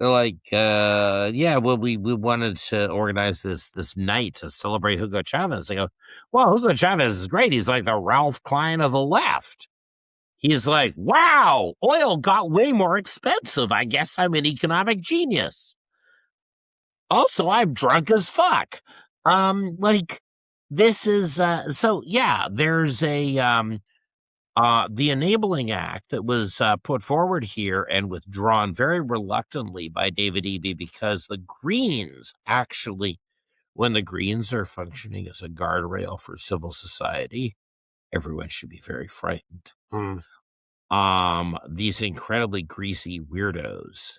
well, we wanted to organize this night to celebrate Hugo Chavez. They go, well, Hugo Chavez is great. He's like the Ralph Klein of the left. He's like, wow, oil got way more expensive. I guess I'm an economic genius. Also, I'm drunk as fuck. Like, this is so yeah, there's a the Enabling Act that was put forward here and withdrawn very reluctantly by David Eby because the Greens actually, when the Greens are functioning as a guardrail for civil society, everyone should be very frightened. These incredibly greasy weirdos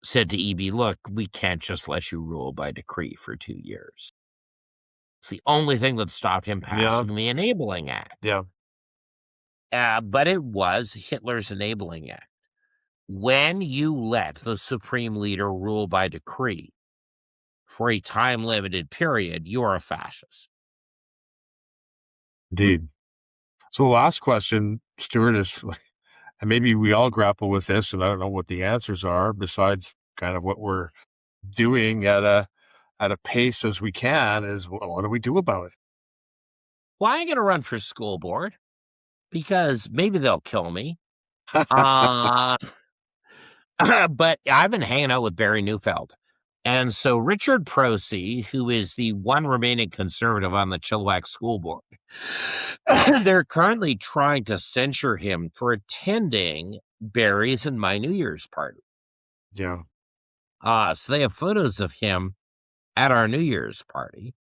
said to Eby, look, we can't just let you rule by decree for 2 years. It's the only thing that stopped him passing the Enabling Act. Yeah. But it was Hitler's Enabling Act. When you let the supreme leader rule by decree for a time-limited period, you are a fascist. Indeed. So the last question, Stuart, is, and maybe we all grapple with this, and I don't know what the answers are besides kind of what we're doing at a pace as we can, is what do we do about it? Well, I'm going to run for school board because maybe they'll kill me. But I've been hanging out with Barry Neufeld. And so Richard Prosey, who is the one remaining conservative on the Chilliwack School Board, they're currently trying to censure him for attending Barry's and my New Year's party. Yeah. So they have photos of him at our New Year's party.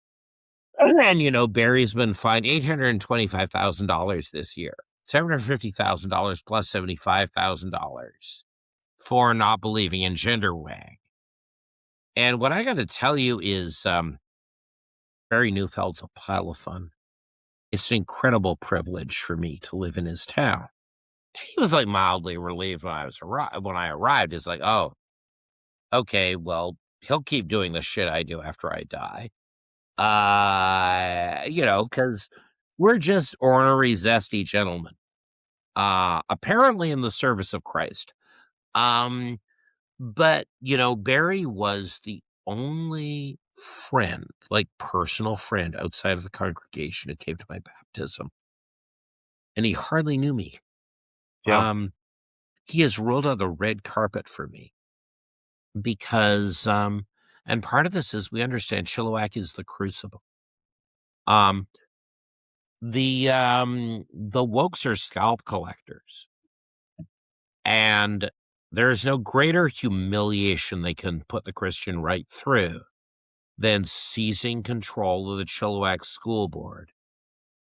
And, Barry's been fined $825,000 this year, $750,000 plus $75,000 for not believing in gender whang. And what I got to tell you is Barry Neufeld's a pile of fun. It's an incredible privilege for me to live in his town. He was like mildly relieved when I arrived. It's like, oh, okay, well, he'll keep doing the shit I do after I die. Because we're just ornery, zesty gentlemen, apparently in the service of Christ. But, Barry was the only friend, like personal friend outside of the congregation who came to my baptism. And he hardly knew me. Yeah. He has rolled out the red carpet for me because, and part of this is we understand Chilliwack is the crucible. The wokes are scalp collectors, and there's no greater humiliation they can put the Christian right through than seizing control of the Chilliwack School Board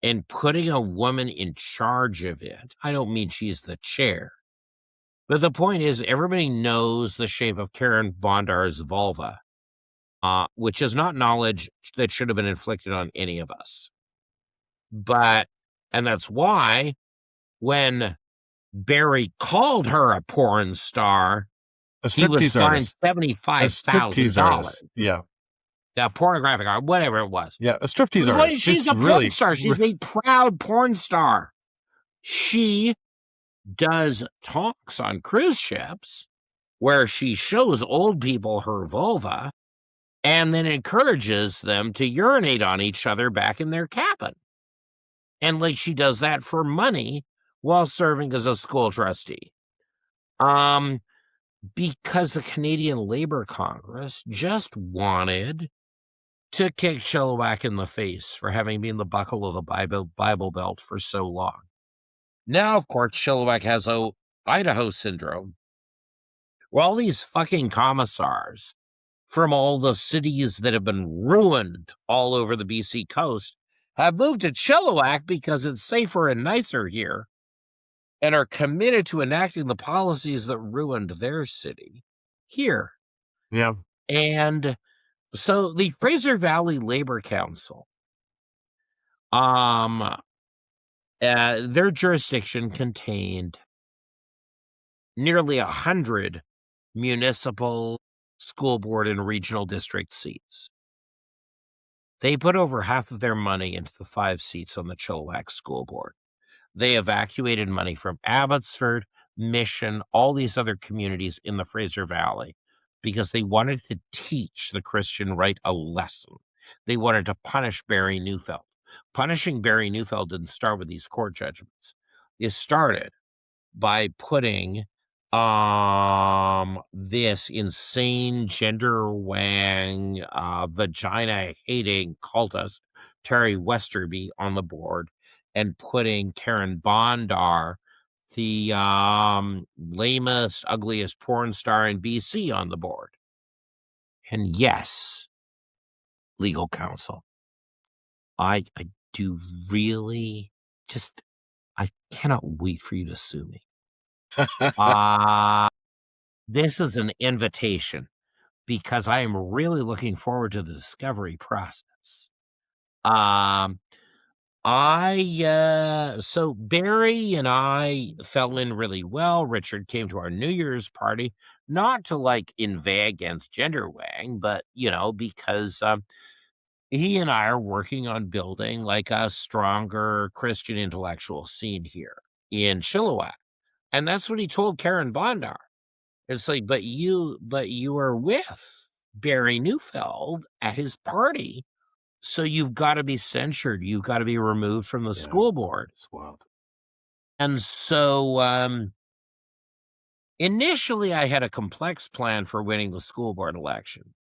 and putting a woman in charge of it. I don't mean she's the chair, but the point is everybody knows the shape of Karen Bondar's vulva, which is not knowledge that should have been inflicted on any of us. And that's why when Barry called her a porn star, he was fined $75,000. Yeah. Yeah, pornographic art, whatever it was. Yeah, a striptease artist. She's a porn star. She's a proud porn star. She does talks on cruise ships where she shows old people her vulva and then encourages them to urinate on each other back in their cabin. And she does that for money while serving as a school trustee. Because the Canadian Labour Congress just wanted to kick Chilliwack in the face for having been the buckle of the Bible Belt for so long. Now, of course, Chilliwack has Idaho syndrome, where all these fucking commissars from all the cities that have been ruined all over the BC coast have moved to Chilliwack because it's safer and nicer here and are committed to enacting the policies that ruined their city here. Yeah. And so the Fraser Valley Labor Council, their jurisdiction contained nearly 100 municipal, school board, and regional district seats. They put over half of their money into the 5 seats on the Chilliwack School Board. They evacuated money from Abbotsford, Mission, all these other communities in the Fraser Valley because they wanted to teach the Christian right a lesson. They wanted to punish Barry Neufeld. Punishing Barry Neufeld didn't start with these court judgments. It started by putting this insane gender whang, vagina-hating cultist, Terry Westerby, on the board, and putting Karen Bondar, the lamest, ugliest porn star in BC, on the board. And yes, legal counsel, I do really just, I cannot wait for you to sue me. This is an invitation because I am really looking forward to the discovery process. So Barry and I fell in really well. Richard came to our New Year's party, not to inveigh against gender whang, but, because he and I are working on building a stronger Christian intellectual scene here in Chilliwack. And that's what he told Karen Bondar. It's like, but you are with Barry Neufeld at his party, so you've got to be censured. You've got to be removed from the school board. It's wild. And so initially I had a complex plan for winning the school board election.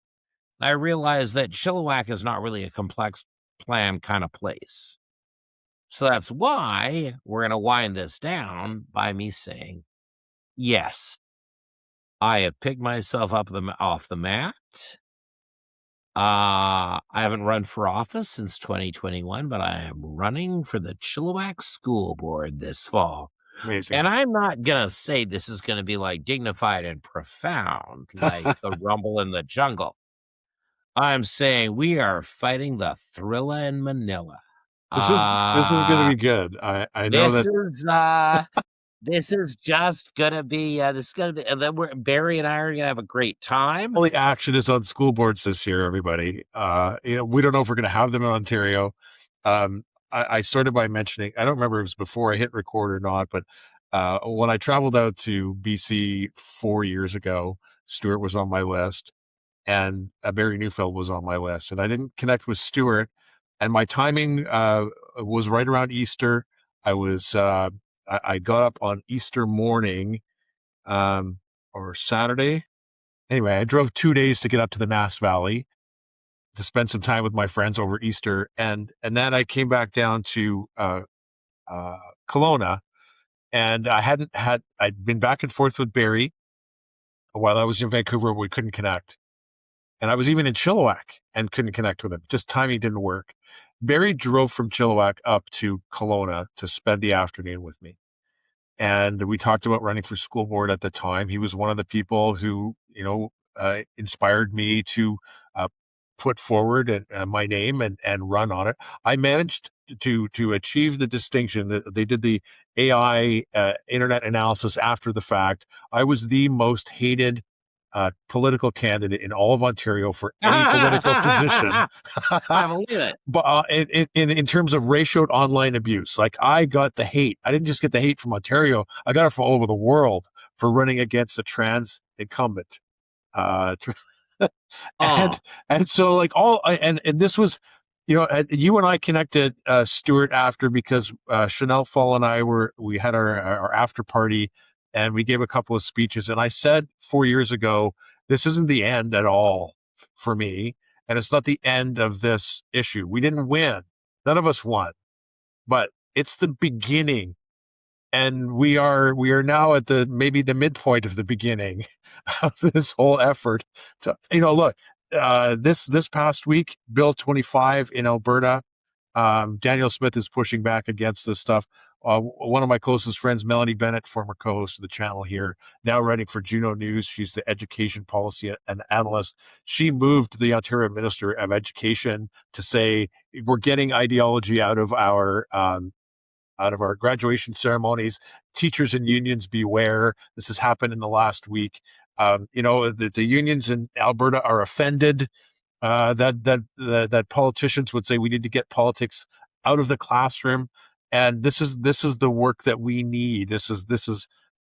I realized that Chilliwack is not really a complex plan kind of place. So that's why we're going to wind this down by me saying, yes, I have picked myself up off the mat. I haven't run for office since 2021, but I am running for the Chilliwack School Board this fall. Amazing. And I'm not going to say this is going to be like dignified and profound, like the rumble in the jungle. I'm saying we are fighting the thriller in Manila. This is going to be good. I know This that is this is just gonna be this is gonna be, and then Barry and I are gonna have a great time. all the action is on school boards this year, everybody. We don't know if we're going to have them in Ontario. I started by mentioning, I don't remember if it was before I hit record or not, but when I traveled out to BC 4 years ago, Stuart was on my list and Barry Neufeld was on my list. And I didn't connect with Stuart. And my timing was right around Easter. I got up on Easter morning or Saturday. Anyway, I drove 2 days to get up to the Nass Valley to spend some time with my friends over Easter, and then I came back down to Kelowna, and I'd been back and forth with Barry while I was in Vancouver. We couldn't connect, and I was even in Chilliwack and couldn't connect with him. Just timing didn't work. Barry drove from Chilliwack up to Kelowna to spend the afternoon with me. And we talked about running for school board at the time. He was one of the people who, inspired me to put forward my name and run on it. I managed to achieve the distinction that they did the AI internet analysis after the fact. I was the most hated political candidate in all of Ontario for any political position. I believe it. But in terms of ratioed online abuse, like I got the hate. I didn't just get the hate from Ontario. I got it from all over the world for running against a trans incumbent. Uh, Oh, and so like and this was, you and I connected, Stuart, after, because Chanel Fall and we had our after party and we gave a couple of speeches, and I said 4 years ago, this isn't the end at all for me, and it's not the end of this issue. We didn't win. None of us won, but it's the beginning. And we are now at maybe the midpoint of the beginning of this whole effort to, look, this past week, Bill 25 in Alberta, Daniel Smith is pushing back against this stuff. One of my closest friends, Melanie Bennett, former co-host of the channel here, now writing for Juno News. She's the education policy and analyst. She moved the Ontario Minister of Education to say, we're getting ideology out of our graduation ceremonies. Teachers and unions, beware. This has happened in the last week. The unions in Alberta are offended that politicians would say we need to get politics out of the classroom. And this is the work that we need. This is,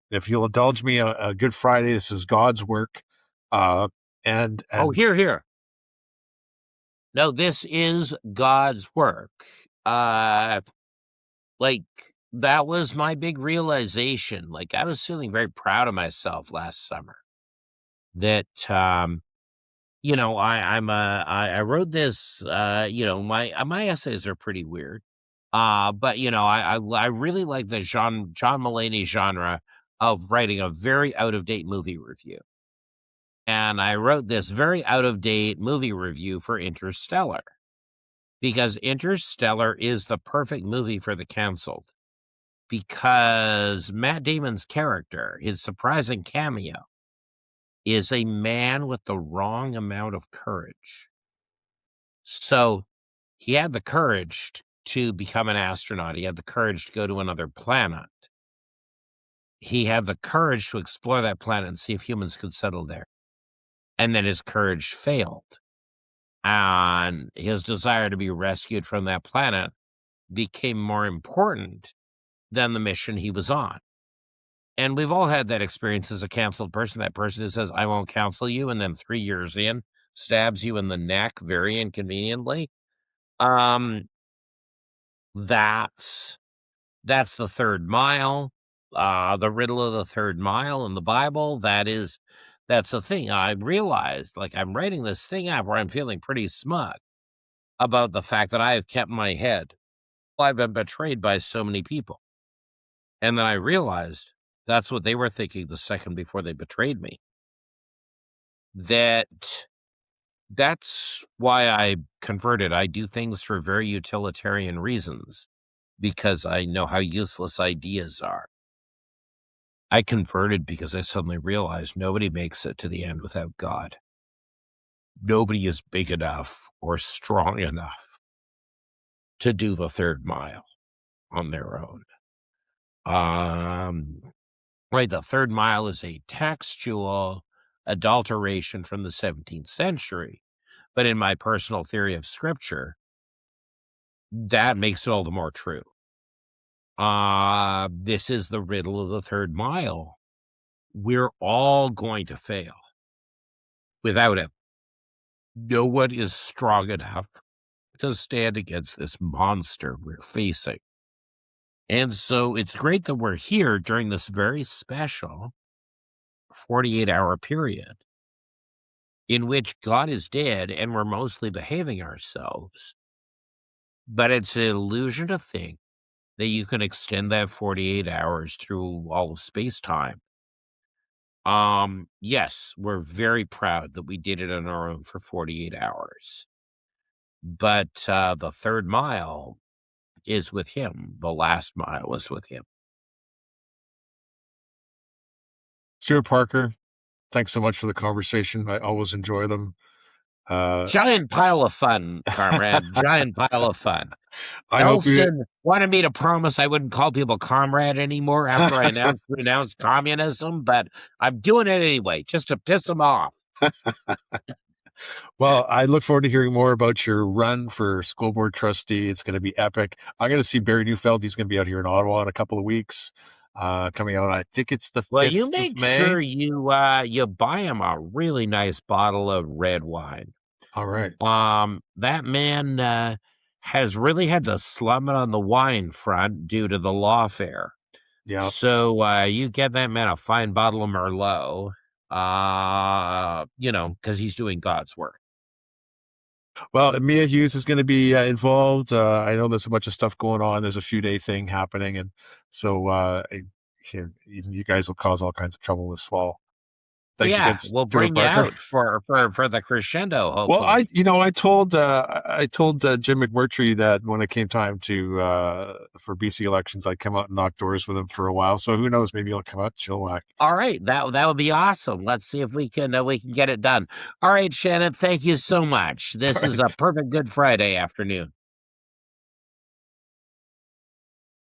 if you'll indulge me, a Good Friday. This is God's work. And here. No, this is God's work. Like, that was my big realization. Like, I was feeling very proud of myself last summer that, I wrote this, my essays are pretty weird. But I really like the John Mulaney genre of writing a very out of date movie review. And I wrote this very out of date movie review for Interstellar, because Interstellar is the perfect movie for the canceled. Because Matt Damon's character, his surprising cameo, is a man with the wrong amount of courage. So he had the courage to become an astronaut. He had the courage to go to another planet. He had the courage to explore that planet and see if humans could settle there. And then his courage failed. And his desire to be rescued from that planet became more important than the mission he was on. And we've all had that experience as a canceled person, that person who says, I won't cancel you, and then 3 years in, stabs you in the neck very inconveniently. That's the third mile, the riddle of the third mile in the Bible. That's the thing. I realized, like, I'm writing this thing out where I'm feeling pretty smug about the fact that I have kept my head. I've been betrayed by so many people. And then I realized that's what they were thinking the second before they betrayed me. That That's why I converted. I do things for very utilitarian reasons because I know how useless ideas are. I converted because I suddenly realized nobody makes it to the end without God. Nobody is big enough or strong enough to do the third mile on their own. Right, the third mile is a textual adulteration from the 17th century. But in my personal theory of scripture, that makes it all the more true. This is the riddle of the third mile. We're all going to fail without him. No one is strong enough to stand against this monster we're facing. And so it's great that we're here during this very special 48-hour period in which God is dead and we're mostly behaving ourselves. But it's an illusion to think that you can extend that 48 hours through all of space-time. Yes, we're very proud that we did it on our own for 48 hours. But the third mile is with him. The last mile was with him. Stuart Parker, thanks so much for the conversation. I always enjoy them. Giant pile of fun, comrade. Giant pile of fun. I hope you. Elston wanted me to promise I wouldn't call people comrade anymore after I renounced communism, but I'm doing it anyway, just to piss him off. Well, I look forward to hearing more about your run for school board trustee. It's going to be epic. I'm going to see Barry Neufeld. He's going to be out here in Ottawa in a couple of weeks. Coming out, I think it's the 5th Well, you of make May. sure you buy him a really nice bottle of red wine. All right. That man has really had to slum it on the wine front due to the lawfare. Yeah. So you get that man a fine bottle of Merlot, because he's doing God's work. Well, Mia Hughes is going to be involved. I know there's a bunch of stuff going on. There's a few day thing happening. And so you guys will cause all kinds of trouble this fall. Thanks again, we'll bring you out for the crescendo, hopefully. Well, I told Jim McMurtry that when it came time to for BC elections, I'd come out and knock doors with him for a while. So who knows? Maybe he'll come out to Chilliwack. All right, that would be awesome. Let's see if we can get it done. All right, Shannon, thank you so much. This is a perfect Good Friday afternoon.